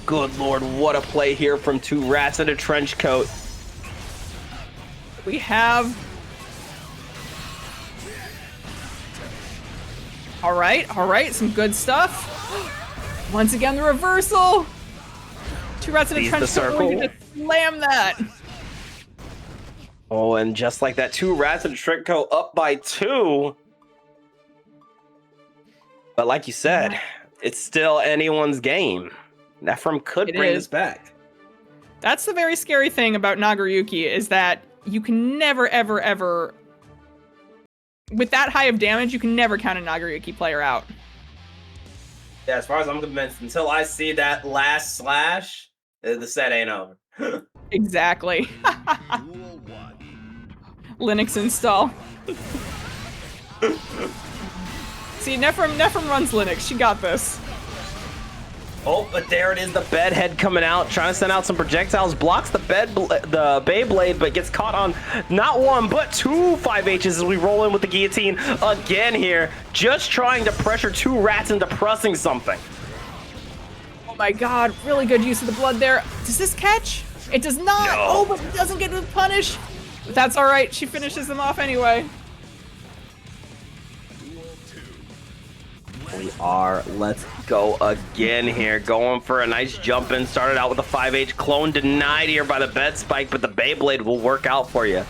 A: Good lord, what a play here from two rats in a trench coat.
B: We have... All right, some good stuff. Once again, the reversal. Two rats in a trench coat, we can just slam that.
A: Oh, and just like that, two rats in a trench coat up by 2. But like you said, it's still anyone's game. Nephrim could bring this back.
B: That's the very scary thing about Nagoriyuki, is that you can never, ever, ever... With that high of damage, you can never count a Nagoriyuki player out.
A: Yeah, as far as I'm convinced, until I see that last slash, the set ain't over.
B: Exactly.
C: Duel 1.
B: Linux install. See, Nephrim runs Linux. She got this.
A: Oh, but there it is, the bedhead coming out, trying to send out some projectiles, blocks the Beyblade, but gets caught on not one, but 2 5Hs as we roll in with the guillotine again here, just trying to pressure two rats into pressing something.
B: Oh my god, really good use of the blood there. Does this catch? It does not!
A: No.
B: Oh, but it doesn't get the punish! But that's alright, she finishes them off anyway.
A: We are, let's go again here, going for a nice jump in, started out with a 5H clone, denied here by the bed spike, but the Beyblade will work out for you.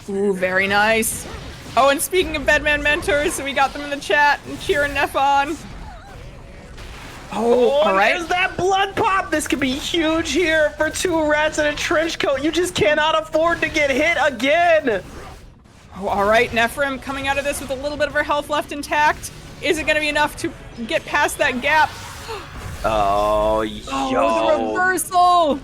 B: Ooh, very nice. Oh, and speaking of Bedman mentors, we got them in the chat, and cheering Neff on. Oh, alright.
A: There's that blood pop! This could be huge here for two rats in a trench coat. You just cannot afford to get hit again!
B: Oh, all right, Nephrim coming out of this with a little bit of her health left intact. Is it going to be enough to get past that gap?
A: Oh, yo.
B: Oh, the reversal!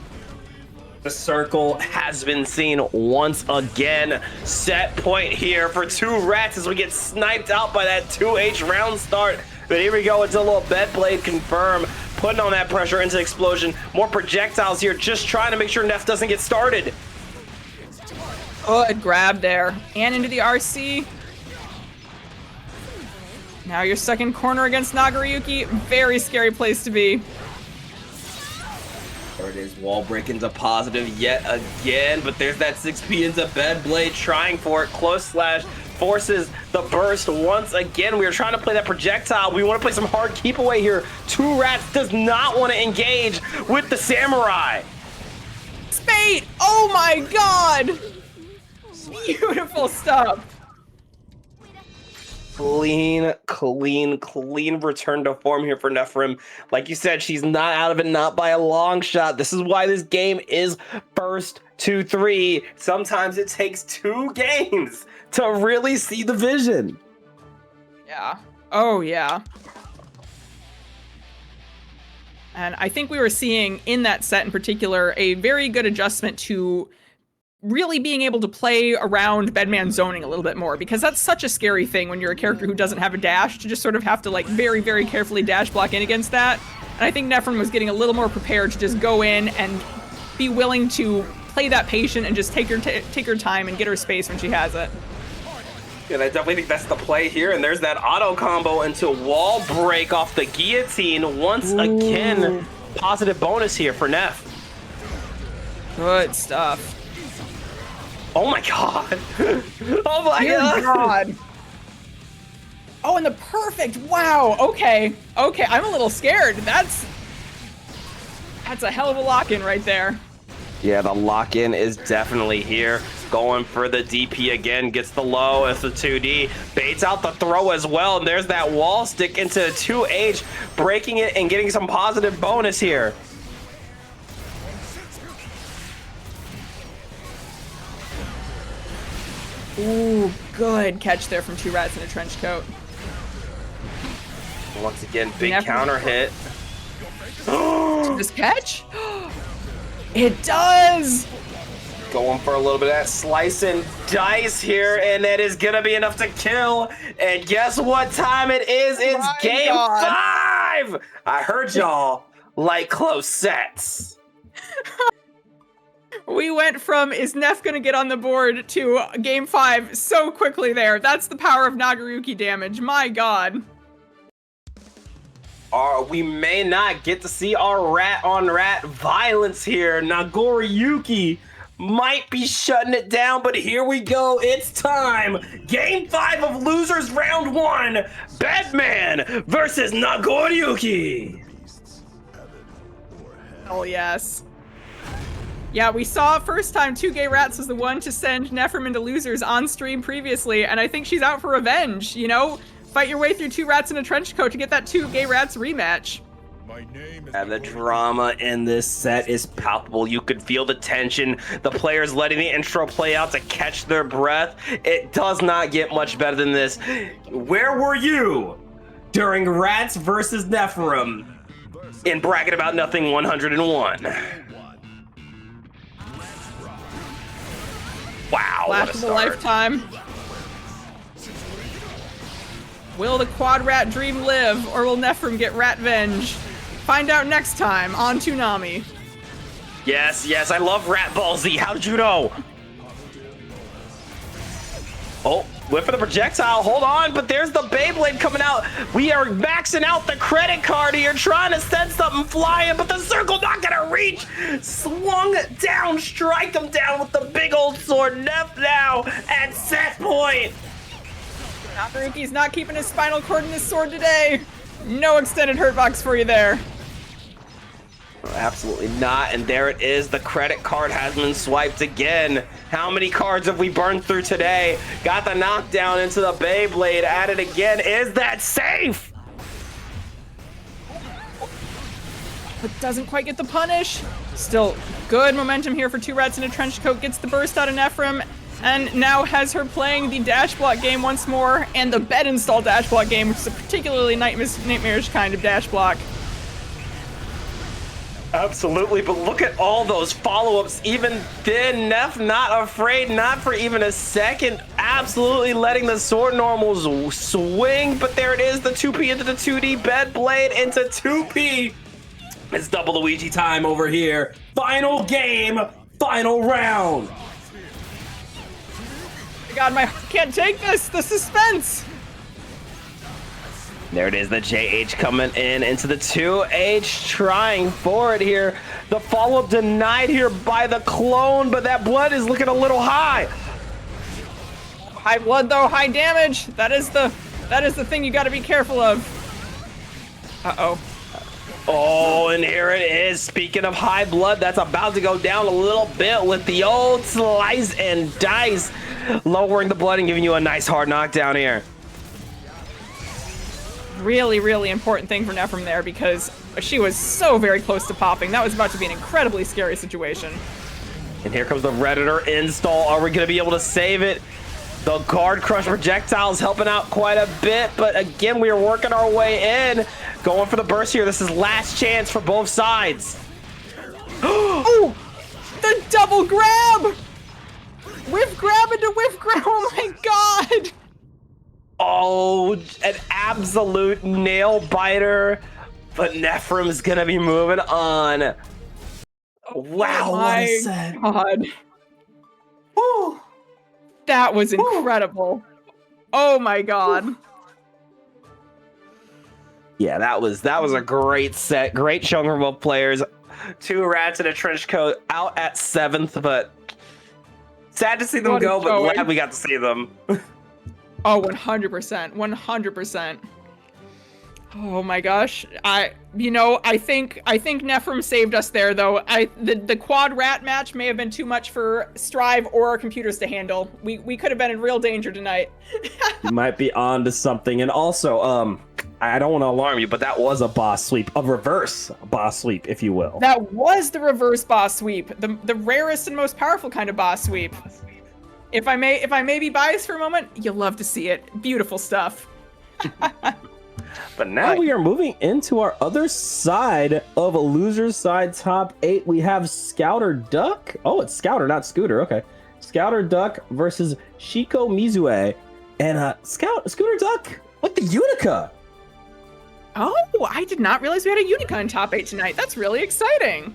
A: The circle has been seen once again. Set point here for two rats as we get sniped out by that 2H round start. But here we go, it's a little Bedblade confirm, putting on that pressure into explosion. More projectiles here, just trying to make sure Neff doesn't get started.
B: Good grab there. And into the RC. Now you're stuck in corner against Nagoriyuki. Very scary place to be.
A: There it is, wall break into positive yet again, but there's that 6P into Bedblade, trying for it, close slash, forces the burst once again. We are trying to play that projectile. We want to play some hard keep away here. Two rats does not want to engage with the samurai.
B: Spade! Oh my god! Beautiful stuff.
A: Clean return to form here for Nephrim. Like you said, she's not out of it, not by a long shot. This is why this game is first to 3. Sometimes it takes 2 games to really see the vision.
B: Yeah. Oh, yeah. And I think we were seeing in that set in particular a very good adjustment to really being able to play around Bedman zoning a little bit more, because that's such a scary thing when you're a character who doesn't have a dash, to just sort of have to like very, very carefully dash block in against that. And I think Nephrim was getting a little more prepared to just go in and be willing to play that patient and just take her time and get her space when she has it.
A: And I definitely think that's the play here. And there's that auto combo into wall break off the guillotine. Once again, positive bonus here for Neff.
B: Good stuff.
A: Oh my god. Oh my
B: Dear God. Oh, and the perfect. Wow. Okay. Okay. I'm a little scared. That's a hell of a lock-in right there.
A: Yeah, the lock-in is definitely here. Going for the DP again, gets the low as the 2D. Baits out the throw as well, and there's that wall stick into 2H, breaking it and getting some positive bonus here.
B: Ooh, good catch there from 2 Rats in a trench coat.
A: Once again, big
B: Never-
A: counter hit.
B: Does this catch? It does!
A: Going for a little bit of that slice and dice here, and that is gonna be enough to kill. And guess what time it is? It's
B: My
A: game
B: God.
A: 5! I heard y'all like close sets.
B: We went from is Neff gonna get on the board to game 5 so quickly there. That's the power of Nagaruki damage. My God.
A: We may not get to see our rat on rat violence here. Nagoriyuki might be shutting it down, but here we go. It's time. Game 5 of Losers Round 1. Batman versus Nagoriyuki.
B: Oh, yes. Yeah, we saw first time 2 Gay Rats was the one to send Nephrim into losers on stream previously, and I think she's out for revenge, you know? Fight your way through 2 Rats in a trench coat to get that 2 Gay Rats rematch.
C: My name is
A: And the drama in this set is palpable. You could feel the tension. The players letting the intro play out to catch their breath. It does not get much better than this. Where were you during Rats versus Nephilim in Bracket About Nothing 101? Wow, what
B: Flash
A: a
B: of a
A: start.
B: lifetime. Will the quad rat dream live, or will Nephrim get ratvenge? Find out next time on Toonami.
A: Yes, yes, I love Rat Ball Z. How did you know? Oh, went for the projectile. Hold on, but there's the Beyblade coming out. We are maxing out the credit card here, trying to send something flying, but the circle not gonna reach. Swung down, strike them down with the big old sword. Neff now at set point.
B: Nagaruki's not keeping his spinal cord in his sword today. No extended hurt box for you there.
A: Absolutely not, and there it is. The credit card has been swiped again. How many cards have we burned through today? Got the knockdown into the Beyblade. At it again. Is that safe?
B: But doesn't quite get the punish. Still good momentum here for 2 Rats in a trench coat. Gets the burst out of Nephrim, and now has her playing the dash block game once more, and the bed install dash block game, which is a particularly nightmarish kind of dash block.
A: Absolutely, but look at all those follow-ups. Even then, Neff not afraid, not for even a second. Absolutely letting the sword normals swing, but there it is, the 2P into the 2D, bed blade into 2P. It's double Luigi time over here. Final game, final round.
B: God, my heart can't take this. The suspense.
A: There it is, the JH coming in into the 2H, trying for it here. The follow-up denied here by the clone, but that blood is looking a little high.
B: High blood though, high damage. That is the thing you got to be careful of. Uh-oh.
A: Oh, and here it is. Speaking of high blood, that's about to go down a little bit with the old slice and dice, lowering the blood and giving you a nice hard knockdown here.
B: Really, really important thing for Nephrim there, because she was so very close to popping. That was about to be an incredibly scary situation.
A: And here comes the Redditor install. Are we going to be able to save it? The guard crush projectiles helping out quite a bit, but again, we are working our way in. Going for the burst here. This is last chance for both sides.
B: Oh, the double grab! Whiff grab into whiff grab. Oh my God!
A: Oh, an absolute nail biter, but Nephrim's gonna be moving on. Wow, what a set.
B: God.
A: Woo.
B: That was incredible. Oh my God.
A: Yeah, that was a great set. Great showing from both players. 2 Rats in a trench coat out at 7th, but sad to see them
B: What a
A: go, but
B: showing.
A: glad we got to see them.
B: Oh, 100%. 100%. Oh my gosh. I think Nephrim saved us there though. The quad rat match may have been too much for Strive or our computers to handle. We could have been in real danger tonight.
A: You might be on to something. And also, I don't want to alarm you, but that was a boss sweep, a reverse boss sweep, if you will.
B: That was the reverse boss sweep, the rarest and most powerful kind of boss sweep. If I may be biased for a moment, you'll love to see it. Beautiful stuff.
A: But now we are moving into our other side of a loser's side top 8. We have Scouter Duck. Oh, it's Scouter, not Scooter. Okay. Scouter Duck versus Shiko Mizue. And Scooter Duck with the Unica.
B: Oh, I did not realize we had a Unica in top 8 tonight. That's really exciting.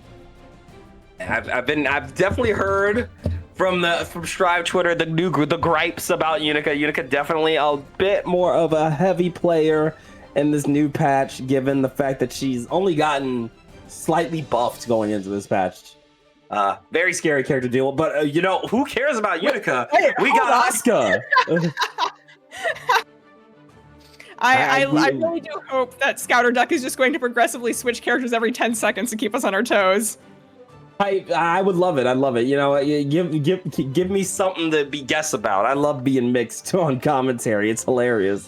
A: I've definitely heard from Strive Twitter the gripes about Unica. Unica definitely a bit more of a heavy player in this new patch, given the fact that she's only gotten slightly buffed going into this patch. Very scary character to deal with, but who cares about Unica? We got Asuka.
B: I really do hope that Scouter Duck is just going to progressively switch characters every 10 seconds to keep us on our toes.
A: I would love it. I'd love it. Give me something to be guess about. I love being mixed on commentary. It's hilarious.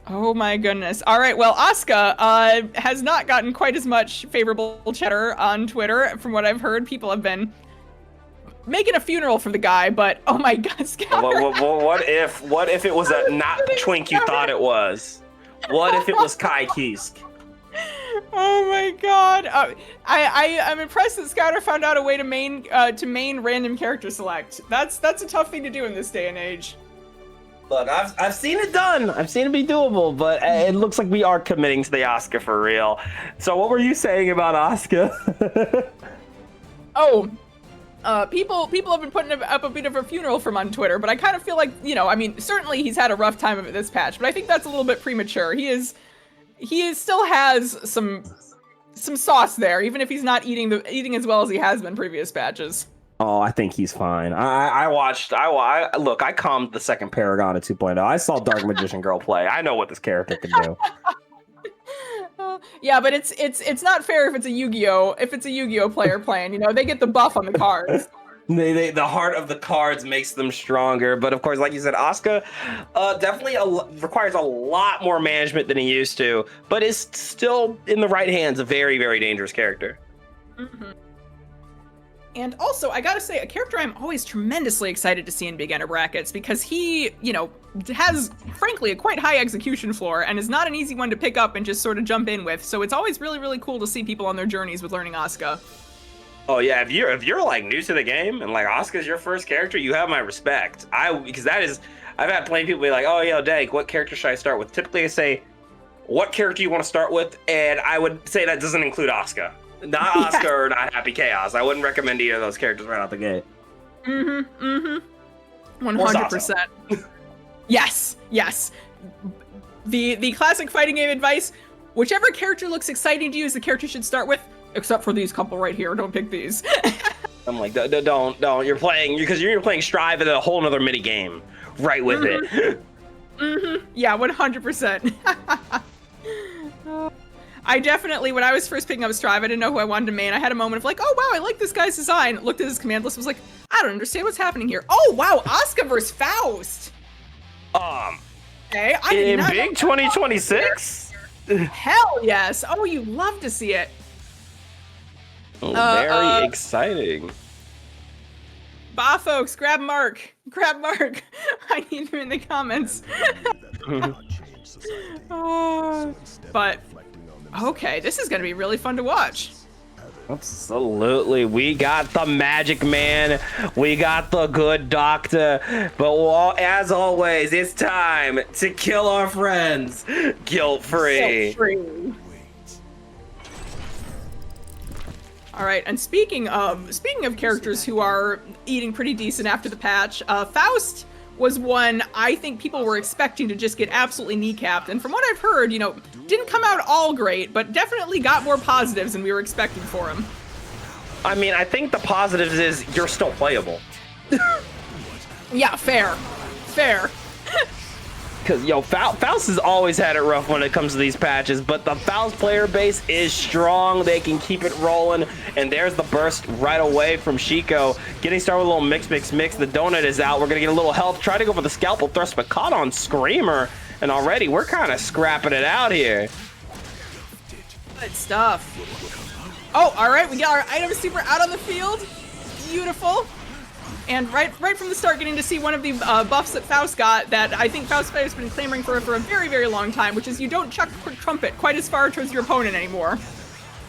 B: Oh my goodness. All right, well, Asuka has not gotten quite as much favorable chatter on Twitter. From what I've heard, people have been making a funeral for the guy, but oh my god, Scouter.
A: What if it was not the twink you thought it was? What if it was Kai Kisk?
B: Oh my god. I'm impressed that Scouter found out a way to main random character select. That's a tough thing to do in this day and age.
A: Look, I've seen it done. I've seen it be doable, but it looks like we are committing to the Asuka for real. So what were you saying about Asuka?
B: People have been putting up a bit of a funeral for him on Twitter, but I kind of feel like, certainly he's had a rough time of it this patch, but I think that's a little bit premature. He still has some sauce there, even if he's not eating as well as he has been previous patches.
A: Oh, I think he's fine. I calmed the second Paragon at 2.0. I saw Dark Magician Girl play. I know what this character can do.
B: Yeah, but it's not fair if it's a Yu-Gi-Oh player playing. They get the buff on the cards.
A: The heart of the cards makes them stronger, but of course, like you said, Asuka definitely requires a lot more management than he used to, but is still in the right hands a very, very dangerous character.
B: Mm-hmm. And also, I gotta say, a character I'm always tremendously excited to see in beginner brackets because he, has, frankly, a quite high execution floor and is not an easy one to pick up and just sort of jump in with. So it's always really, really cool to see people on their journeys with learning Asuka.
A: Oh yeah, if you're like new to the game and like Asuka's your first character, you have my respect. Because I've had plenty of people be like, oh yo, Dank, what character should I start with? Typically I say, what character you want to start with? And I would say that doesn't include Asuka. Not Asuka or not Happy Chaos. I wouldn't recommend either of those characters right out the gate.
B: 100%. Yes. The classic fighting game advice, whichever character looks exciting to you is the character you should start with, except for these couple right here. Don't pick these.
A: I'm like, don't. You're playing Strive in a whole nother mini game right with it.
B: Yeah, 100%. I definitely, when I was first picking up Strive, I didn't know who I wanted to main. I had a moment of like, oh wow, I like this guy's design. Looked at his command list, was like, I don't understand what's happening here. Oh wow, Asuka versus Faust. Okay, I did not
A: big 2026.
B: Hell yes. Oh, you love to see it.
A: Very exciting.
B: Bah, folks, grab Mark. I need him in the comments. But okay, this is gonna be really fun to watch.
A: Absolutely. We got the Magic Man. We got the Good Doctor. But as always, it's time to kill our friends guilt-free.
B: All right, and speaking of characters who are eating pretty decent after the patch, Faust was one I think people were expecting to just get absolutely kneecapped, and from what I've heard, didn't come out all great, but definitely got more positives than we were expecting for him.
A: I mean, I think the positives is you're still playable.
B: Yeah, fair.
A: because Faust has always had it rough when it comes to these patches, but the Faust player base is strong. They can keep it rolling, and there's the burst right away from Shiko. Getting started with a little mix. The donut is out. We're gonna get a little health. Try to go for the scalpel thrust, but caught on Screamer, and already we're kind of scrapping it out here.
B: Good stuff. Oh, all right, we got our item super out on the field. Beautiful. And right from the start, getting to see one of the buffs that Faust got that I think Faust has been clamoring for a very, very long time, which is you don't chuck quick trumpet quite as far towards your opponent anymore.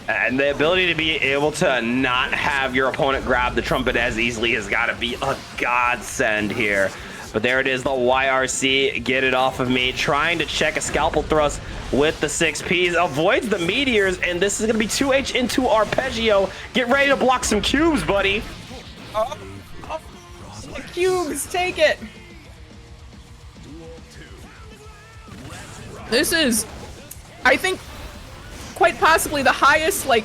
A: And the ability to be able to not have your opponent grab the trumpet as easily has got to be a godsend here. But there it is, the YRC, get it off of me. Trying to check a scalpel thrust with the 6Ps. Avoids the meteors, and this is going to be 2H into Arpeggio. Get ready to block some cubes, buddy.
B: Oh. The cubes, take it. This is, I think, quite possibly the highest, the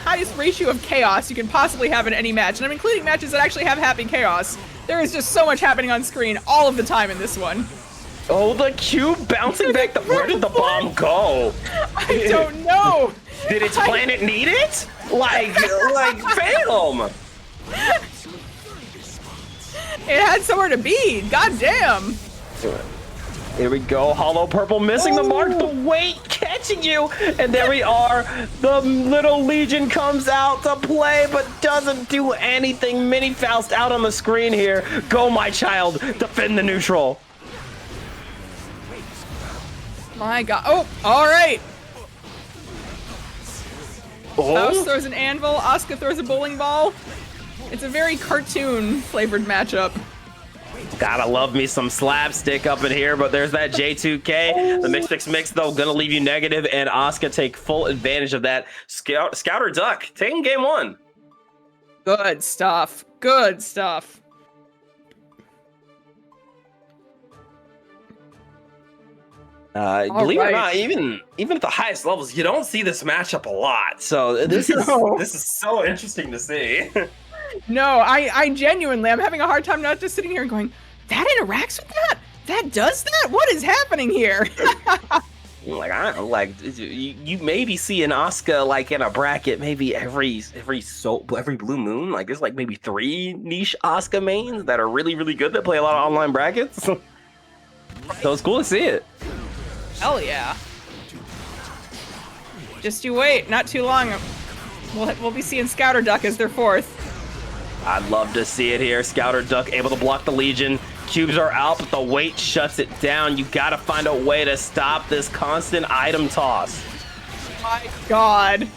B: highest ratio of chaos you can possibly have in any match. And I'm including matches that actually have happy chaos. There is just so much happening on screen all of the time in this one.
A: Oh, the cube bouncing back. Where did the bomb go?
B: I don't know.
A: Did its planet need it? Like Phantom.
B: It had somewhere to be. God damn.
A: Here we go. Hollow purple missing the mark. The weight catching you. And there we are. The little Legion comes out to play, but doesn't do anything. Mini Faust out on the screen here. Go, my child. Defend the neutral.
B: My God. Oh, all right.
A: Oh.
B: Faust throws an anvil. Asuka throws a bowling ball. It's a very cartoon-flavored matchup.
A: Gotta love me some slapstick up in here, but there's that J2K. The mix, though, gonna leave you negative, and Asuka take full advantage of that. Scouter Duck, taking game one.
B: Good stuff. Good stuff.
A: Believe it or not, even at the highest levels, you don't see this matchup a lot. So this is so interesting to see.
B: No, I genuinely, I'm having a hard time not just sitting here and going, that interacts with that? That does that? What is happening here?
A: You maybe see an Asuka like in a bracket maybe every blue moon. Like there's like maybe 3 niche Asuka mains that are really, really good that play a lot of online brackets. So it's cool to see it.
B: Hell yeah. Just you wait, not too long. We'll be seeing Scouter Duck as their 4th.
A: I'd love to see it here. Scouter Duck able to block the Legion. Cubes are out, but the weight shuts it down. You gotta find a way to stop this constant item toss.
B: My God.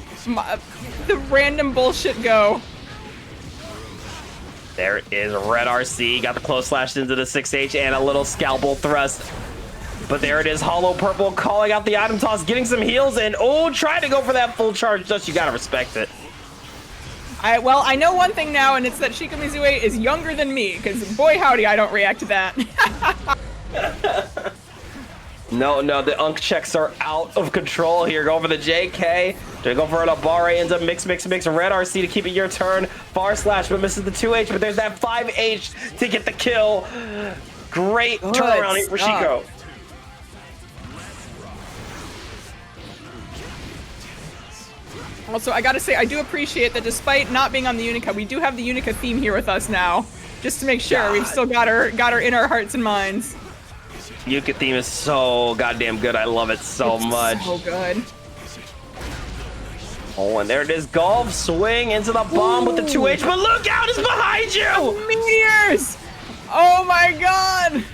B: The random bullshit go.
A: There is Red RC. Got the close slash into the 6H and a little scalpel thrust. But there it is, Hollow Purple calling out the item toss, getting some heals, and trying to go for that full charge dust. You gotta respect it.
B: Well, I know one thing now, and it's that Shiko Mizue is younger than me, because boy howdy, I don't react to that.
A: No, the Unk checks are out of control here. Go for the JK. To go for an Abare into mix. Red RC to keep it your turn. Far slash, but misses the 2H, but there's that 5H to get the kill. Great turnaround here for Shiko.
B: Also, I gotta say, I do appreciate that despite not being on the Unica, we do have the Unica theme here with us now. Just to make sure we've still got her in our hearts and minds.
A: Unica theme is so goddamn good. I love it so much.
B: So good.
A: Oh, and there it is. Golf swing into the bomb with the 2H, but look out, it's behind you!
B: Meteors! Oh my God!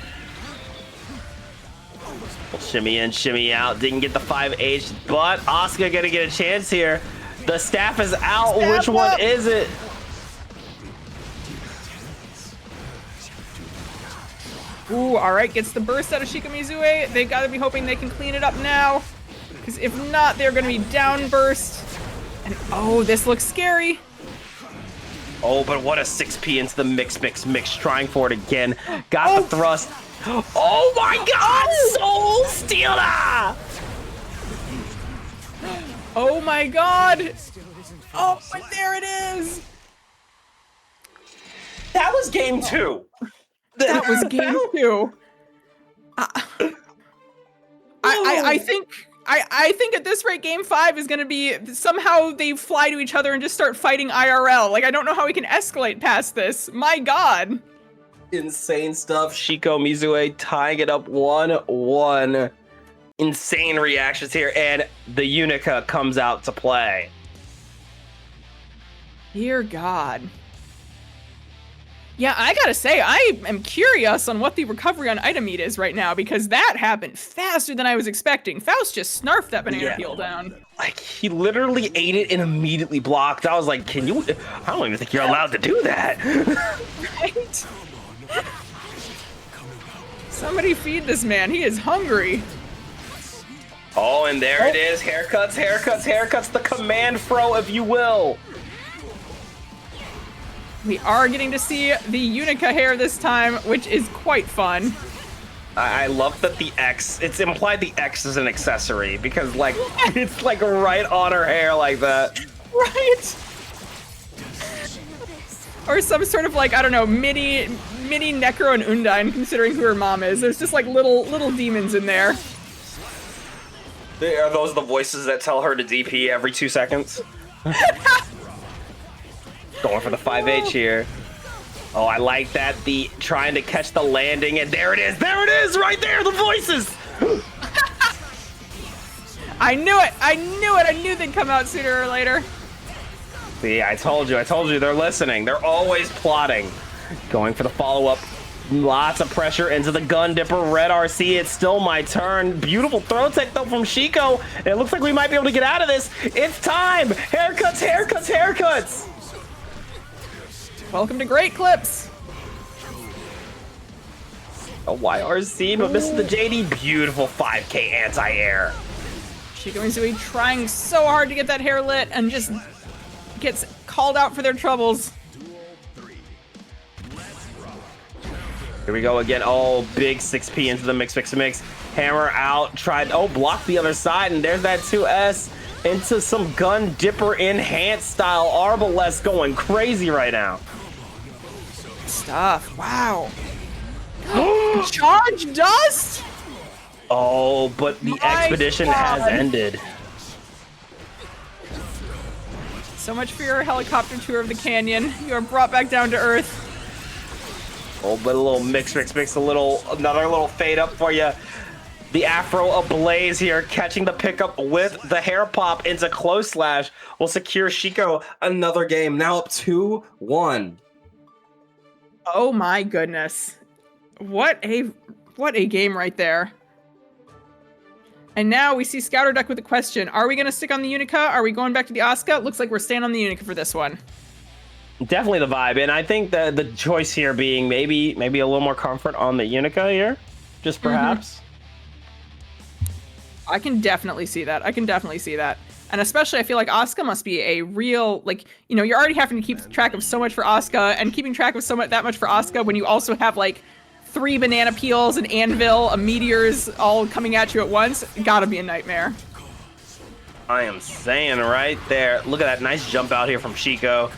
A: Shimmy in, shimmy out. Didn't get the 5H, but Asuka gonna get a chance here. The staff is out. Which one is it?
B: Ooh, all right, gets the burst out of Shiko Mizue. They gotta be hoping they can clean it up now, because if not, they're gonna be down burst. And oh, this looks scary.
A: Oh, but what a 6P into the mix. Trying for it again. Got the thrust. Oh my God, Soul Stealer!
B: Oh my God! Oh, but there it is!
A: That was game 2.
B: That was game 2. I think at this rate, Game 5 is going to be somehow they fly to each other and just start fighting IRL. Like, I don't know how we can escalate past this. My God.
A: Insane stuff. Shiko Mizue tying it up 1-1. Insane reactions here, and the Unica comes out to play.
B: Dear God. Yeah, I gotta say, I am curious on what the recovery on item meat is right now, because that happened faster than I was expecting. Faust just snarfed that banana peel down.
A: Like, he literally ate it and immediately blocked. I was like, can you? I don't even think you're allowed to do that.
B: Right? Somebody feed this man. He is hungry.
A: Oh, and there it is. Haircuts, haircuts, haircuts. The command throw, if you will.
B: We are getting to see the Unica hair this time, which is quite fun.
A: I love that the X, it's implied the X is an accessory because, like, it's like right on her hair like that.
B: Right? Or some sort of, like, I don't know, mini Necro and Undine, considering who her mom is. There's just like little demons in there.
A: Are those the voices that tell her to DP every 2 seconds? Going for the 5H here. Oh, I like that. The trying to catch the landing, and there it is. There it is, right there. The voices.
B: I knew it. I knew it. I knew they'd come out sooner or later.
A: See, I told you. I told you. They're listening. They're always plotting. Going for the follow-up. Lots of pressure into the gun dipper. Red RC. It's still my turn. Beautiful throw tech though from Shiko. And it looks like we might be able to get out of this. It's time. Haircuts. Haircuts. Haircuts.
B: Welcome to Great Clips.
A: A YRC, but misses the JD. Beautiful 5K anti-air.
B: Shiko Mizue trying so hard to get that hair lit and just gets called out for their troubles.
A: Here we go again. Oh, big 6P into the mix. Hammer out. Tried. Oh, block the other side, and there's that 2S into some gun dipper enhanced style. Arbalest going crazy right now.
B: Stuff. Wow. Charge dust?
A: Oh, but the expedition has ended.
B: So much for your helicopter tour of the canyon. You are brought back down to earth.
A: Oh, but a little mix, another little fade up for you. The Afro ablaze here, catching the pickup with the hair pop into close slash will secure Shiko another game. Now up 2-1.
B: Oh my goodness. What a game right there. And now we see Scouter Duck with a question. Are we going to stick on the Unica? Are we going back to the Asuka? Looks like we're staying on the Unica for this one.
A: Definitely the vibe, and I think the choice here being maybe a little more comfort on the Unica here, just perhaps.
B: I can definitely see that. And especially I feel like Asuka must be a real, like, you know, you're already having to keep track of so much for Asuka, and keeping track of that much for Asuka when you also have like 3 banana peels, an anvil, a meteors all coming at you at once. Gotta be a nightmare.
A: I am saying right there. Look at that nice jump out here from Shiko.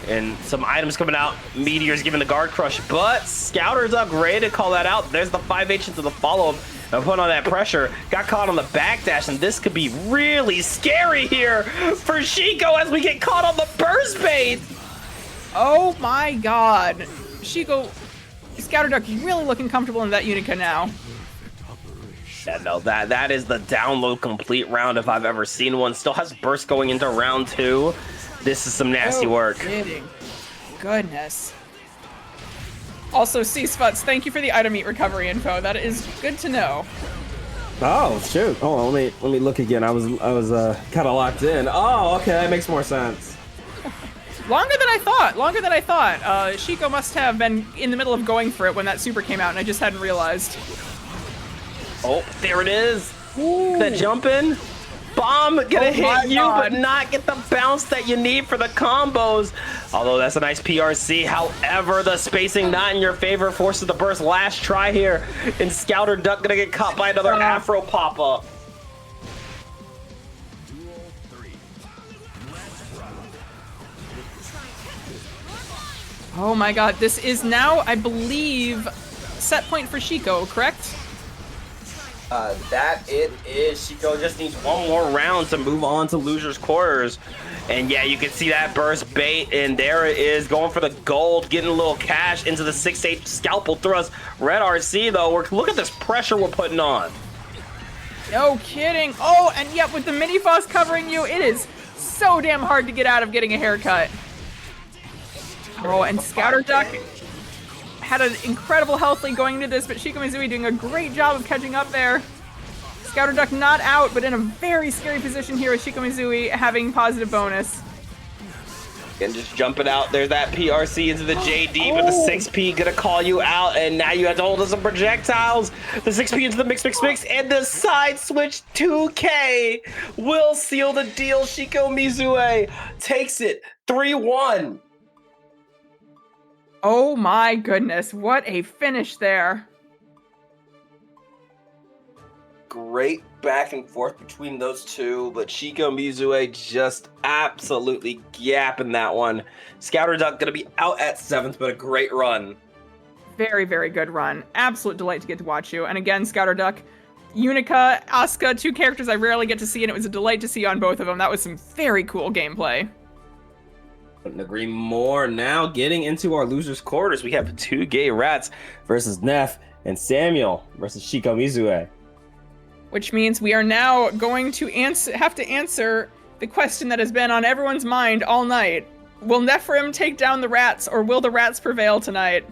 A: And some items coming out. Meteor's giving the guard crush, but Scouter Duck ready to call that out. There's the 5H into the follow-up. And put on that pressure. Got caught on the backdash, and this could be really scary here for Shiko as we get caught on the burst bait.
B: Oh my god. Shiko, Scouter Duck really looking comfortable in that Unica now.
A: Yeah, no, that is the download complete round if I've ever seen one. Still has burst going into round 2. This is some nasty work.
B: Kidding. Goodness. Also, C-Sputs, thank you for the item meat recovery info. That is good to know.
E: Oh shoot! Oh, let me look again. I was kind of locked in. Oh, okay, that makes more sense.
B: Longer than I thought. Shiko must have been in the middle of going for it when that super came out, and I just hadn't realized.
A: Oh, there it is. Ooh. That jump in. Bomb gonna hit you, but not get the bounce that you need for the combos. Although that's a nice PRC. However, the spacing not in your favor forces the burst. Last try here, and Scouter Duck gonna get caught by another Afro pop-up.
B: Oh my god, this is now, I believe, set point for Shiko, correct?
A: That it is. Shiko just needs one more round to move on to losers quarters. And yeah, you can see that burst bait, and there it is, going for the gold, getting a little cash into the 6-8 scalpel thrust. Red RC though, look at this pressure we're putting on.
B: No kidding. Oh, and yet with the mini boss covering you, it is so damn hard to get out of getting a haircut. Oh, and Scouter Duck had an incredible health lead going into this, but Shiko Mizui doing a great job of catching up there. Scouter Duck not out, but in a very scary position here with Shiko Mizui having positive bonus.
A: And just jumping out. There's that PRC into the JD, but the 6P gonna call you out, and now you have to hold us some projectiles. The 6P into the mix, and the side switch 2K will seal the deal. Shiko Mizue takes it 3-1.
B: Oh my goodness, what a finish there.
A: Great back and forth between those two, but Shiko Mizue just absolutely gapping that one. Scouter Duck gonna be out at 7th, but a great run.
B: Very, very good run. Absolute delight to get to watch you. And again, Scouter Duck, Unica, Asuka, 2 characters I rarely get to see, and it was a delight to see on both of them. That was some very cool gameplay.
A: Couldn't agree more. Now getting into our losers quarters, we have 2 gay rats versus Neff and Samuel versus Shiko Mizue.
B: Which means we are now going to have to answer the question that has been on everyone's mind all night. Will Nephrim take down the rats, or will the rats prevail tonight?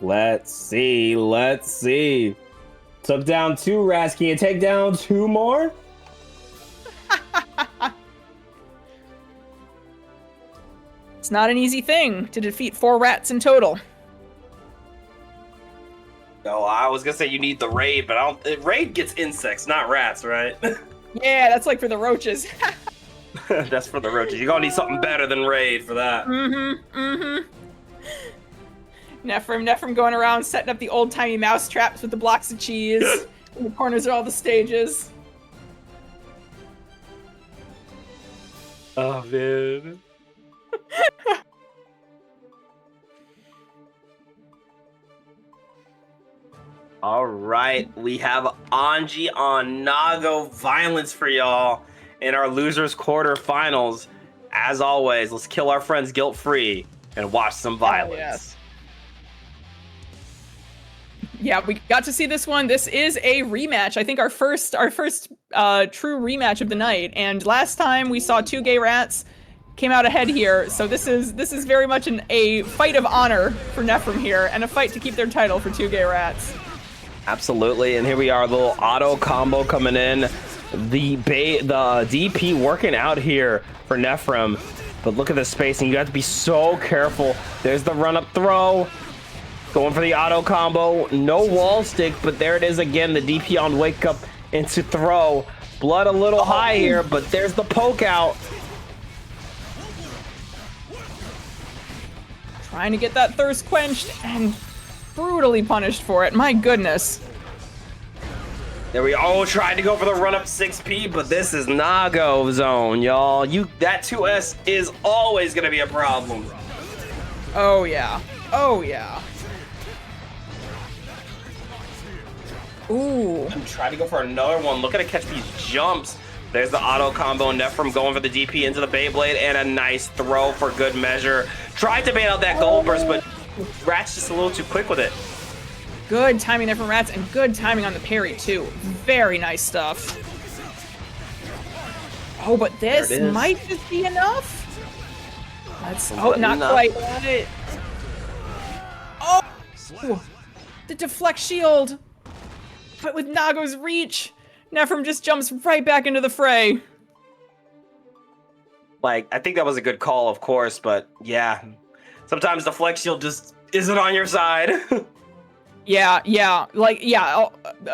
E: Let's see. Let's see. Took down 2 rats. Can you take down 2 more?
B: It's not an easy thing to defeat 4 rats in total.
A: No, I was gonna say you need the raid, but I don't. Raid gets insects, not rats, right?
B: Yeah, that's like for the roaches.
A: That's for the roaches. You're gonna need something better than raid for that.
B: Nephrim going around setting up the old-timey mouse traps with the blocks of cheese in the corners of all the stages.
A: Oh, man. All right, we have Anji on Nago Violence for y'all in our losers quarterfinals. As always, let's kill our friends guilt-free and watch some violence.
B: Yes. Yeah, we got to see this one. This is a rematch. I think our first true rematch of the night. And last time we saw 2 gay rats came out ahead here. So this is very much a fight of honor for Nephrim here, and a fight to keep their title for 2 gay rats.
A: Absolutely, and here we are, a little auto combo coming in. The DP working out here for Nephrim, but look at the spacing. You have to be so careful. There's the run-up throw, going for the auto combo. No wall stick, but there it is again. The DP on wake up into throw. Blood a little high here, but there's the poke out.
B: Trying to get that thirst quenched and brutally punished for it. My goodness.
A: There we all tried to go for the run-up 6P, but this is Nago zone, y'all. That 2S is always gonna be a problem.
B: Oh yeah. Oh yeah. Ooh.
A: I'm trying to go for another one. Look at it catch these jumps. There's the auto combo. Nephrim going for the DP into the Beyblade, and a nice throw for good measure. Tried to bait out that gold burst, but Rat's just a little too quick with it.
B: Good timing there from Rats, and good timing on the parry too. Very nice stuff. Oh, but this might just be enough. Not quite. Oh, the deflect shield. But with Nago's reach, Nephrim just jumps right back into the fray.
A: Like, I think that was a good call, of course, but yeah. Sometimes the flex shield just isn't on your side.
B: Yeah,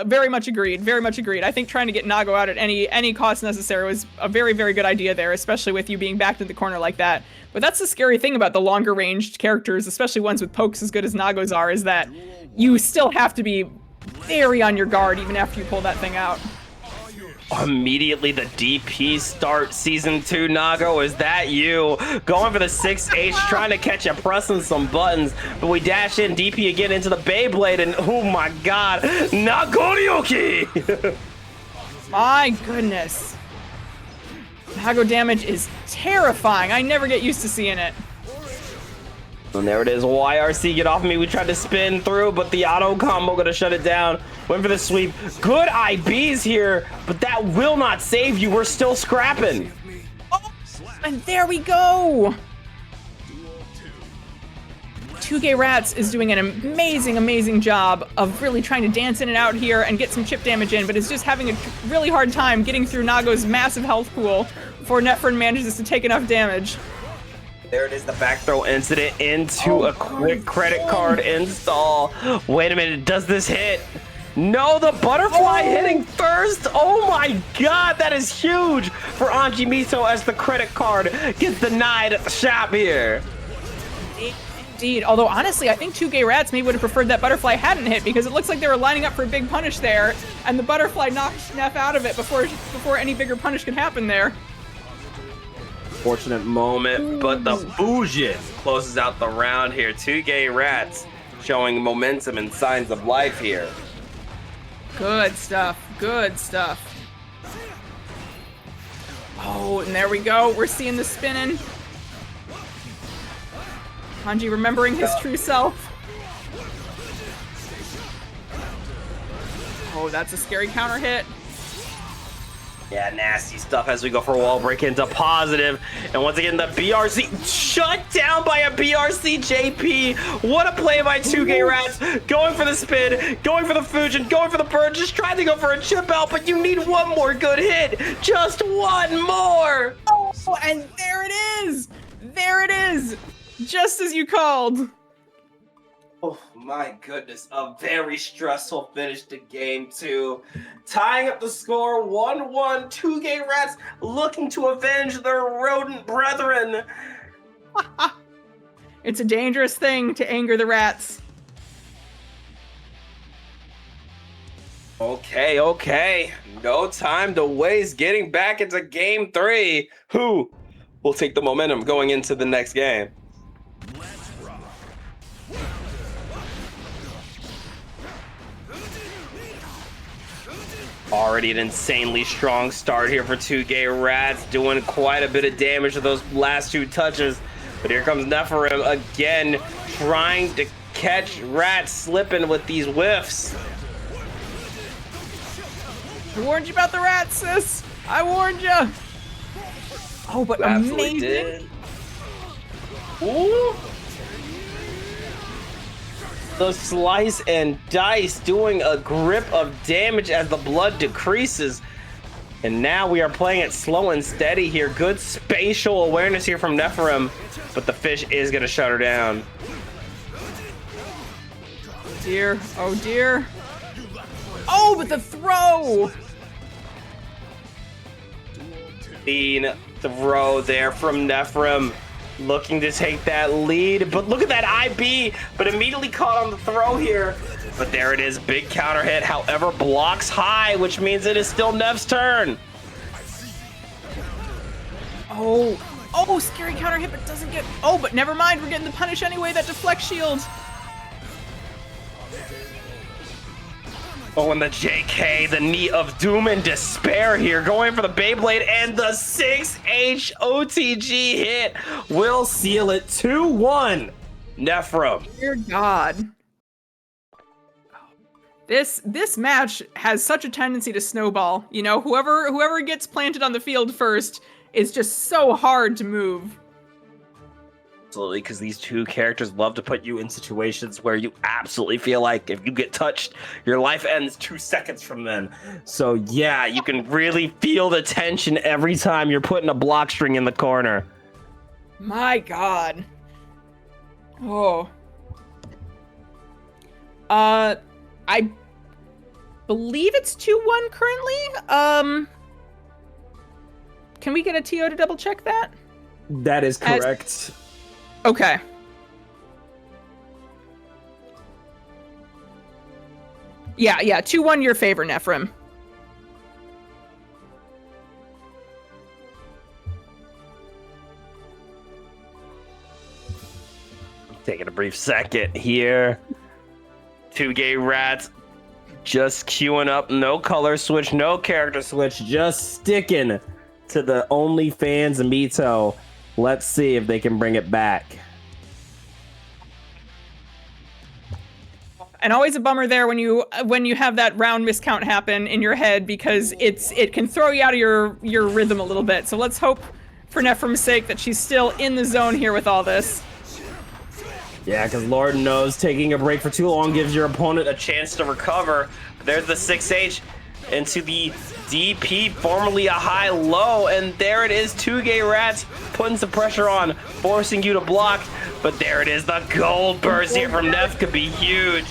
B: very much agreed, very much agreed. I think trying to get Nago out at any cost necessary was a very, very good idea there, especially with you being backed in the corner like that. But that's the scary thing about the longer ranged characters, especially ones with pokes as good as Nago's are, is that you still have to be very on your guard even after you pull that thing out.
A: Immediately the DP start season 2, Nago. Is that you? Going for the 6H, trying to catch you, pressing some buttons. But we dash in DP again into the Beyblade, and oh my god, Nagoriyuki!
B: My goodness. Nago damage is terrifying. I never get used to seeing it.
A: And there it is. YRC, get off me. We tried to spin through, but the auto combo gonna shut it down. Went for the sweep. Good IBs here, but that will not save you. We're still scrapping.
B: Oh, and there we go. 2K Rats is doing an amazing job of really trying to dance in and out here and get some chip damage in, but is just having a really hard time getting through Nago's massive health pool before Netfern manages to take enough damage.
A: There it is, the back throw incident into a quick credit card install. Wait a minute, does this hit? No, the butterfly hitting first. Oh my god, that is huge for Anji Miso as the credit card gets denied at the shop here.
B: Indeed, although honestly, I think 2K Rats maybe would have preferred that butterfly hadn't hit, because it looks like they were lining up for a big punish there, and the butterfly knocked Neff out of it before any bigger punish could happen there.
A: Fortunate moment, but the Fujin closes out the round here. 2K Rats showing momentum and signs of life here.
B: Good stuff. Good stuff. Oh, and there we go. We're seeing the spinning. Hanji remembering his true self. Oh, that's a scary counter hit.
A: Yeah, nasty stuff as we go for a wall break into positive. And once again, the BRC shut down by a BRC JP. What a play by 2K Rats. Going for the spin, going for the Fujin, going for the bird, just trying to go for a chip out, but you need one more good hit. Just one more.
B: Oh, and there it is. There it is. Just as you called.
A: Oh my goodness, a very stressful finish to game 2. Tying up the score 1-1, 2K Rats looking to avenge their rodent brethren.
B: It's a dangerous thing to anger the rats.
A: Okay. No time to waste getting back into game 3. Who will take the momentum going into the next game? Already an insanely strong start here for 2K Rats, doing quite a bit of damage to those last 2 touches. But here comes Nephirim again, trying to catch Rats slipping with these whiffs.
B: I warned you about the rats, sis. I warned you. Oh, but
A: Absolutely
B: amazing.
A: did. Ooh. The slice and dice doing a grip of damage as the blood decreases. And now we are playing it slow and steady here. Good spatial awareness here from Nephirim, but the fish is gonna shut her down.
B: Dear, oh dear. Oh, but the throw!
A: Clean throw there from Nephirim. Looking to take that lead, but look at that IB, but immediately caught on the throw here. But there it is, big counter hit, however, blocks high, which means it is still Neff's turn.
B: Oh, scary counter hit, but doesn't get, oh, but never mind, we're getting the punish anyway, that deflect shield.
A: Oh, and the JK, the knee of doom and despair here, going for the Beyblade, and the 6H OTG hit will seal it 2-1. Nephirim.
B: Dear God. This match has such a tendency to snowball. You know, whoever gets planted on the field first is just so hard to move.
A: Absolutely, because these 2 characters love to put you in situations where you absolutely feel like if you get touched, your life ends 2 seconds from then. So yeah, you can really feel the tension every time you're putting a block string in the corner.
B: My God. Oh. I believe it's 2-1 currently. Can we get a TO to double check that?
E: That is correct.
B: Okay. Yeah, 2-1 your favor, Nephirim.
A: Taking a brief second here. Two gay rats just queuing up. No color switch, no character switch.
E: Just sticking to the OnlyFans Mito. Let's see if they can bring it back.
B: And always a bummer there when you have that round miscount happen in your head, because it can throw you out of your rhythm a little bit. So let's hope for Nephrim's sake that she's still in the zone here with all this.
E: Yeah, because Lord knows taking a break for too long gives your opponent
A: A chance to recover. There's the 6H into the DP, formerly a high-low, and there it is. Two gay rats putting some pressure on, forcing you to block. But there it is. The gold burst here from Neff could be huge.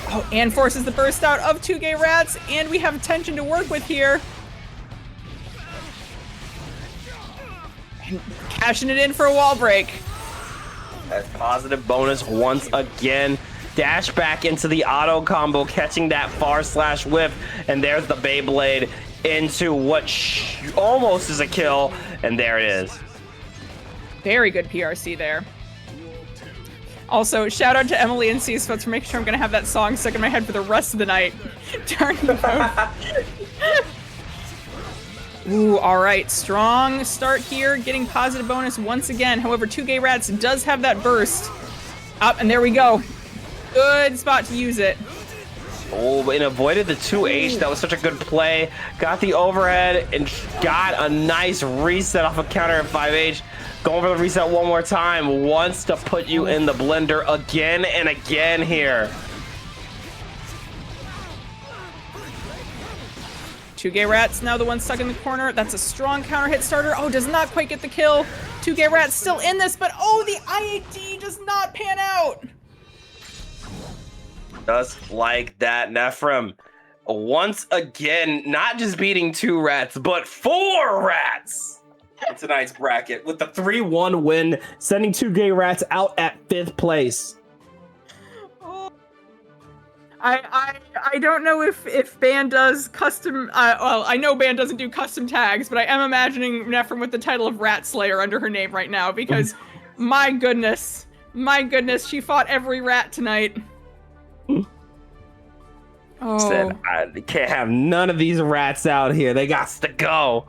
B: Oh, and forces the burst out of two gay rats, and we have tension to work with here. And cashing it in for a wall break.
A: That's positive bonus once again. Dash back into the auto combo, catching that far slash whip, and there's the Beyblade into what almost is a kill, and there it is.
B: Very good PRC there. Also, shout out to Emily and C-Spots for making sure I'm gonna have that song stuck in my head for the rest of the night. Darn it. Ooh, all right, strong start here, getting positive bonus once again. However, two gay rats does have that burst. Up, and there we go. Good spot to use it.
A: Oh, and avoided the 2H. That was such a good play. Got the overhead and got a nice reset off a counter at 5H. Going for the reset one more time. Wants to put you in the blender again and again here.
B: Two gay rats, now the one stuck in the corner. That's a strong counter hit starter. Oh, does not quite get the kill. Two gay rats still in this, but oh, the IAD does not pan out.
A: Just like that, Nephrim. Once again, not just beating two rats, but four rats in tonight's bracket with the
E: 3-1 win, sending two gay rats out at 5th place.
B: I don't know if Ban does custom. Well, I know Ban doesn't do custom tags, but I am imagining Nephrim with the title of Rat Slayer under her name right now, because my goodness, she fought every rat tonight. Oh.
E: Said, I can't have none of these rats out here. They got to go.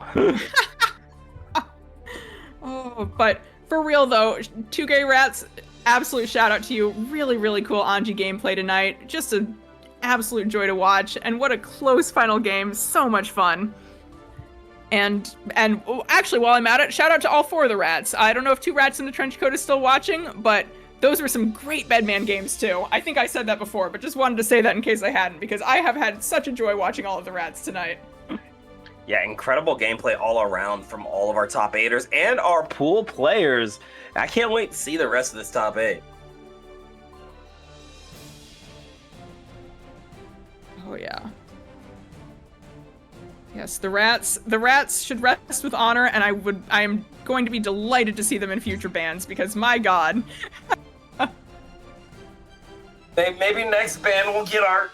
B: Oh, but for real though, two gay rats, absolute shout out to you. Really, really cool Anji gameplay tonight. Just an absolute joy to watch, and what a close final game. So much fun. And actually, while I'm at it, shout out to all four of the rats. I don't know if two rats in the trench coat is still watching, but those were some great Bedman games too. I think I said that before, but just wanted to say that in case I hadn't, because I have had such a joy watching all of the rats tonight.
A: Yeah, incredible gameplay all around from all of our top 8ers and our pool players. I can't wait to see the rest of this top 8.
B: Oh yeah. Yes, the rats should rest with honor, and I am going to be delighted to see them in future bans, because my god.
A: Maybe next band we'll get our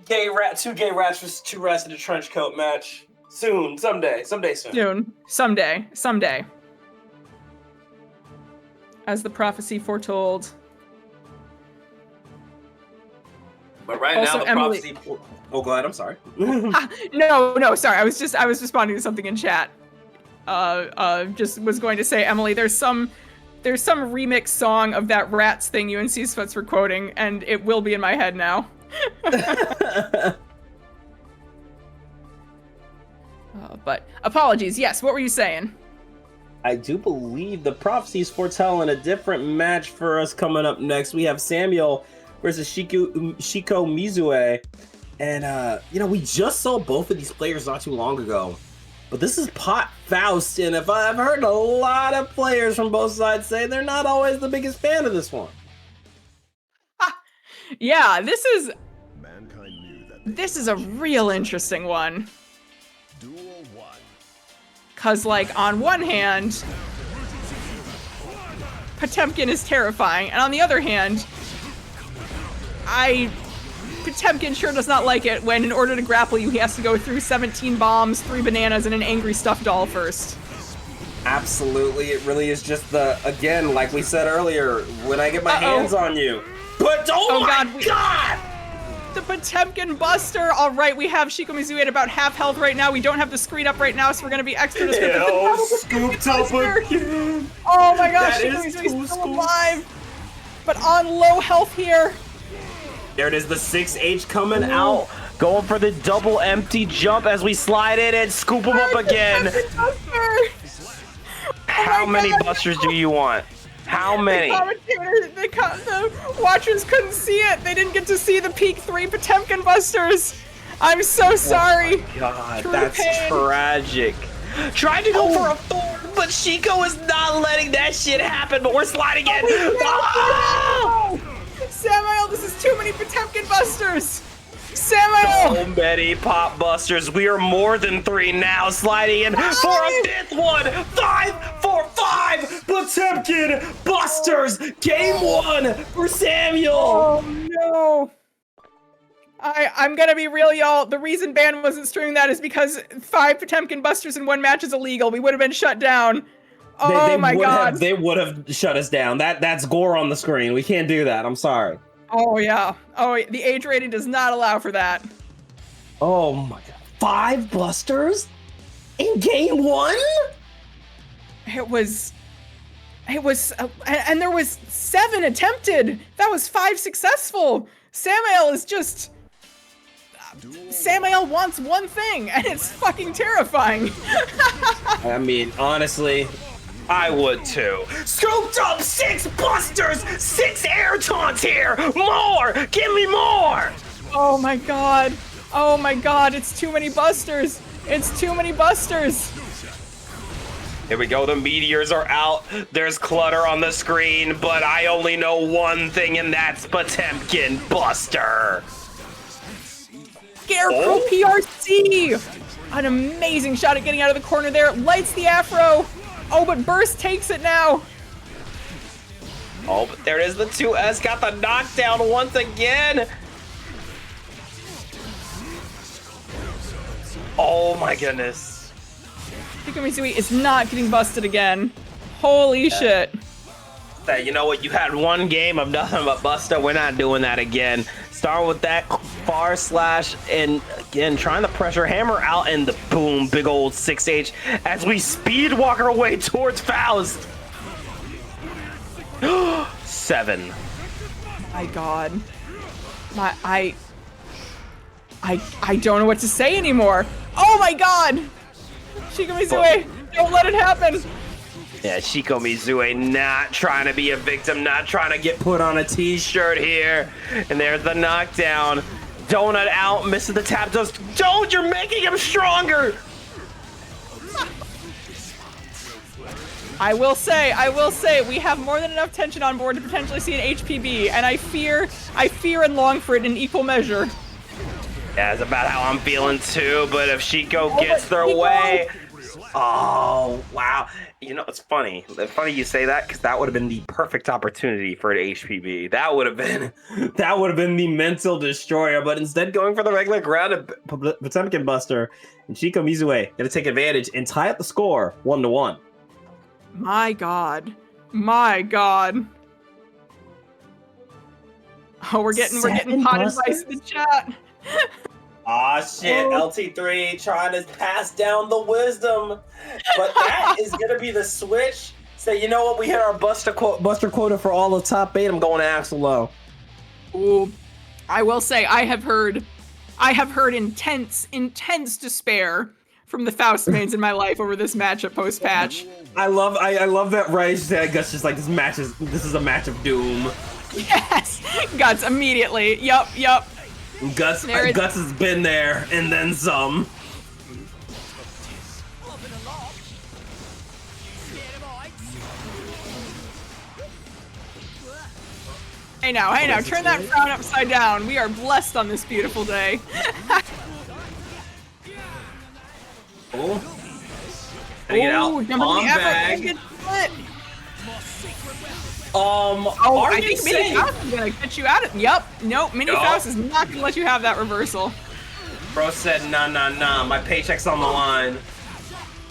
A: two gay rats versus two rats in a trench coat match soon, someday soon.
B: Someday. As the prophecy foretold.
A: But right
B: Also,
A: now the
B: Emily-
A: prophecy. Oh, go ahead. I'm sorry.
B: No, sorry. I was responding to something in chat. Just was going to say, Emily, there's some remix song of that rats thing you and C-Sputs were quoting, and it will be in my head now. But apologies. Yes, what were you saying?
E: I do believe the prophecies foretelling a different match for us coming up next. We have Samuel versus Shiko Mizue. And, we just saw both of these players not too long ago. But this is Pot Faust, and I've heard a lot of players from both sides say they're not always the biggest fan of this one.
B: Yeah, this is
C: Mankind knew that
B: This is a real interesting one.
C: Duel 1.
B: Because, like, on one hand, Potemkin is terrifying, and on the other hand, Potemkin sure does not like it when, in order to grapple you, he has to go through 17 bombs, 3 bananas, and an angry stuffed doll first.
E: Absolutely, it really is just again, like we said earlier, when I get my hands on you. But God!
B: The Potemkin Buster! Alright, we have Shiko Mizue at about half health right now. We don't have the screen up right now, so we're gonna be extra descriptive.
E: Scooped up again!
B: Oh my gosh,
E: That
B: Shiko
E: is
B: Mizue's
E: too
B: still alive! But on low health here.
E: There it is, the 6H coming out.
A: Going for the double empty jump as we slide in and scoop him up again. How many busters do you want? How many?
B: The watchers couldn't see it. They didn't get to see the peak 3 Potemkin Busters. I'm so sorry.
A: Oh my God,
B: True
A: that's
B: pain.
A: tragic. Tried to go for a thorn, but Shiko is not letting that shit happen, but we're sliding in.
B: Oh! Samael, this is too many Potemkin Busters. Samael!
A: So many pop busters. We are more than 3 now, sliding in for a 5th one. 5 for 5 Potemkin Busters. Game 1 for Samuel.
B: Oh no! I'm gonna be real, y'all. The reason Ban wasn't streaming that is because 5 Potemkin Busters in 1 match is illegal. We would have been shut down. Oh my God!
E: They would have shut us down. That's gore on the screen. We can't do that. I'm sorry.
B: Oh yeah. Oh, the age rating does not allow for that.
E: Oh my God! 5 busters in game 1?
B: It was, and there was 7 attempted. That was 5 successful. Samael is just. Samael wants one thing, and it's fucking terrifying.
E: I mean, honestly,
A: I would too. Scooped up 6 busters, 6 air taunts here. More, give me more.
B: Oh my God. Oh my God, it's too many busters. It's too many busters.
A: Here we go, the meteors are out. There's clutter on the screen, but I only know one thing, and that's Potemkin Buster.
B: Scarecrow PRC! An amazing shot at getting out of the corner there. Lights the afro. Oh, but Burst takes it now.
A: Oh, but there it is, the 2S got the knockdown once again. Oh my goodness.
B: Shiko Mizue is not getting busted again. Holy shit.
A: You know what? You had 1 game of nothing but Buster. We're not doing that again. Start with that far slash and again trying to pressure hammer out and the boom, big old 6H as we speed walk our way towards Faust. 7.
B: My God. I don't know what to say anymore. Oh my God! Shiko Mizue, don't let it happen.
A: Yeah, Shiko Mizue not trying to be a victim, not trying to get put on a t-shirt here. And there's the knockdown. Donut out, misses the tap dust. Don't, you're making him stronger.
B: I will say, we have more than enough tension on board to potentially see an HPB, and I fear and long for it in equal measure.
A: Yeah, it's about how I'm feeling too, but if Shiko gets their way... Oh, wow. You know, it's funny. It's funny you say that because that would have been the perfect opportunity for an HPB. That would have been the mental destroyer, but instead going for the regular ground Potemkin Buster and Shiko Mizue gonna take advantage and tie up the score 1-1.
B: My God. My God. Oh, we're getting potted by the chat.
E: Aw, shit, LT3 trying to pass down the wisdom. But that is going to be the switch. Say, you know what? We hit our buster quota for all of top 8. I'm going to Axel Low.
B: Ooh, I will say, I have heard intense despair from the Faust mains in my life over this matchup post-patch.
E: I love that Ray said Guts just like this is a match of doom.
B: Yes! Guts immediately. Yup.
E: Guts has been there and then some.
B: Hey now, turn that frown upside down. We are blessed on this beautiful day.
E: Oh. Get out. On bag.
B: I think Mini Faust is gonna get you out of. Yup. Nope. Mini Faust is not gonna let you have that reversal.
E: Bro said, nah. My paycheck's on the line.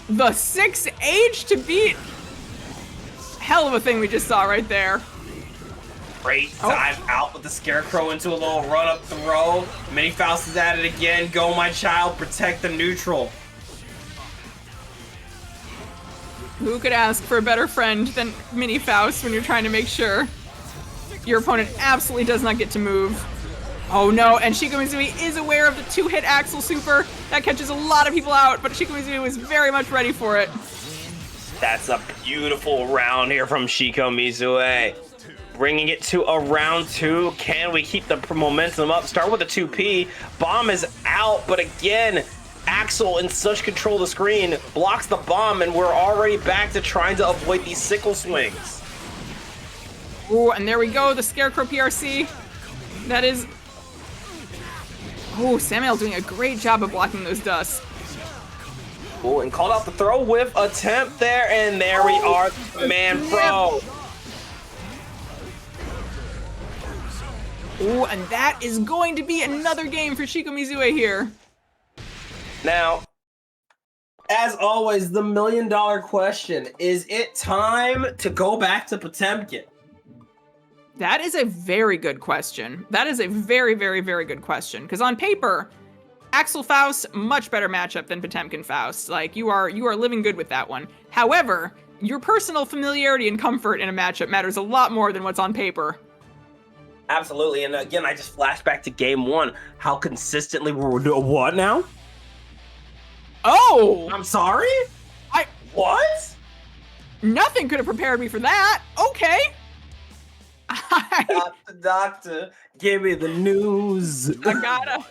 B: The 6H to beat. Hell of a thing we just saw right there.
E: Great dive out with the Scarecrow into a little run-up throw. Mini Faust is at it again. Go, my child. Protect the neutral.
B: Who could ask for a better friend than Mini Faust when you're trying to make sure your opponent absolutely does not get to move? Oh no, and Shikomizui is aware of the 2-hit Axel super. That catches a lot of people out, but Shikomizui was very much ready for it.
E: That's a beautiful round here from Shikomizui. Bringing it to a round 2. Can we keep the momentum up? Start with a 2P. Bomb is out, but again, Axel in such control of the screen blocks the bomb, and we're already back to trying to avoid these sickle swings.
B: Ooh, and there we go, the Scarecrow PRC. That is... Oh, Samuel's doing a great job of blocking those dusts.
E: Oh, and called out the throw whiff attempt there, and there we are, man pro.
B: Ooh, and that is going to be another game for Shikomizui here.
E: Now, as always, the $1 million question, is it time to go back to Potemkin?
B: That is a very good question. That is a very, very, very good question. Because on paper, Axel Faust, much better matchup than Potemkin Faust. Like, you are living good with that one. However, your personal familiarity and comfort in a matchup matters a lot more than what's on paper.
E: Absolutely, and again, I just flashed back to game 1. How consistently we're doing what now?
B: Oh!
E: I'm sorry? What?
B: Nothing could have prepared me for that. Okay.
E: Doctor, give me the news.
B: I gotta.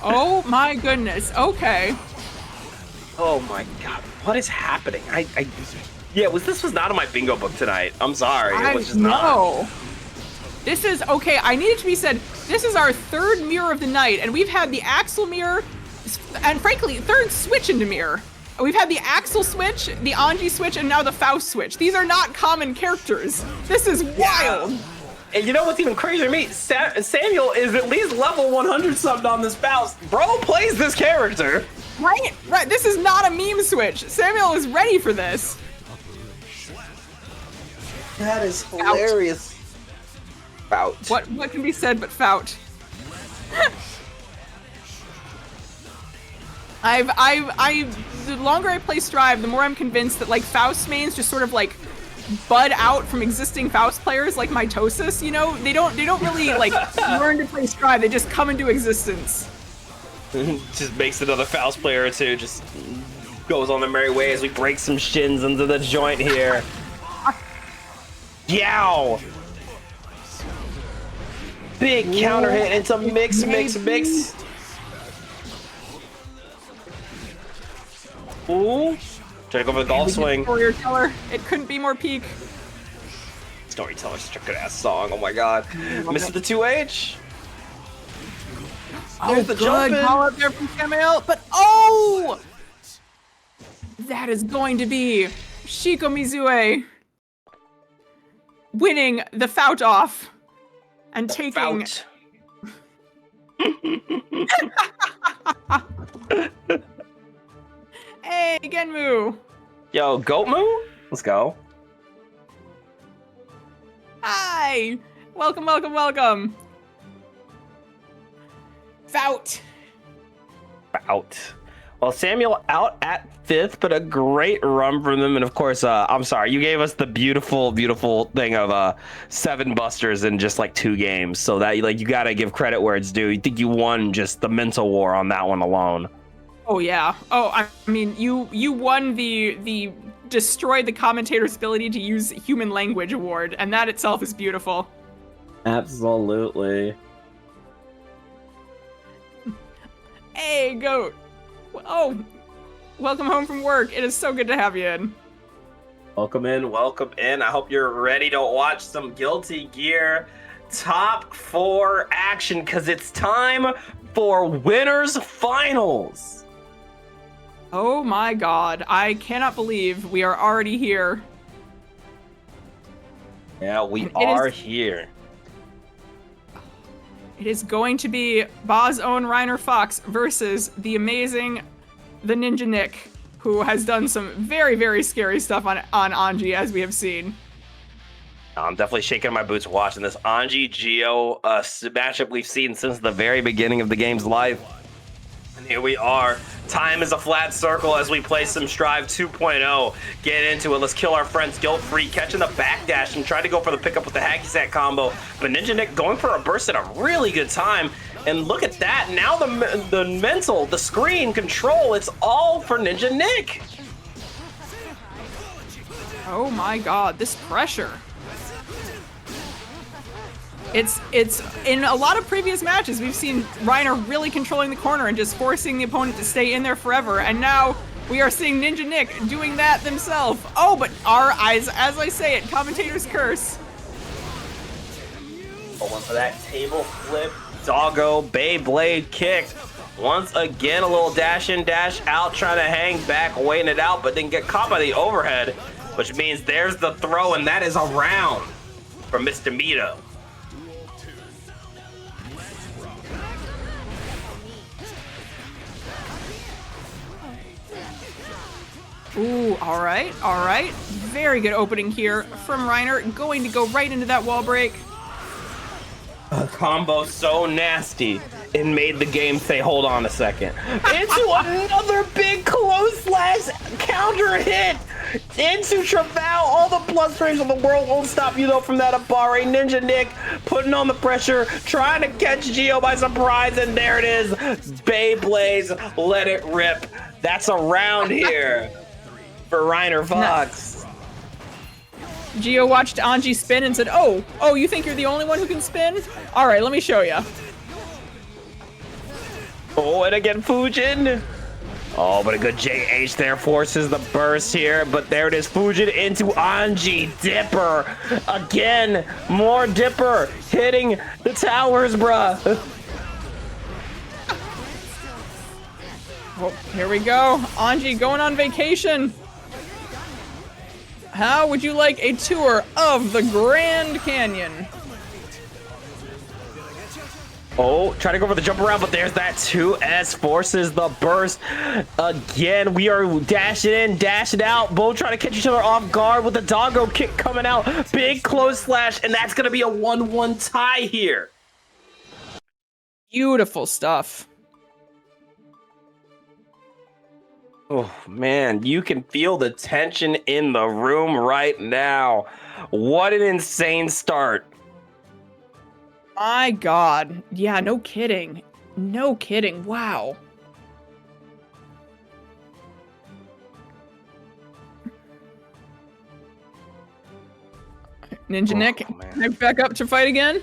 B: Oh my goodness. Okay.
E: Oh my god, what is happening? Yeah, this was not in my bingo book tonight. I'm sorry. It was just not.
B: This is okay. I need it to be said. This is our 3rd mirror of the night, and we've had the Axel mirror, and frankly, 3rd switch into mirror. We've had the Axel switch, the Anji switch, and now the Faust switch. These are not common characters. This is wild.
E: And you know what's even crazier to me? Samuel is at least level 100 something on this Faust. Bro plays this character.
B: Right. This is not a meme switch. Samuel is ready for this.
E: That is hilarious. Fout.
B: What can be said but fout? The longer I play Strive, the more I'm convinced that like Faust mains just sort of like bud out from existing Faust players like Mitosis, you know? They don't really like learn to play Strive, they just come into existence.
E: Just makes another Faust player or two, just goes on their merry way as we break some shins into the joint here. Yow! Big counter hit into mix. Ooh. Try to go for the golf swing.
B: Storyteller. It couldn't be more peak.
E: Storyteller's such a good ass song. Oh my god. Misses the 2H.
B: Oh, the good call up there from Samuel, but oh! That is going to be Shikomizui winning the Fout off and taking. Hey, Genmu!
E: Yo, Goatmu? Let's go.
B: Hi! Welcome. Fout.
E: Well, Samuel out at 5th, but a great run from them. And of course, I'm sorry, you gave us the beautiful thing of 7 busters in just like 2 games. So that like you gotta give credit where it's due. You think you won just the mental war on that one alone.
B: Oh yeah. Oh, I mean, you won the destroyed the commentator's ability to use human language award, and that itself is beautiful.
E: Absolutely.
B: Hey, Goat. Oh, welcome home from work. It is so good to have you in.
E: Welcome in. I hope you're ready to watch some Guilty Gear Top 4 action, because it's time for Winners Finals.
B: Oh my god, I cannot believe we are already here.
E: Yeah, we are here.
B: It is going to be Boz own Reiner Fox versus the amazing the Ninja Nick, who has done some very, very scary stuff on Anji, as we have seen.
A: I'm definitely shaking my boots watching this Anji Geo matchup we've seen since the very beginning of the game's life. And here we are. Time is a flat circle as we play some Strive 2.0. Get into it. Let's kill our friends guilt-free, catching the backdash and trying to go for the pickup with the hacky sack combo. But Ninja Nick going for a burst at a really good time. And look at that. Now the mental, the screen control, it's all for Ninja Nick.
B: Oh my god, this pressure. It's in a lot of previous matches, we've seen Reiner really controlling the corner and just forcing the opponent to stay in there forever. And now we are seeing Ninja Nick doing that themselves. Oh, but our eyes, as I say it, commentator's curse.
A: Going for that table flip, doggo, Beyblade kicked. Once again, a little dash in, dash out, trying to hang back, waiting it out, but then get caught by the overhead, which means there's the throw, and that is a round for Mr. Mito.
B: Ooh, all right. Very good opening here from Reiner, going to go right into that wall break.
A: A combo so nasty, it made the game say, hold on a second. Into another big close slash counter hit. Into Travail, all the plus frames of the world won't stop you though from that Abare. Ninja Nick putting on the pressure, trying to catch Geo by surprise, and there it is. Beyblades, let it rip. That's a round here for Reiner Fox.
B: Geo watched Anji spin and said, oh, you think you're the only one who can spin? All right, let me show you.
A: Oh, and again, Fujin. Oh, but a good JH there forces the burst here. But there it is, Fujin into Anji. Dipper. Again, more Dipper hitting the towers, bruh.
B: Oh, here we go. Anji going on vacation. How would you like a tour of the Grand Canyon?
A: Oh, trying to go for the jump around, but there's that 2S forces the burst. Again, we are dashing in, dashing out. Both trying to catch each other off guard with the doggo kick coming out. Big close slash, and that's going to be a 1-1 tie here.
B: Beautiful stuff.
A: Oh, man, you can feel the tension in the room right now. What an insane start.
B: My god. Yeah, no kidding. No kidding. Wow. Ninja Nick, back up to fight again.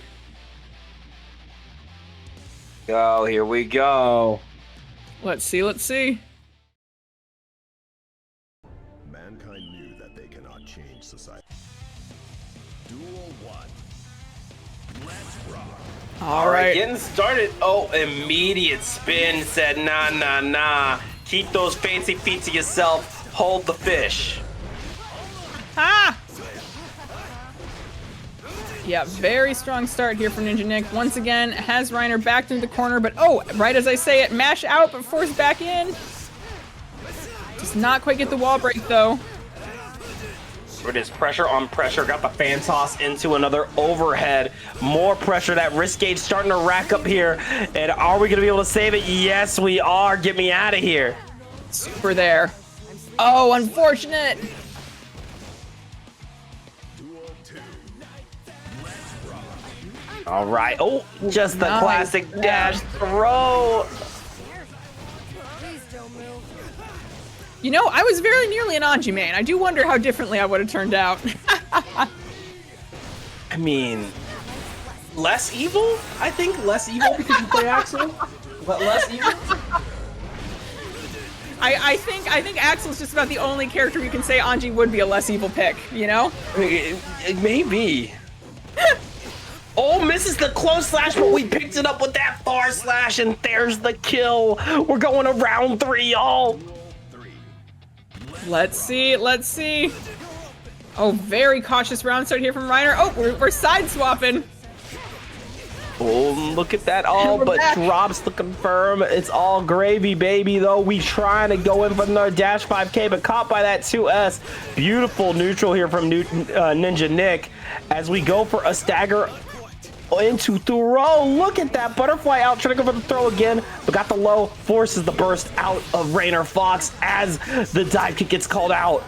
A: Go, here we go.
B: Let's see.
C: Mankind knew that they cannot change society. Duel 1. Let's rock.
B: All right.
A: Getting started. Oh, immediate spin. Said, nah. Keep those fancy feet to yourself. Hold the fish.
B: Ah! Yeah, very strong start here from Ninja Nick. Once again, has Reiner backed into the corner, but oh, right as I say it, mash out, but forced back in. Does not quite get the wall break, though.
A: It is pressure on pressure. Got the fan toss into another overhead. More pressure. That wrist gauge starting to rack up here. And are we going to be able to save it? Yes, we are. Get me out of here.
B: Super there. Oh, unfortunate.
A: All right. Oh, just the classic dash throw.
B: You know, I was very nearly an Anji main. I do wonder how differently I would have turned out.
A: I mean, less evil?
E: I think less evil because you play Axel. But less evil?
B: I think Axel's just about the only character you can say Anji would be a less evil pick, you know?
A: Maybe. Oh, misses the close slash, but we picked it up with that far slash, and there's the kill. We're going to round 3, y'all.
B: Let's see. Oh, very cautious round start here from Reiner. Oh, we're side swapping.
A: Oh, look at that. All but
B: back.
A: drops the confirm. It's all gravy, baby, though. We trying to go in for another dash 5K, but caught by that 2S. Beautiful neutral here from Ninja Nick as we go for a stagger into throw. Look at that butterfly out, trying to go for the throw again, but got the low, forces the burst out of Rainer Fox as the dive kick gets called out.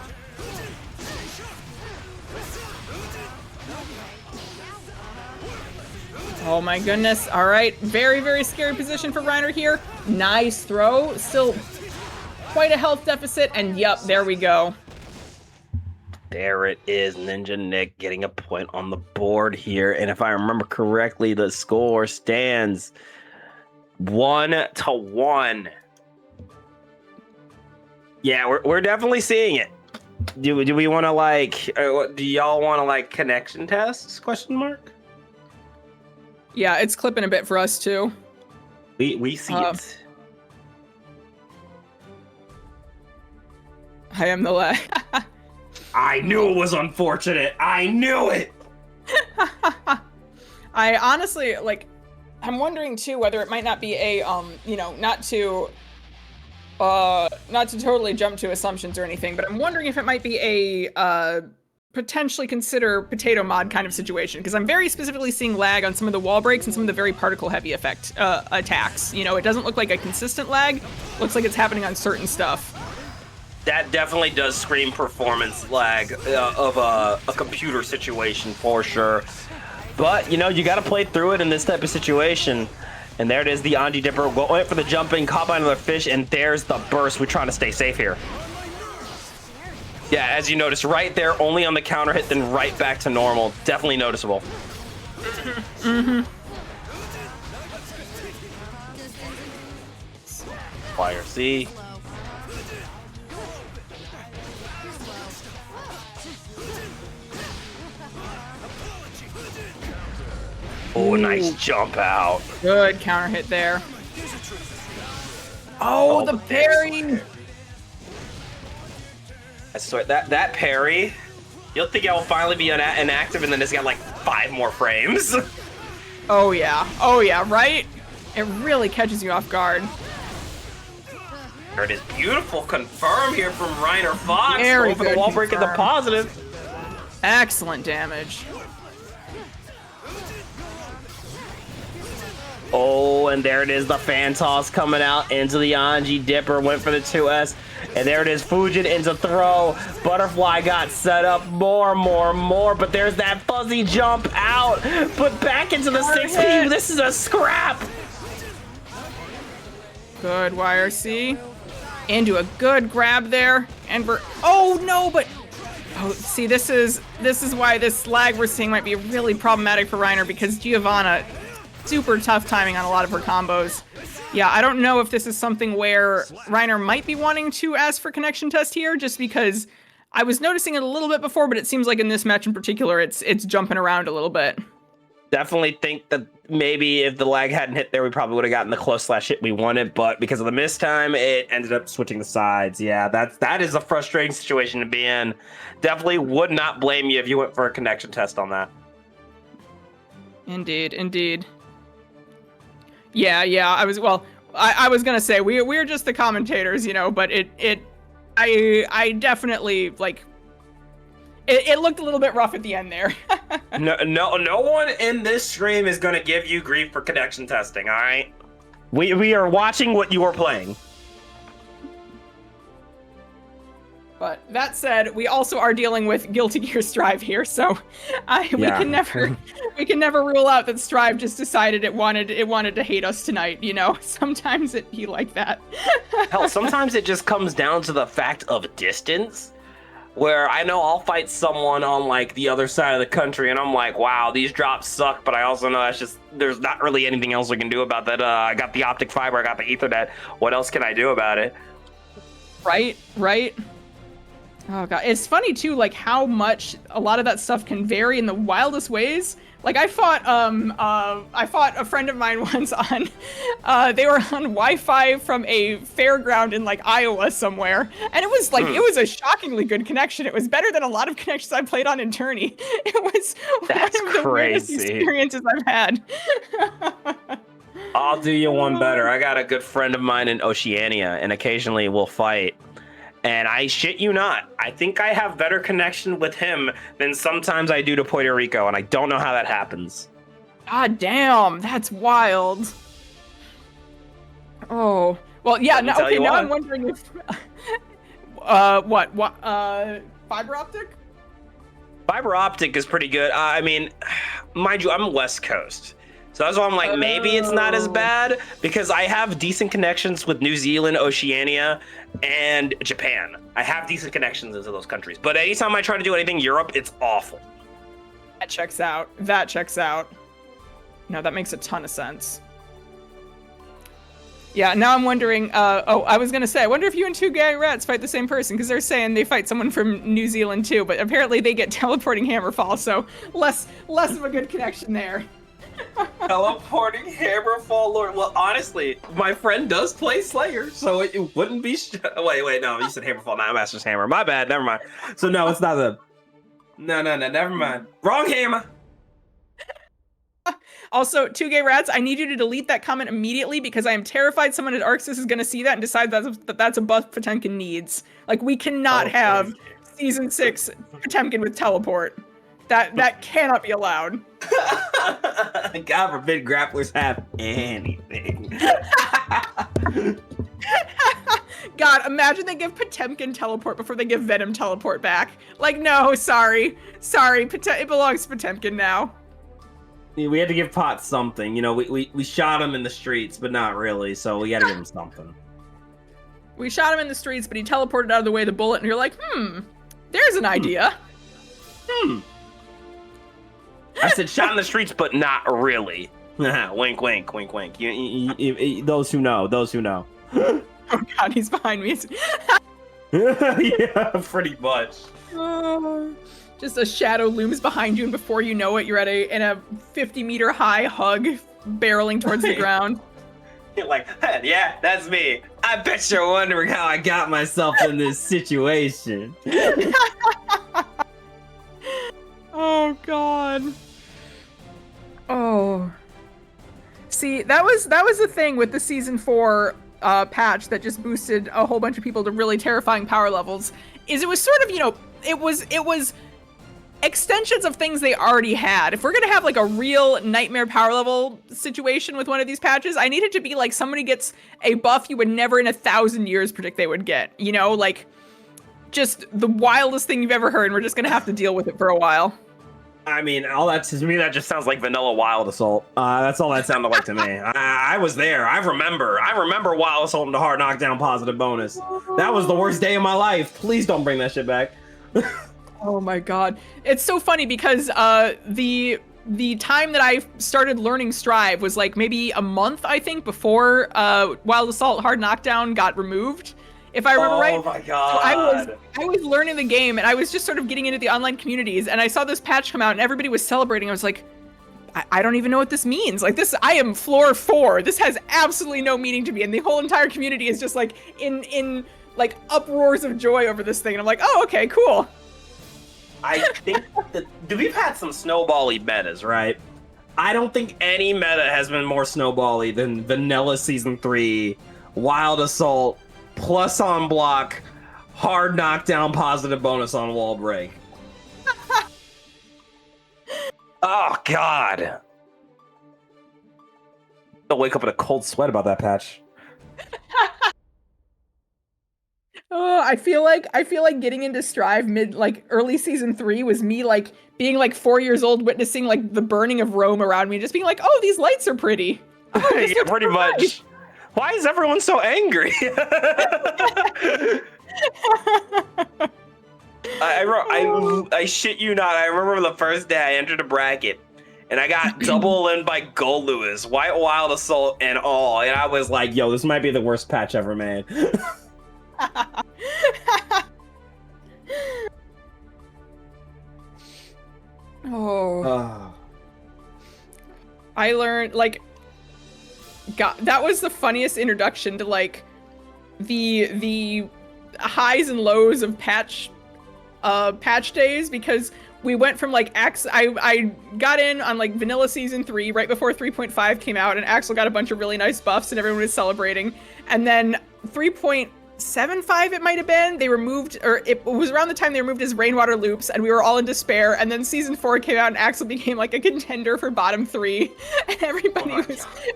B: Oh my goodness. All right. Very, very scary position for Reiner here. Nice throw. Still quite a health deficit. And yep, there we go.
A: There it is. Ninja Nick getting a point on the board here. And if I remember correctly, the score stands 1-1. Yeah, we're definitely seeing it. Do we want to like, do y'all want to like connection tests? Question mark.
B: Yeah, it's clipping a bit for us too.
A: We see it.
B: I am the lag.
E: I knew it was unfortunate. I knew it.
B: I honestly like. I'm wondering too whether it might not be a not to totally jump to assumptions or anything, but I'm wondering if it might be a potentially consider potato mod kind of situation, because I'm very specifically seeing lag on some of the wall breaks and some of the very particle heavy effect attacks. You know, it doesn't look like a consistent lag. Looks like it's happening on certain stuff.
A: That definitely does scream performance lag of a computer situation for sure. But, you know, you got to play through it in this type of situation. And there it is, the Anji Dipper going for the jumping, caught by another fish, and there's the burst. We're trying to stay safe here. Yeah, as you notice, right there, only on the counter hit, then right back to normal. Definitely noticeable. Fire C. Oh, nice jump out.
B: Good counter hit there. Oh, the parry!
A: I swear, that parry, you'll think it will finally be inactive, and then it's got like 5 more frames.
B: Oh yeah, right? It really catches you off guard.
A: There it is, beautiful confirm here from Reiner Fox.
B: Very
A: Going for the
B: good
A: wall break in the
B: confirm.
A: positive.
B: Excellent damage.
A: Oh, and there it is, the fan toss coming out into the Anji Dipper, went for the 2S, and there it is, Fujin into throw. Butterfly got set up more, but there's that fuzzy jump out, but back into the 6P. This is a scrap.
B: Good YRC. Into a good grab there. And we're, oh no, but, oh, see, this is why this lag we're seeing might be really problematic for Reiner, because Giovanna, super tough timing on a lot of her combos. Yeah, I don't know if this is something where Reiner might be wanting to ask for connection test here, just because I was noticing it a little bit before, but it seems like in this match in particular, it's jumping around a little bit.
A: Definitely think that maybe if the lag hadn't hit there, we probably would have gotten the close / hit we wanted, but because of the miss time, it ended up switching the sides. Yeah, that is a frustrating situation to be in. Definitely would not blame you if you went for a connection test on that.
B: Indeed. Yeah, I was gonna say we're just the commentators, you know, but I definitely like it looked a little bit rough at the end there.
A: No one in this stream is gonna give you grief for connection testing, all right? We are watching what you are playing.
B: But that said, we also are dealing with Guilty Gear Strive here, so we can never rule out that Strive just decided it wanted to hate us tonight. You know, sometimes it be like that.
A: Hell, sometimes it just comes down to the fact of distance, where I know I'll fight someone on like the other side of the country, and I'm like, wow, these drops suck. But I also know that's just there's not really anything else we can do about that. I got the optic fiber, I got the Ethernet. What else can I do about it?
B: Right. Oh god, it's funny too, like how much a lot of that stuff can vary in the wildest ways. Like I fought a friend of mine once on, they were on Wi-Fi from a fairground in like Iowa somewhere, and it was like it was a shockingly good connection. It was better than a lot of connections I played on in Tourney. It was
A: That's
B: one of the weirdest
A: crazy.
B: experiences I've had.
A: I'll do you one better. I got a good friend of mine in Oceania, and occasionally we'll fight. And I shit you not, I think I have better connection with him than sometimes I do to Puerto Rico, and I don't know how that happens.
B: God damn, that's wild. Oh, well, yeah. Now, okay, now I'm wondering if, fiber optic?
A: Fiber optic is pretty good. I mean, mind you, I'm West Coast. So that's why I'm like, maybe it's not as bad, because I have decent connections with New Zealand, Oceania, and Japan. I have decent connections into those countries. But anytime I try to do anything Europe, it's awful.
B: That checks out. That checks out. No, that makes a ton of sense. Yeah, now I'm wondering, I was gonna say, I wonder if you and Two Gay Rats fight the same person, because they're saying they fight someone from New Zealand too, but apparently they get teleporting Hammerfall, so less of a good connection there.
E: Teleporting Hammerfall Lord. Well, honestly, my friend does play Slayer, so it wouldn't be. Wait, no, you said Hammerfall, not Master's Hammer. My bad. Never mind. So no, it's not the. No, never mind. Wrong hammer.
B: Also, Two Gay Rats, I need you to delete that comment immediately because I am terrified someone at Arxis is going to see that and decide that's a buff Potemkin needs. Like, we cannot have Season 6 Potemkin with teleport. That cannot be allowed.
E: God forbid grapplers have anything.
B: God, imagine they give Potemkin teleport before they give Venom teleport back. Like, no, sorry. It belongs to Potemkin now.
E: We had to give Pot something. You know, we shot him in the streets, but not really, so we gotta give him something.
B: We shot him in the streets, but he teleported out of the way of the bullet, and you're like, there's an idea.
A: I said shot in the streets, but not really. Wink, wink, wink, wink.
E: Those who know.
B: Oh god, he's behind me.
E: Yeah, pretty much.
B: Just a shadow looms behind you, and before you know it, you're in a 50-meter high hug, barreling towards the ground.
E: You're like, yeah, that's me. I bet you're wondering how I got myself in this situation.
B: Oh god. Oh. See, that was the thing with the season 4 patch that just boosted a whole bunch of people to really terrifying power levels. Is it was sort of, it was extensions of things they already had. If we're gonna have like a real nightmare power level situation with one of these patches, I need it to be like somebody gets a buff you would never in 1,000 years predict they would get. Like just the wildest thing you've ever heard, and we're just gonna have to deal with it for a while.
A: I mean, all that to me, that just sounds like vanilla Wild Assault.
E: That's all that sounded like to me. I was there. I remember Wild Assault and the hard knockdown positive bonus. That was the worst day of my life. Please don't bring that shit back.
B: Oh my god. It's so funny because the time that I started learning Strive was like maybe a month, I think, before Wild Assault Hard Knockdown got removed. If I remember right.
E: Oh my god.
B: So I was learning the game, and I was just sort of getting into the online communities, and I saw this patch come out and everybody was celebrating. I was like, I don't even know what this means. Like this, I am floor 4. This has absolutely no meaning to me. And the whole entire community is just like in like uproars of joy over this thing. And I'm like, oh, okay, cool.
A: I think that we've had some snowbally metas, right?
E: I don't think any meta has been more snowbally than Vanilla Season 3, Wild Assault, plus on block, hard knockdown, positive bonus on wall break.
A: Oh, God.
E: I'll wake up in a cold sweat about that patch.
B: Oh, I feel like getting into Strive early season 3 was me like being like 4 years old, witnessing like the burning of Rome around me, just being like, oh, these lights are pretty. Oh,
A: yeah, pretty much. Nice. Why is everyone so angry? I shit you not. I remember the first day I entered a bracket and I got double in by Gold Lewis, White Wild Assault, and all. And I was like, yo, this might be the worst patch ever made.
B: Oh. I learned, like, God, that was the funniest introduction to, like, the highs and lows of patch days, because we went from, like, I got in on, like, vanilla season 3 right before 3.5 came out, and Axel got a bunch of really nice buffs and everyone was celebrating. And then 3.75 it might have been, they removed, or it was around the time they removed his rainwater loops, and we were all in despair. And then season 4 came out and Axel became, like, a contender for bottom 3, and everybody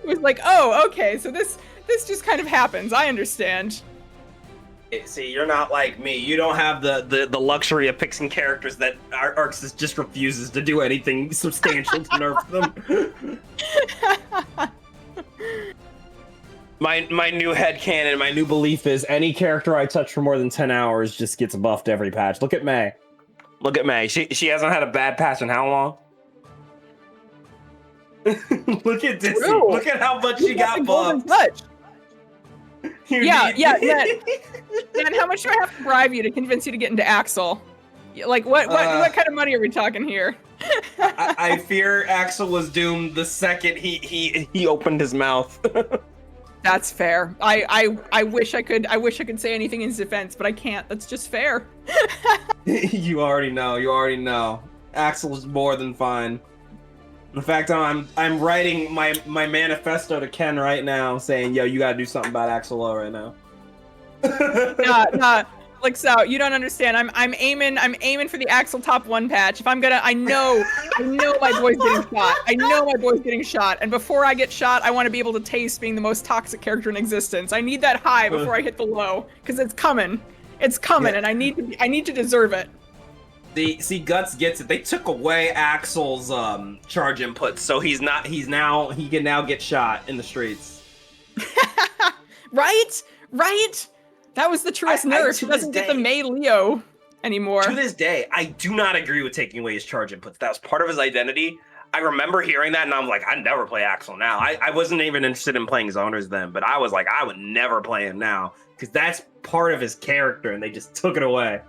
B: was like, oh, okay, so this just kind of happens. I understand.
A: See, you're not like me. You don't have the luxury of picking characters that Arxis just refuses to do anything substantial to nerf them. My new headcanon, my new belief is any character I touch for more than 10 hours just gets buffed every patch. Look at May. Look at May. She hasn't had a bad patch in how long? Look at Dizzy.
B: True.
A: Look at how much she got buffed.
B: Yeah. And how much do I have to bribe you to convince you to get into Axel? Like, what kind of money are we talking here?
A: I fear Axel was doomed the second he opened his mouth.
B: That's fair. I wish I could say anything in his defense, but I can't. That's just fair.
A: You already know. Axel's more than fine. In fact, I'm writing my manifesto to Ken right now, saying, "Yo, you gotta do something about Axel O right now."
B: Nah. Like, so you don't understand. I'm aiming for the Axel top 1 patch. If I'm gonna, I know my boy's getting shot. I know my boy's getting shot. And before I get shot, I want to be able to taste being the most toxic character in existence. I need that high before I hit the low, because it's coming. It's coming, and I need to deserve it.
A: See, Guts gets it. They took away Axel's charge inputs, so he can now get shot in the streets.
B: Right. That was the truest nerf. He doesn't get the Mei Leo anymore.
A: To this day, I do not agree with taking away his charge inputs. That was part of his identity. I remember hearing that, and I'm like, I'd never play Axel now. I wasn't even interested in playing zoners then, but I was like, I would never play him now, because that's part of his character, and they just took it away.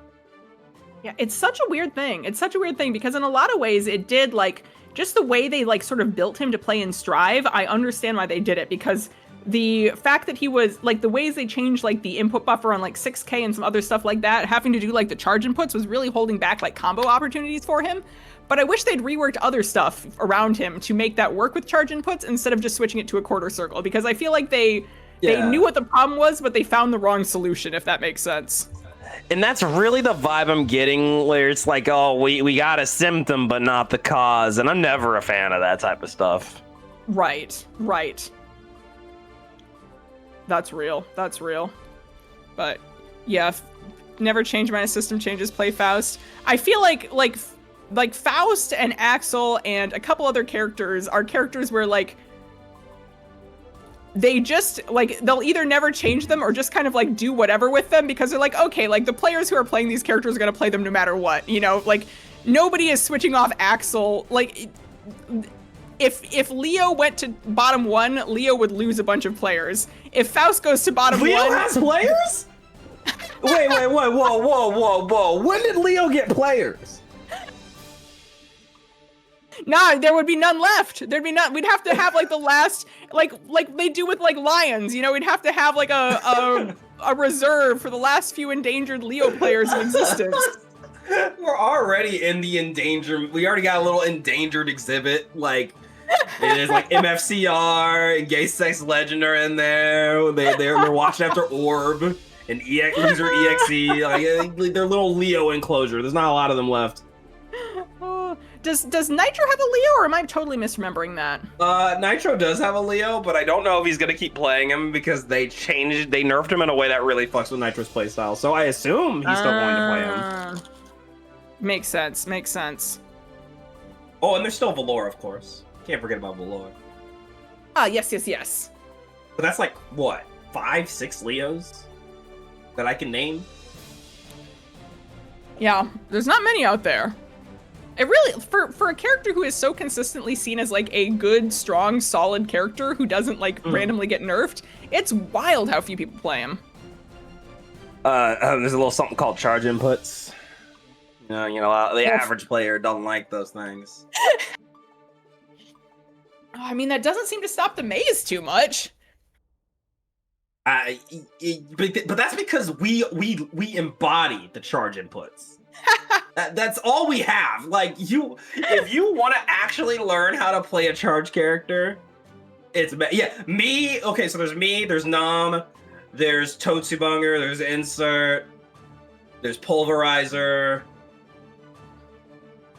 B: Yeah, it's such a weird thing. Because in a lot of ways it did, like, just the way they, like, sort of built him to play in Strive, I understand why they did it, because the fact that he was, like, the ways they changed, like, the input buffer on, like, 6K and some other stuff like that, having to do, like, the charge inputs was really holding back, like, combo opportunities for him. But I wish they'd reworked other stuff around him to make that work with charge inputs instead of just switching it to a quarter circle, because I feel like they knew what the problem was, but they found the wrong solution, if that makes sense.
A: And that's really the vibe I'm getting, where it's like, oh, we got a symptom, but not the cause. And I'm never a fan of that type of stuff.
B: Right. That's real. But yeah, never change my system changes, play Faust. I feel like Faust and Axel and a couple other characters are characters where, like, they just, like, they'll either never change them or just kind of, like, do whatever with them, because they're like, okay, like, the players who are playing these characters are gonna play them no matter what, you know? Like, nobody is switching off Axel. Like, if Leo went to bottom 1, Leo would lose a bunch of players. If Faust goes to bottom 1...
A: Leo has players? Wait, whoa. When did Leo get players?
B: Nah, there would be none left. There'd be none. We'd have to have, like, the last, like they do with, like, lions, you know? We'd have to have, like, a reserve for the last few endangered Leo players in existence.
A: We're already in the endangered. We already got a little endangered exhibit. Like, there's like MFCR and Gay Sex Legend are in there. They're watching after Orb and Loser EXE. Like, their little Leo enclosure. There's not a lot of them left.
B: Does Nitro have a Leo, or am I totally misremembering that?
A: Nitro does have a Leo, but I don't know if he's gonna keep playing him, because they nerfed him in a way that really fucks with Nitro's playstyle. So I assume he's still going to play him.
B: Makes sense.
A: Oh, and there's still Valor, of course. Can't forget about Valor.
B: Ah, yes.
A: But that's like, what, 5-6 Leos that I can name?
B: Yeah, there's not many out there. It really, for a character who is so consistently seen as, like, a good, strong, solid character who doesn't, like, randomly get nerfed, it's wild how few people play him.
A: There's a little something called charge inputs. The average player doesn't like those things.
B: I mean, that doesn't seem to stop the maze too much.
A: But that's because we embody the charge inputs. That's all we have. Like if you want to actually learn how to play a charge character, it's me. Okay, so there's me, there's Nom, there's Totsubunger, there's Insert, there's Pulverizer.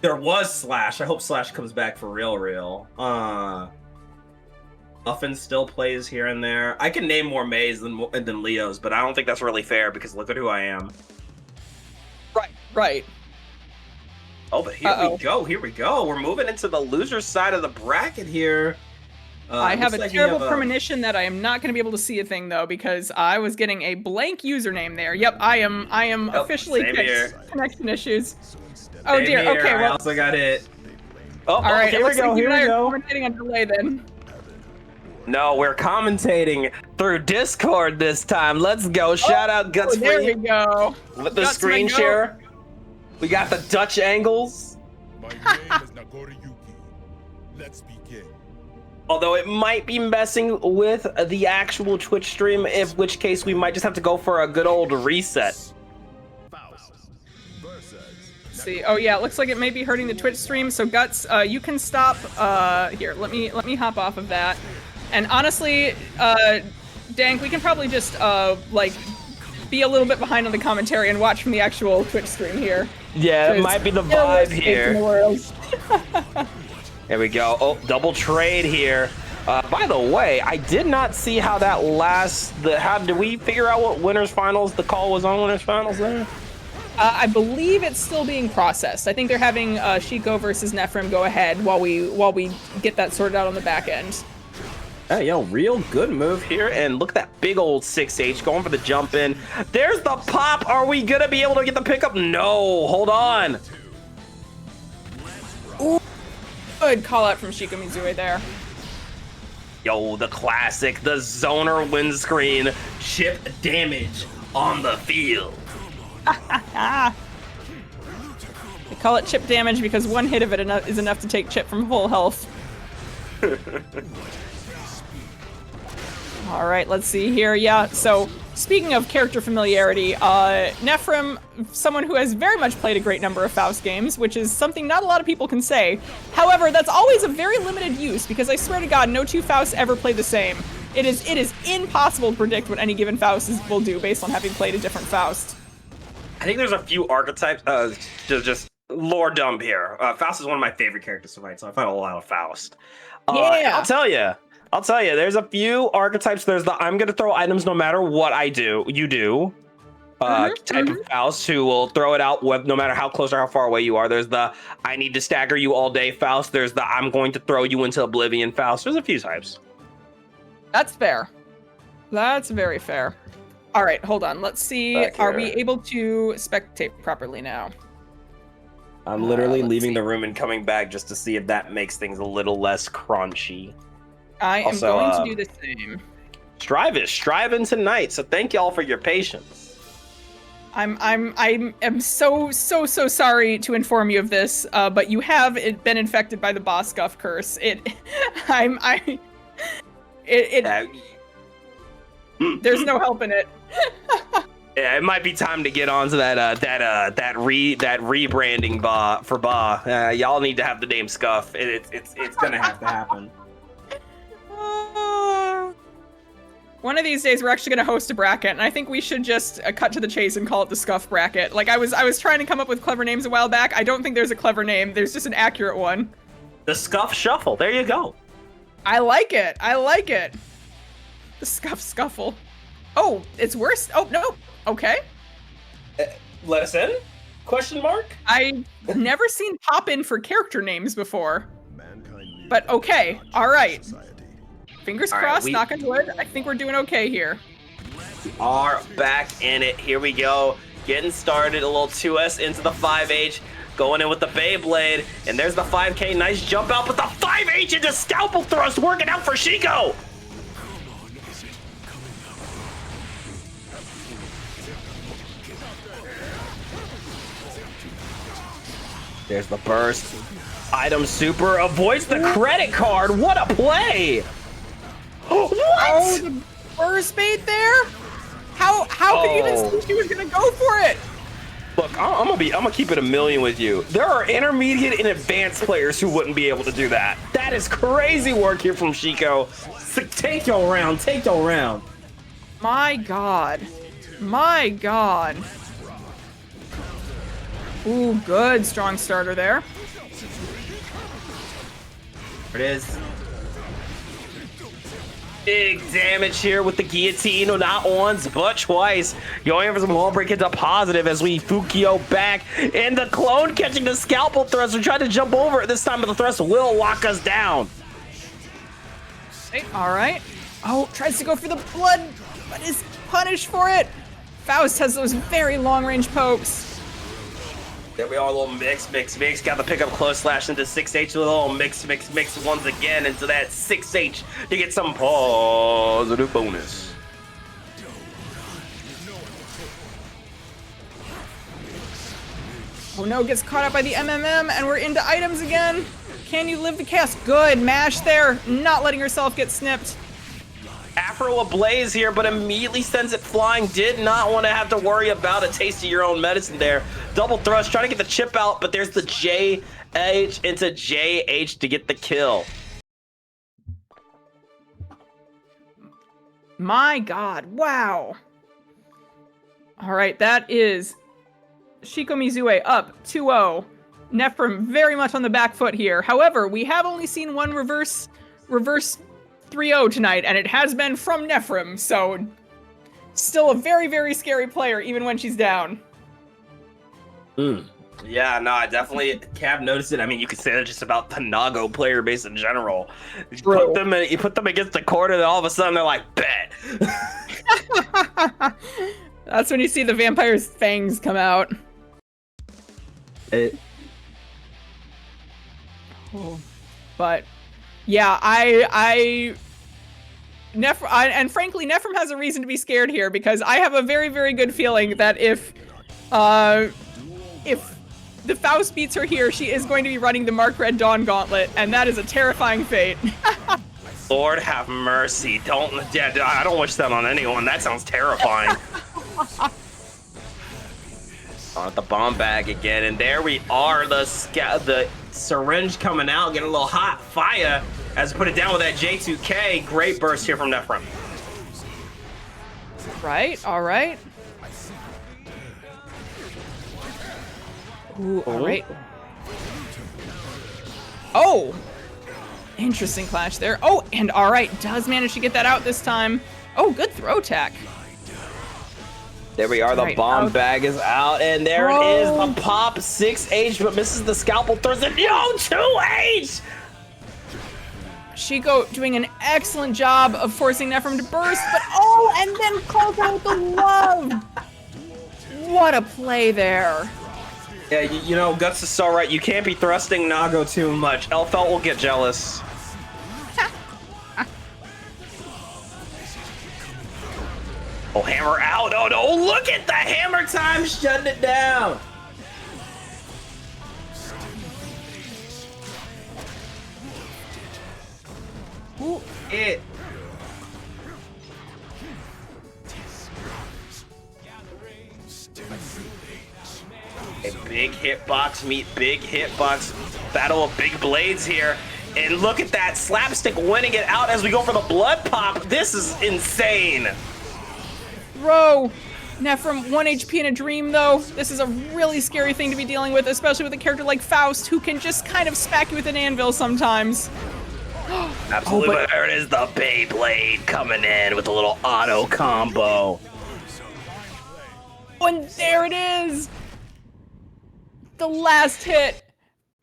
A: There was Slash. I hope Slash comes back for real. Muffin still plays here and there. I can name more Mays than Leo's, but I don't think that's really fair because look at who I am.
B: Right.
A: Oh, but here we go. We're moving into the loser side of the bracket here.
B: I have a terrible premonition that I am not going to be able to see a thing though because I was getting a blank username there. Yep, I am officially connection issues. Oh dear. Okay, well,
A: I also got hit. Oh,
B: all right.
A: Here we go.
B: Commentating on delay then.
A: No, we're commentating through Discord this time. Let's go. Shout out Guts.
B: There we go.
A: With the screen share. We got the Dutch angles.
C: My name is Nagoriyuki. Let's begin.
A: Although it might be messing with the actual Twitch stream, in which case we might just have to go for a good old reset.
B: See, oh yeah, it looks like it may be hurting the Twitch stream. So Guts, you can stop. Here, let me hop off of that. And honestly, Dank, we can probably just be a little bit behind on the commentary and watch from the actual Twitch stream here.
A: Yeah, that might be the vibe here. There we go. Oh, double trade here. By the way, I did not see how that how did we figure out what winners finals the call was on winners finals there?
B: I believe it's still being processed. I think they're having Shiko versus Nephrim go ahead while we get that sorted out on the back end.
A: Hey, real good move here, and look at that big old 6H going for the jump in. There's the pop. Are we gonna be able to get the pickup? No, hold on.
B: Ooh, good call out from Shiko Mizue there.
A: Yo, the classic, the zoner windscreen, chip damage on the field.
B: They call it chip damage because one hit of it is enough to take Chip from full health. All right, let's see here. Yeah, so speaking of character familiarity, Nephrim, someone who has very much played a great number of Faust games, which is something not a lot of people can say. However, that's always a very limited use because I swear to God, no two Fausts ever play the same. It is impossible to predict what any given Faust will do based on having played a different Faust.
A: I think there's a few archetypes, just lore dump here. Faust is one of my favorite characters to fight, so I fight a lot of Faust.
B: Yeah.
A: I'll tell you, there's a few archetypes. There's the I'm gonna throw items no matter what you do type of Faust who will throw it out no matter how close or how far away you are. There's the I need to stagger you all day Faust. There's the I'm going to throw you into oblivion Faust. There's a few types.
B: That's fair. That's very fair. All right, hold on. Let's see. Are we able to spectate properly now?
A: I'm literally leaving the room and coming back just to see if that makes things a little less crunchy.
B: I am going to do the same.
A: Strive is striving tonight, so thank y'all for your patience.
B: I am so sorry to inform you of this, but you have been infected by the boss scuff curse. There's no helping it.
A: Yeah, it might be time to get onto that rebranding for Ba. Y'all need to have the name Scuff. It's gonna have to happen.
B: One of these days, we're actually gonna host a bracket, and I think we should just cut to the chase and call it the Scuff bracket. Like I was trying to come up with clever names a while back. I don't think there's a clever name. There's just an accurate one.
A: The Scuff Shuffle. There you go.
B: I like it. The Scuff Scuffle. Oh, it's worse. Oh no. Okay.
A: Let us in? Question mark?
B: I've never seen pop in for character names before. But okay. All right. Fingers crossed, knock on wood. I think we're doing okay here.
A: We are back in it. Here we go. Getting started. A little 2S into the 5H. Going in with the Beyblade. And there's the 5K. Nice jump out. But the 5H into scalpel thrust working out for Shiko. There's the burst. Item super avoids the credit card. What a play! What?
B: Oh, the burst bait there? How could you even think she was gonna go for it?
A: Look, I'm gonna keep it a million with you. There are intermediate and advanced players who wouldn't be able to do that. That is crazy work here from Chico.
E: Take your round. Take your round.
B: My God. My God. Ooh, good strong starter there.
A: There it is. Big damage here with the guillotine, no, not once, but twice. Going for some wall break into positive as we Fukio back. And the clone catching the scalpel thrust. We're trying to jump over it this time, but the thrust will lock us down.
B: Hey, all right. Oh, tries to go for the blood, but is punished for it. Faust has those very long-range pokes.
A: There we are, a little mix. Got the pickup close slash into 6H with a little mix once again into that 6H to get some positive bonus.
B: Oh no, gets caught up by the MMM, and we're into items again. Can you live the chaos? Good, mash there, not letting herself get snipped.
A: Afro ablaze here, but immediately sends it flying. Did not want to have to worry about a taste of your own medicine there. Double thrust, trying to get the chip out, but there's the JH into JH to get the kill.
B: My God, wow. All right, that is Shiko Mizue up 2-0. Nephrim very much on the back foot here. However, we have only seen one reverse 3-0 tonight, and it has been from Nephrim, so still a very, very scary player, even when she's down.
A: Yeah, no, I definitely have noticed it. I mean, you could say that just about the Nago player base in general. You put them against the corner, and all of a sudden they're like, bet.
B: That's when you see the vampire's fangs come out. But yeah, and frankly, Nephrim has a reason to be scared here, because I have a very, very good feeling that if the Faust beats her here, she is going to be running the Mark Red Dawn Gauntlet, and that is a terrifying fate.
A: Lord have mercy. I don't wish that on anyone. That sounds terrifying. On the bomb bag again, and there we are. The syringe coming out, getting a little hot fire as we put it down with that J2K. Great burst here from Nephrim.
B: Right, all right. Ooh, all right. Oh! Interesting clash there. Oh, and all right, does manage to get that out this time. Oh, good throw tech.
A: There we are, the bomb bag is out, and there it is, the pop 6H, but misses the scalpel thrust, and 2H!
B: Shiko doing an excellent job of forcing Nephrim to burst, but and then calls out the love! What a play there.
A: Yeah, you know, Guts is so right, you can't be thrusting Nago too much. Elfelt will get jealous. Oh, hammer out. Oh, no. Look at the hammer time shutting it down.
B: Ooh.
A: It. A big hitbox meet big hitbox. Battle of big blades here. And look at that. Slapstick winning it out as we go for the blood pop. This is insane.
B: Bro, Nephrim, 1 HP in a dream, though. This is a really scary thing to be dealing with, especially with a character like Faust, who can just kind of smack you with an anvil sometimes.
A: Absolutely, but there it is, the Beyblade coming in with a little auto combo.
B: And there it is! The last hit.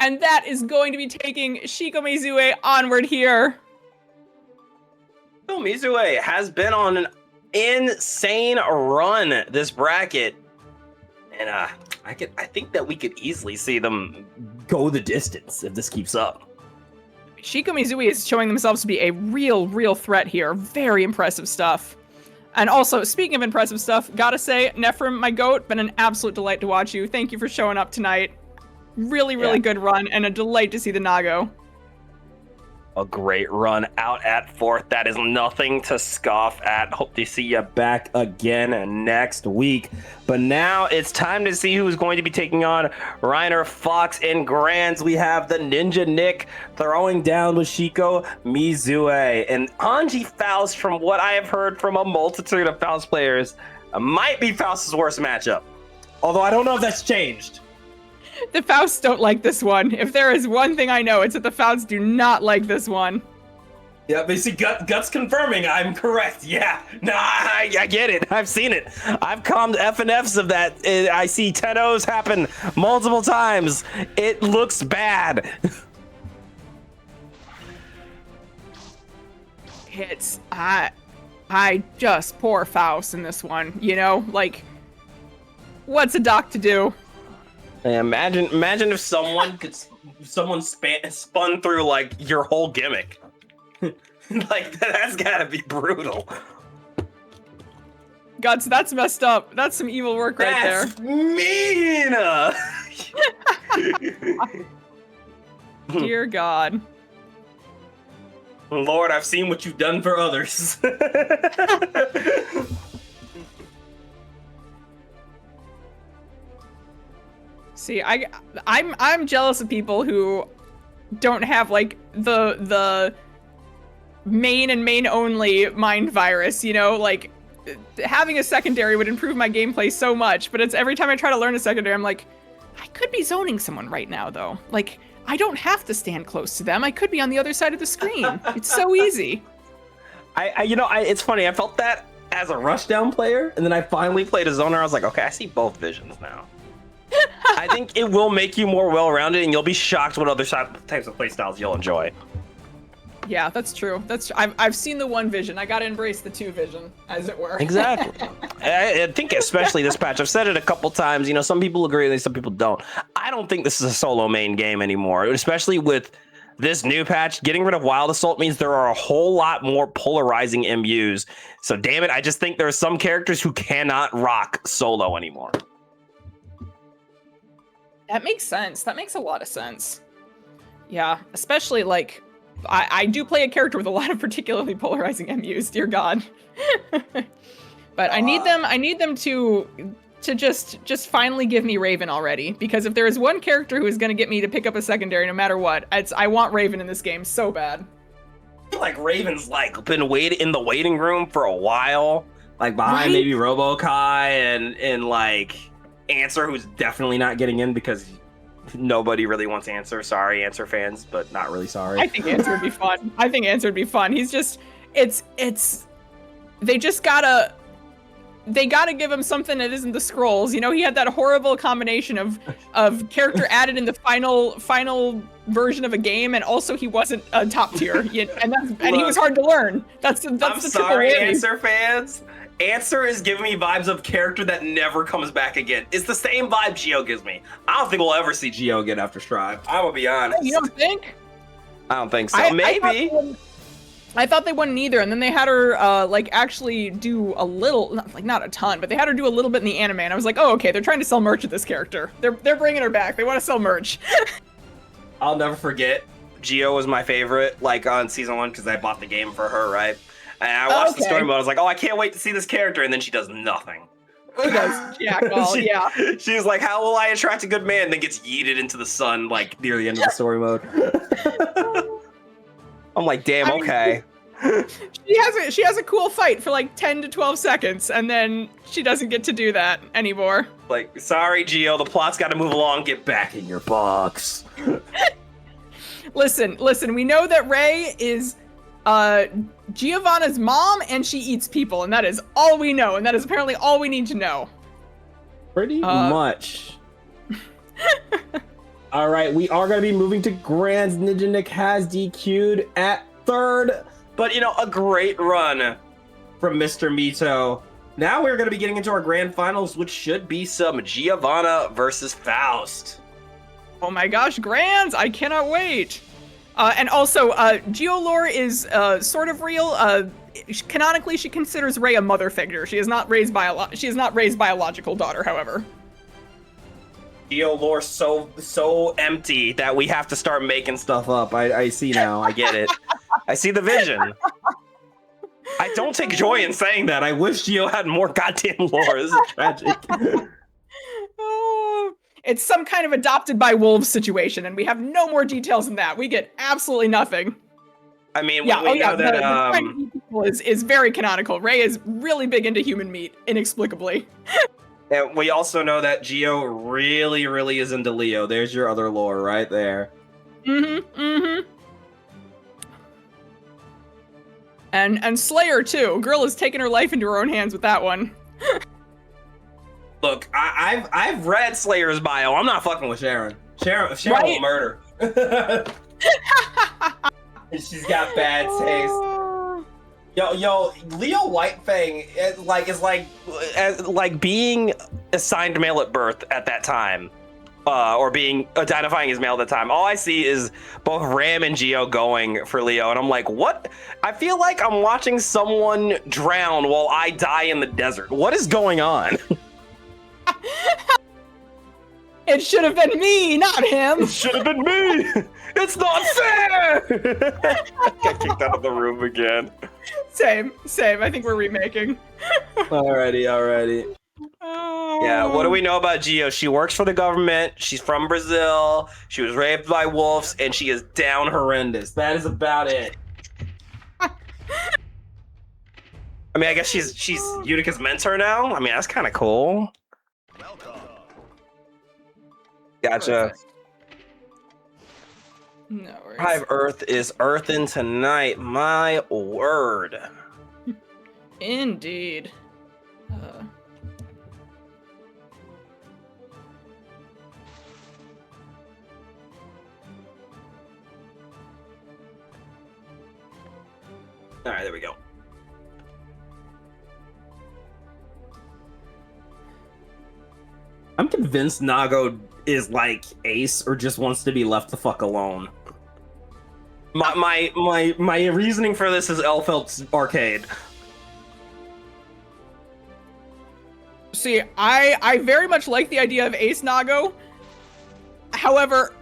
B: And that is going to be taking Shiko Mizue onward here.
A: So Mizue has been on an insane run this bracket, and I think that we could easily see them go the distance if this keeps up.
B: Shiko Mizue is showing themselves to be a real threat here. Very impressive stuff. And also, speaking of impressive stuff, gotta say, Nephrim, my goat, been an absolute delight to watch you. Thank you for showing up tonight. Really, really good run, and a delight to see the Nago.
A: A great run out at 4th. That is nothing to scoff at. Hope to see you back again next week. But now it's time to see who's going to be taking on Reiner Fox in Grands. We have the Ninja Nick throwing down with Shiko Mizue. And Anji Faust, from what I have heard from a multitude of Faust players, might be Faust's worst matchup. Although I don't know if that's changed.
B: The Fausts don't like this one. If there is one thing I know, it's that the Fausts do not like this one.
E: Yeah, but you see, Guts confirming I'm correct. Yeah, nah,
A: I get it. I've seen it. I've calmed FNFs of that. I see 10-0s happen multiple times. It looks bad.
B: It's I just poor Faust in this one. You know, like, what's a doc to do?
A: Imagine if someone spun through like your whole gimmick. Like that's gotta be brutal.
B: Guts, that's messed up. That's some evil work right there.
A: That's mean.
B: Dear God.
E: Lord, I've seen what you've done for others.
B: See, I'm jealous of people who don't have like the main and main only mind virus, you know, like having a secondary would improve my gameplay so much, but it's every time I try to learn a secondary, I'm like, I could be zoning someone right now though. Like, I don't have to stand close to them. I could be on the other side of the screen. It's so easy.
A: It's funny. I felt that as a rushdown player, and then I finally played a zoner. I was like, okay, I see both visions now. I think it will make you more well-rounded, and you'll be shocked what other types of playstyles you'll enjoy.
B: Yeah, that's true. I've seen the one vision. I gotta embrace the two vision, as it were.
A: Exactly. I think especially this patch. I've said it a couple times. You know, some people agree with me, some people don't. I don't think this is a solo main game anymore, especially with this new patch. Getting rid of Wild Assault means there are a whole lot more polarizing MUs. So damn it, I just think there are some characters who cannot rock solo anymore.
B: That makes sense. That makes a lot of sense. Yeah, especially like I do play a character with a lot of particularly polarizing MUs, dear God. But I need them to just finally give me Raven already, because if there is one character who is going to get me to pick up a secondary no matter what, I want Raven in this game so bad.
A: I feel like Raven's like been in the waiting room for a while, like behind maybe RoboKai and like Answer, who's definitely not getting in because nobody really wants Answer. Sorry, Answer fans, but not really sorry.
B: I think Answer would be fun. He's just, they gotta give him something that isn't the scrolls. You know, he had that horrible combination of character added in the final version of a game, and also he wasn't a top tier, and he was hard to learn. That's the
A: sorry,
B: triple whammy.
A: Answer fans. Answer is giving me vibes of character that never comes back again. It's the same vibe Geo gives me. I don't think we'll ever see Geo again after Strive. I'm gonna be honest.
B: You don't think?
A: I don't think so. Maybe.
B: I thought they wouldn't either, and then they had her like actually do a little, not a ton, but they had her do a little bit in the anime, and I was like, oh, okay, they're trying to sell merch with this character. They're bringing her back. They want to sell merch.
A: I'll never forget. Geo was my favorite, like on season 1, because I bought the game for her, right? And I watched the story mode. I was like, oh, I can't wait to see this character, and then she does nothing.
B: She does jack all, yeah.
A: She's like, how will I attract a good man? And then gets yeeted into the sun, like near the end of the story mode. I'm like, damn, okay.
B: She has a cool fight for like 10 to 12 seconds, and then she doesn't get to do that anymore.
A: Like, sorry, Geo, the plot's got to move along. Get back in your box.
B: Listen, we know that Rei is Giovanna's mom, and she eats people, and that is all we know, and that is apparently all we need to know.
E: Pretty much. All right, we are going to be moving to Grands. Ninja Nick has DQ'd at 3rd, but a great run from Mr. Mito. Now we're going to be getting into our grand finals, which should be some Giovanna versus Faust.
B: Oh my gosh, Grands! I cannot wait. And also, Geolore is sort of real. Canonically, she considers Rei a mother figure. She is not Rei's biological daughter, however.
A: Geo lore so empty that we have to start making stuff up. I see now. I get it. I see the vision. I don't take joy in saying that. I wish Geo had more goddamn lore. This is tragic.
B: Oh, it's some kind of adopted by wolves situation, and we have no more details than that. We get absolutely nothing.
A: I mean,
B: Yeah,
A: we know that
B: the trying to eat people is very canonical. Ray is really big into human meat, inexplicably.
A: and we also know that Geo really is into Leo. There's your other lore right there.
B: Mm-hmm. And Slayer too. Girl has taken her life into her own hands with that one.
A: Look, I've read Slayer's bio. I'm not fucking with Sharon. Sharon
B: Right?
A: will murder. She's got bad taste. Yo, Leo Whitefang is like being assigned male at birth at that time, or being identifying as male at the time. All I see is both Ram and Geo going for Leo, and I'm like, what? I feel like I'm watching someone drown while I die in the desert. What is going on?
B: It should have been me, not him.
A: It should have been me. It's not fair. Got kicked out of the room again.
B: Same. I think we're remaking.
A: Alrighty. Yeah, what do we know about Geo? She works for the government. She's from Brazil. She was raped by wolves, and she is down horrendous. That is about it. I mean, I guess she's Utica's mentor now. I mean, that's kind of cool. Gotcha.
B: No worries.
A: Hive Earth is earthing tonight. My word.
B: Indeed.
A: All right, there we go. I'm convinced Nago is like Ace or just wants to be left the fuck alone. My reasoning for this is Elfelt's arcade.
B: See, I very much like the idea of Ace Nago. However,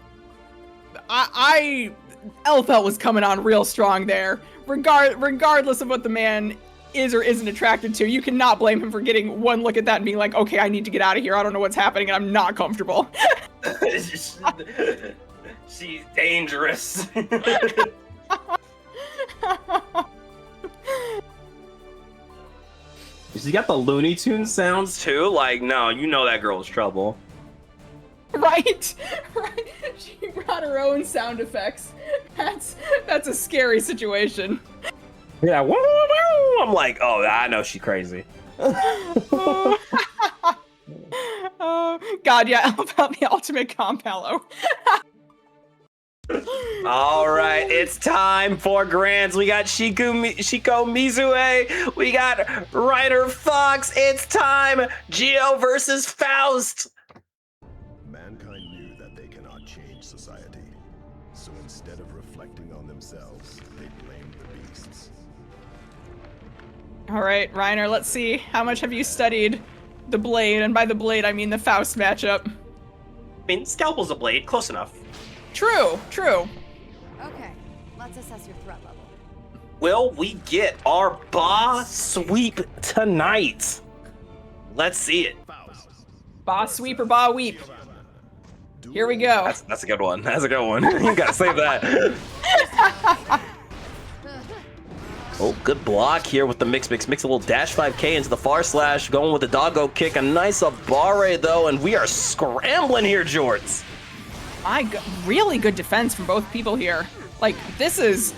B: Elfelt was coming on real strong there. Regardless of what the man is or isn't attracted to, you cannot blame him for getting one look at that and being like, okay, I need to get out of here. I don't know what's happening and I'm not comfortable.
A: She's dangerous. She got the Looney Tunes sounds too. Like, no, you know that girl's trouble.
B: Right. She brought her own sound effects. That's a scary situation.
A: Yeah, I'm like, oh, I know she's crazy.
B: Oh, God, yeah, about the ultimate compello.
A: All right, it's time for Grands. We got Shiko Mizue. We got Ryder Fox. It's time. Geo versus Faust.
C: Mankind knew that they cannot change society. So instead of reflecting on themselves, they blamed the beasts.
B: All right, Reiner, let's see. How much have you studied the blade? And by the blade, I mean the Faust matchup.
A: I mean, Scalpel's a blade. Close enough.
B: True.
F: Okay, let's assess your threat level.
A: Will we get our boss sweep tonight? Let's see it.
B: Boss sweep or ba weep? Here we go.
A: That's a good one. That's a good one. You gotta save that. Oh, good block here with the mix. Mix a little dash 5K into the far slash, going with the doggo kick. A nice Abare though, and we are scrambling here, Jorts.
B: Really good defense from both people here. Like, this is...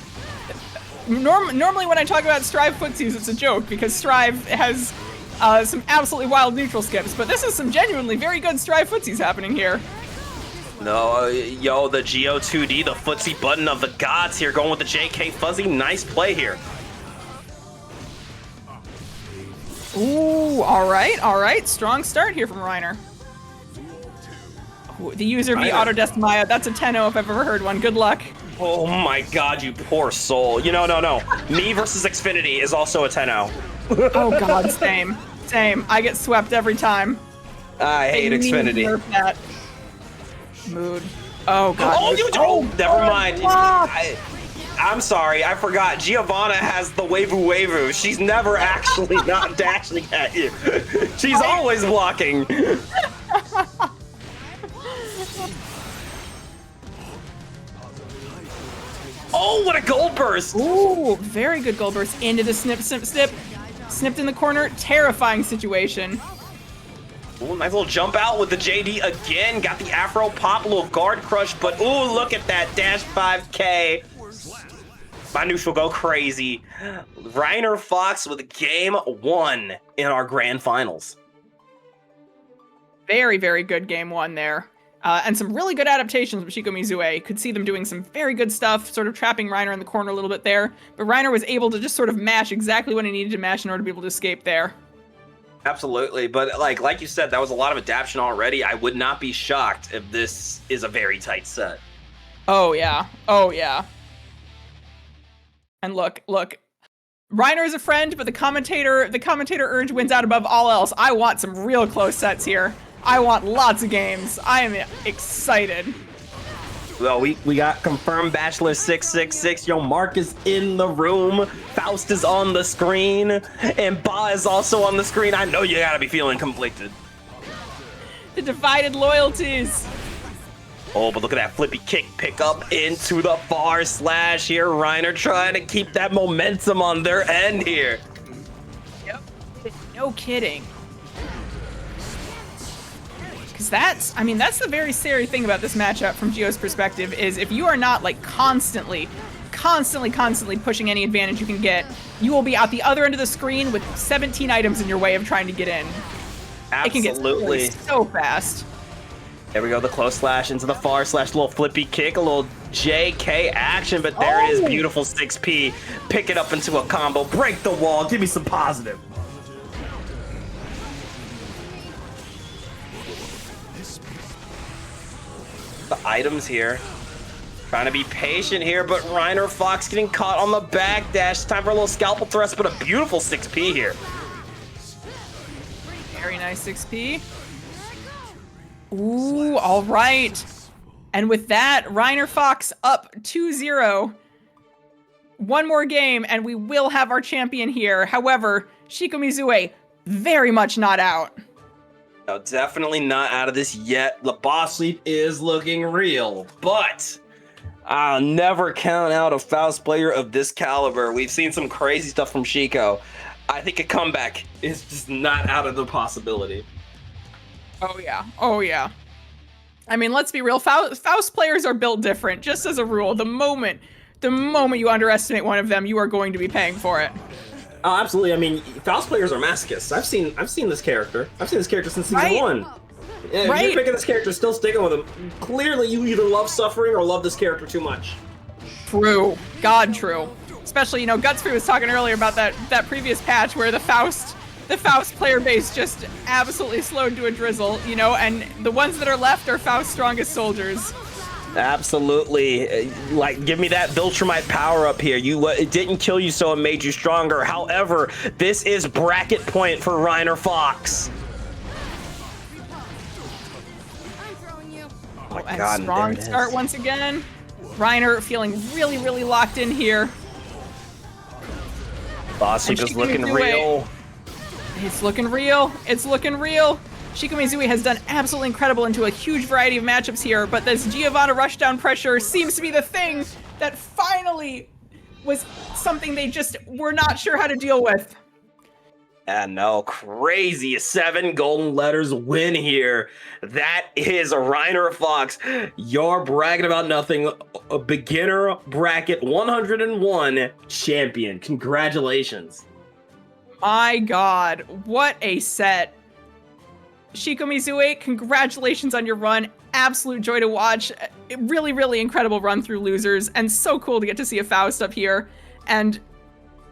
B: Normally when I talk about Strive footsies, it's a joke, because Strive has some absolutely wild neutral skips, but this is some genuinely very good Strive footsies happening here.
A: No, yo, the Geo 2D, the footsie button of the gods here, going with the JK Fuzzy. Nice play here.
B: Ooh, all right. Strong start here from Reiner. Ooh, the user v Autodesk Maya. That's a 10-0 if I've ever heard one. Good luck.
A: Oh my god, you poor soul. You know, no. Me versus Xfinity is also a 10-0.
B: Oh god, same. I get swept every time.
A: I hate
B: They need to
A: Xfinity.
B: nerf that. Mood. Oh god.
A: Oh, you don't. Never mind.
B: block.
A: I'm sorry, I forgot. Giovanna has the wavu. She's never actually not dashing at you. She's always blocking. Oh, what a gold burst!
B: Ooh, very good gold burst into the snip. Snipped in the corner. Terrifying situation.
A: Ooh, nice little jump out with the JD again. Got the Afro pop, a little guard crush, but ooh, look at that dash 5K. My neutral go crazy. Reiner Fox with game 1 in our grand finals.
B: Very, very good game 1 there. And some really good adaptations with Shiko Mizue. Could see them doing some very good stuff, sort of trapping Reiner in the corner a little bit there. But Reiner was able to just sort of mash exactly what he needed to mash in order to be able to escape there.
A: Absolutely, but like you said, that was a lot of adaptation already. I would not be shocked if this is a very tight set.
B: Oh yeah, oh yeah. And look, Reiner is a friend, but the commentator urge wins out above all else. I want some real close sets here. I want lots of games. I am excited.
A: Well, we got confirmed Bachelor 666. Yo, Mark is in the room. Faust is on the screen. And Ba is also on the screen. I know you gotta be feeling conflicted.
B: The divided loyalties.
A: Oh, but look at that flippy kick pick up into the far slash here. Reiner trying to keep that momentum on their end here.
B: Yep. No kidding. Because that's the very scary thing about this matchup from Gio's perspective is if you are not like constantly pushing any advantage you can get, you will be at the other end of the screen with 17 items in your way of trying to get in.
A: Absolutely.
B: It can get so fast.
A: There we go, the close slash into the far slash, little flippy kick, a little JK action, but there it is, beautiful 6P. Pick it up into a combo, break the wall, give me some positive. The items here. Trying to be patient here, but Reiner Fox getting caught on the back dash. Time for a little scalpel thrust, but a beautiful 6P here.
B: Very nice 6P. Ooh, all right. And with that, Reiner Fox up 2-0. One more game, and we will have our champion here. However, Shiko Mizue very much not out.
A: No, definitely not out of this yet. The boss sleep is looking real, but I'll never count out a Faust player of this caliber. We've seen some crazy stuff from Shiko. I think a comeback is just not out of the possibility.
B: Oh yeah, oh yeah. I mean, let's be real. Faust players are built different. Just as a rule, the moment you underestimate one of them, you are going to be paying for it.
E: Oh, absolutely. I mean, Faust players are masochists. I've seen this character. I've seen this character since season 1. Yeah,
B: Right.
E: If you're picking this character, still sticking with him. Clearly, you either love suffering or love this character too much.
B: True. God, true. Especially, Gutsfree was talking earlier about that previous patch where the Faust player base just absolutely slowed to a drizzle, and the ones that are left are Faust's strongest soldiers.
A: Absolutely. Like, give me that Viltrumite power up here. It didn't kill you, so it made you stronger. However, this is bracket point for Reiner Fox. Oh my
B: And
A: God,
B: strong
A: there it
B: start
A: is.
B: once again. Reiner feeling really, really locked in here.
A: Boss
B: And
A: is
B: Shiko
A: looking
B: Mizue.
A: real.
B: It's looking real. It's looking real. Shiko Mizue has done absolutely incredible into a huge variety of matchups here, but this Giovanna rushdown pressure seems to be the thing that finally was something they just were not sure how to deal with.
A: And no, crazy 7 golden letters win here. That is Reiner Fox. You're bragging about nothing. A beginner bracket 101 champion. Congratulations.
B: My God, what a set. Shiko Mizue, congratulations on your run. Absolute joy to watch. Really, really incredible run through losers, and so cool to get to see a Faust up here. And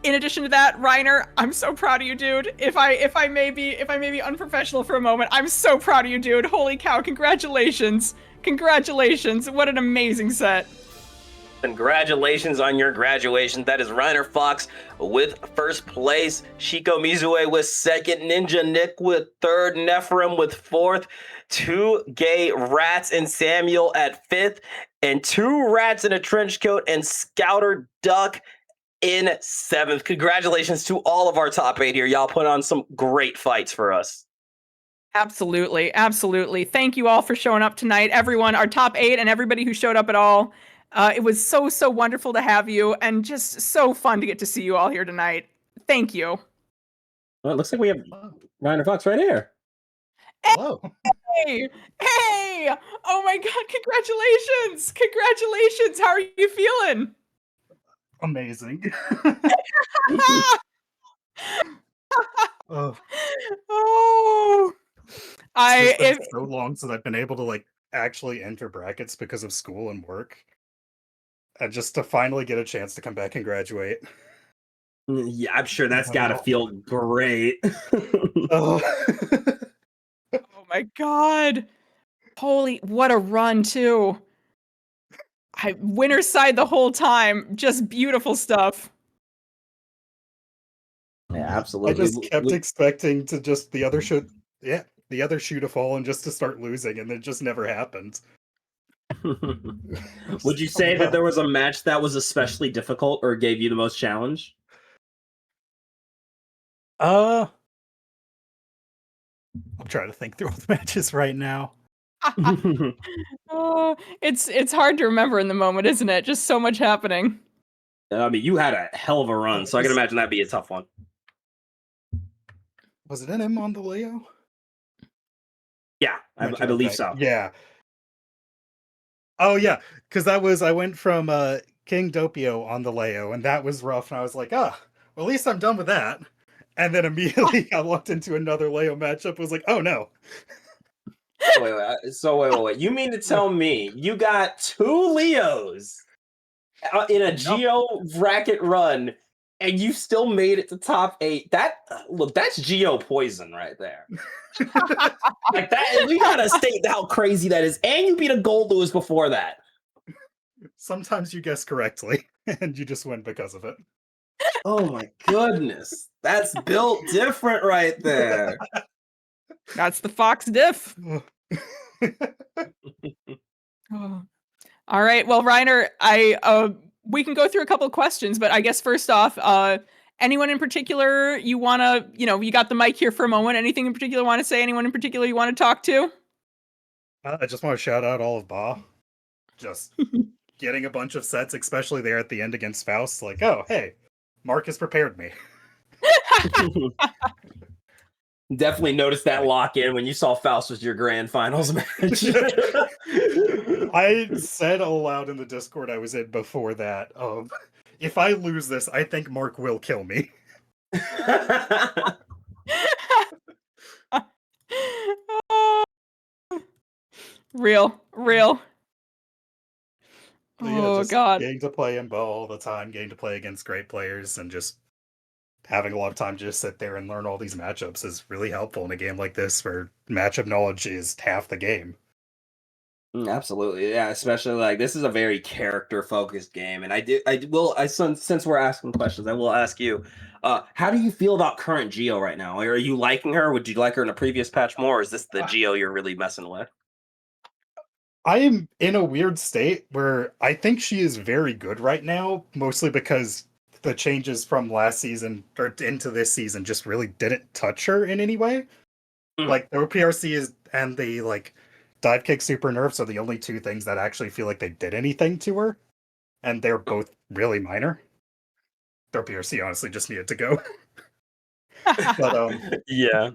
B: in addition to that, Reiner, I'm so proud of you, dude. If I may be unprofessional for a moment, I'm so proud of you, dude. Holy cow, congratulations. Congratulations. What an amazing set.
A: Congratulations on your graduation. That is Reiner Fox with first place, Shiko Mizue with second, Ninja Nick with third, Nephilim with fourth, two gay rats and Samuel at fifth, and two rats in a trench coat and Scouter Duck in seventh. Congratulations to all of our top 8 here. Y'all put on some great fights for us.
B: Absolutely. Absolutely. Thank you all for showing up tonight. Everyone, our top 8 and everybody who showed up at all. It was so wonderful to have you and just so fun to get to see you all here tonight. Thank you.
E: Well, it looks like we have Reiner Fox right here.
G: Hello.
B: Hey, hey! Oh my God! Congratulations! Congratulations! How are you feeling?
G: Amazing. Oh,
B: Oh,
G: it's been
B: if
G: so long since I've been able to like actually enter brackets because of school and work, and just to finally get a chance to come back and graduate.
E: Yeah, I'm sure that's got to feel great.
G: Oh.
B: oh my God! Holy, what a run too! Winner's side the whole time. Just beautiful stuff.
E: Yeah,
G: I
E: absolutely.
G: just kept expecting to just the other shoe to fall and just to start losing, and it just never happened.
E: Would you say that there was a match that was especially difficult or gave you the most challenge?
G: I'm trying to think through all the matches right now.
B: Oh, it's hard to remember in the moment, isn't it? Just so much happening.
E: I mean, you had a hell of a run, so I can imagine that'd be a tough one.
G: Was it NM on the Leo?
E: Yeah, I believe so.
G: Yeah. Oh yeah, because I went from King Doppio on the Leo, and that was rough, and I was like, well, at least I'm done with that. And then immediately I walked into another Leo matchup, was like, oh no.
E: Wait. You mean to tell me you got 2 Leos in a Geo bracket run, and you still made it to top 8? That's Geo poison right there. Like that, we gotta state how crazy that is. And you beat a Gold Lewis before that.
G: Sometimes you guess correctly, and you just win because of it.
E: Oh my goodness. That's built different right there.
B: That's the Fox diff. Oh. All right. Well, Reiner, we can go through a couple of questions, but I guess first off, anyone in particular you want to, you got the mic here for a moment. Anything in particular you want to say? Anyone in particular you want to talk to?
G: I just want to shout out all of Ba. Just getting a bunch of sets, especially there at the end against Faust. Like, oh, hey, Marcus prepared me.
E: Definitely noticed that lock in when you saw Faust was your grand finals match.
G: I said aloud in the Discord I was in before that, if I lose this, I think Mark will kill me.
B: Real.
G: Yeah,
B: God.
G: Getting to play in Bo all the time, getting to play against great players, and just having a lot of time to just sit there and learn all these matchups is really helpful in a game like this where matchup knowledge is half the game.
E: Absolutely, yeah. Especially like this is a very character-focused game, and since we're asking questions, I will ask you, how do you feel about current Geo right now? Are you liking her? Would you like her in a previous patch more, or is this the Geo you're really messing with?
G: I am in a weird state where I think she is very good right now, mostly because the changes from last season or into this season just really didn't touch her in any way. Like the PRC and the like dive kick super nerfs are the only 2 things that actually feel like they did anything to her, and they're both really minor. Their PRC honestly just needed to go. But
E: yeah,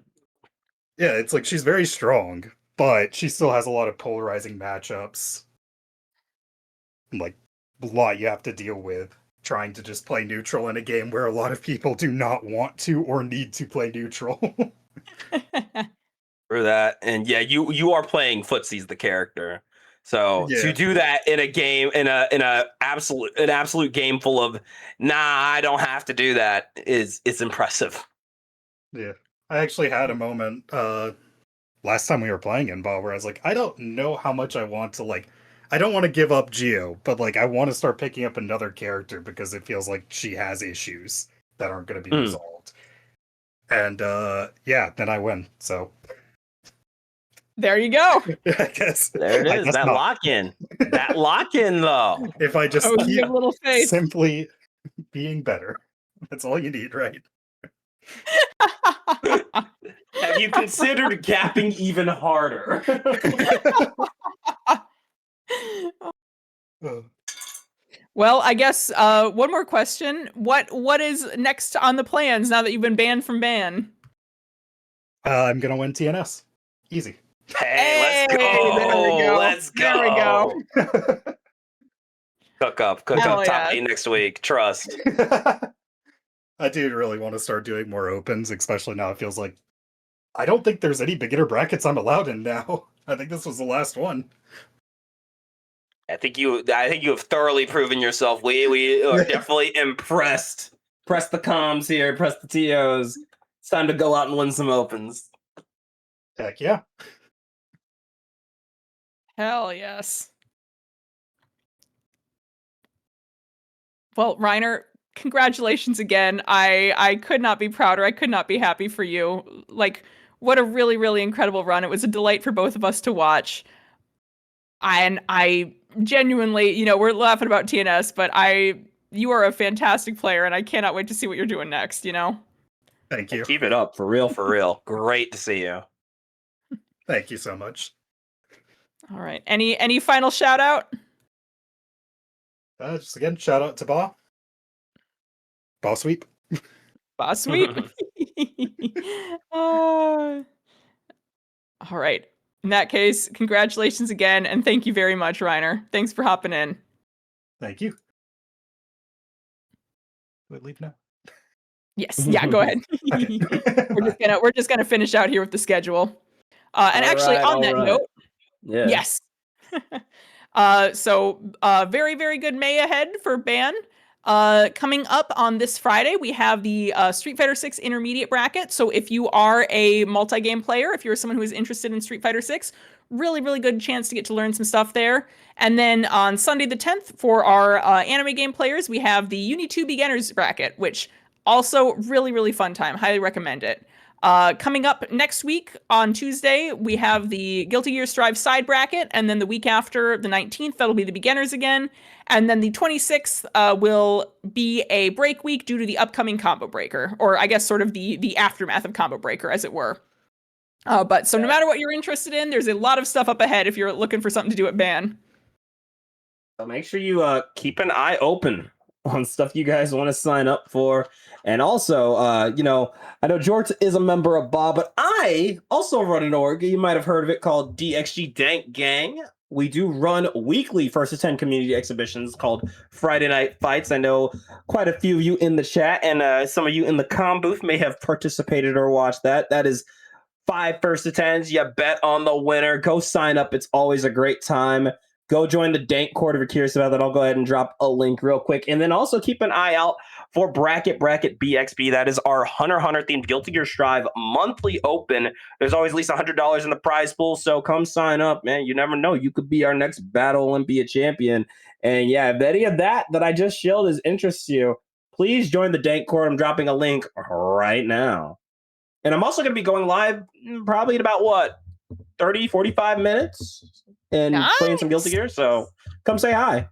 G: it's like she's very strong, but she still has a lot of polarizing matchups. Like a lot you have to deal with trying to just play neutral in a game where a lot of people do not want to or need to play neutral.
A: For that, and yeah, you are playing Footsie's the character, so to do that in a game in a absolute game full of I don't have to do that it's impressive.
G: Yeah, I actually had a moment last time we were playing in Ball where I was like, I don't know how much I want to like. I don't want to give up Geo, but like I want to start picking up another character because it feels like she has issues that aren't going to be resolved. And yeah, then I win. So
B: There you go.
G: I guess
A: There it is. That lock-in. That lock-in, though.
G: If I just
B: Oh,
G: keep
B: give a little face.
G: simply being better, that's all you need, right?
A: Have you considered gapping even harder?
B: Well, I guess one more question. What is next on the plans now that you've been banned from ban?
G: I'm gonna win TNS. Easy.
A: Hey, let's go.
B: There we go.
A: Let's go.
B: There we go.
A: Cook up
B: Hell
A: top
B: yeah.
A: 8 next week. Trust.
G: I do really want to start doing more opens, especially now it feels like I don't think there's any beginner brackets I'm allowed in now. I think this was the last one.
A: I think you have thoroughly proven yourself. We are definitely impressed. Press the comms here. Press the TOs. It's time to go out and win some opens.
G: Heck yeah.
B: Hell yes. Well, Reiner, congratulations again. I could not be prouder. I could not be happy for you. Like, what a really, really incredible run. It was a delight for both of us to watch. And I genuinely, you know, we're laughing about TNS, but you are a fantastic player, and I cannot wait to see what you're doing next, you know?
G: Thank you.
A: Keep it up. For real, for real. Great to see you.
G: Thank you so much.
B: All right. Any final shout out?
G: Just again, shout out to Ba. Ball sweep.
B: Boss sweep. All right. In that case, congratulations again, and thank you very much, Reiner. Thanks for hopping in.
G: Thank you. We leave now.
B: Yes. Yeah. Go ahead. we're just gonna finish out here with the schedule. And actually, on that note, yes. So very, very good May ahead for Ban. Coming up on this Friday, we have the Street Fighter 6 intermediate bracket. So if you are a multi-game player, if you're someone who is interested in Street Fighter 6, really, really good chance to get to learn some stuff there. And then on Sunday the 10th, for our anime game players, we have the Uni 2 beginners bracket, which also really, really fun time. Highly recommend it. Coming up next week on Tuesday, we have the Guilty Gear Strive side bracket, and then the week after, the 19th, that'll be the beginners again. And then the 26th will be a break week due to the upcoming Combo Breaker, or I guess sort of the aftermath of Combo Breaker, as it were. But so no matter what you're interested in, there's a lot of stuff up ahead if you're looking for something to do at Ban.
A: So make sure you keep an eye open on stuff you guys want to sign up for. And also, you know, I know George is a member of Bob, but I also run an org. You might have heard of it, called DXG Dank Gang. We do run weekly first to 10 community exhibitions called Friday Night Fights. I know quite a few of you in the chat and some of you in the comm booth may have participated or watched that. That is 5 first to 10s. You bet on the winner. Go sign up. It's always a great time. Go join the Dank Court if you're curious about that. I'll go ahead and drop a link real quick. And then also keep an eye out for Bracket BXB. That is our Hunter x Hunter themed Guilty Gear Strive monthly open. There's always at least $100 in the prize pool, so come sign up, man. You never know. You could be our next Battle Olympia champion. And yeah, if any of that I just shilled interests you, please join the Dank Court. I'm dropping a link right now. And I'm also going to be going live probably in about, 30, 45 minutes and playing some Guilty Gear. So come say hi.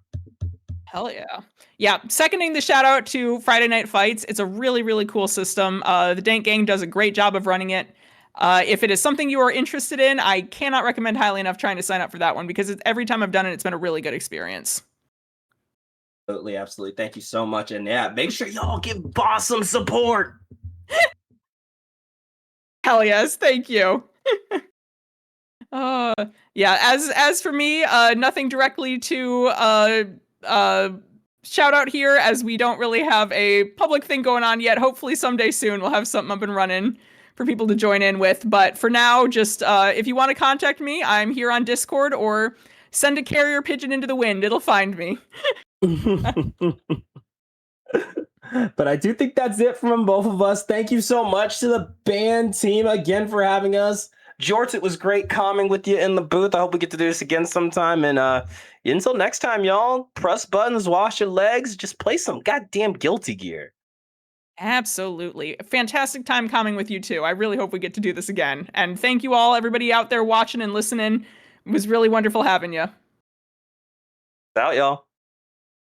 B: Hell yeah. Yeah, seconding the shout out to Friday Night Fights. It's a really, really cool system. The Dank Gang does a great job of running it. If it is something you are interested in, I cannot recommend highly enough trying to sign up for that one because every time I've done it, it's been a really good experience.
A: Absolutely, absolutely. Thank you so much. And yeah, make sure y'all give Boss some support.
B: Hell yes, thank you. Yeah, as for me, nothing directly to shout out here, as we don't really have a public thing going on yet. Hopefully someday soon we'll have something up and running for people to join in with. But for now, just if you want to contact me, I'm here on Discord, or send a carrier pigeon into the wind. It'll find me.
A: But I do think that's it from both of us. Thank you so much to the band team again for having us. Jorts, it was great calming with you in the booth. I hope we get to do this again sometime. And until next time, y'all, press buttons, wash your legs, just play some goddamn Guilty Gear.
B: Absolutely. Fantastic time coming with you too. I really hope we get to do this again. And thank you all, everybody out there watching and listening. It was really wonderful having you.
A: Out, y'all.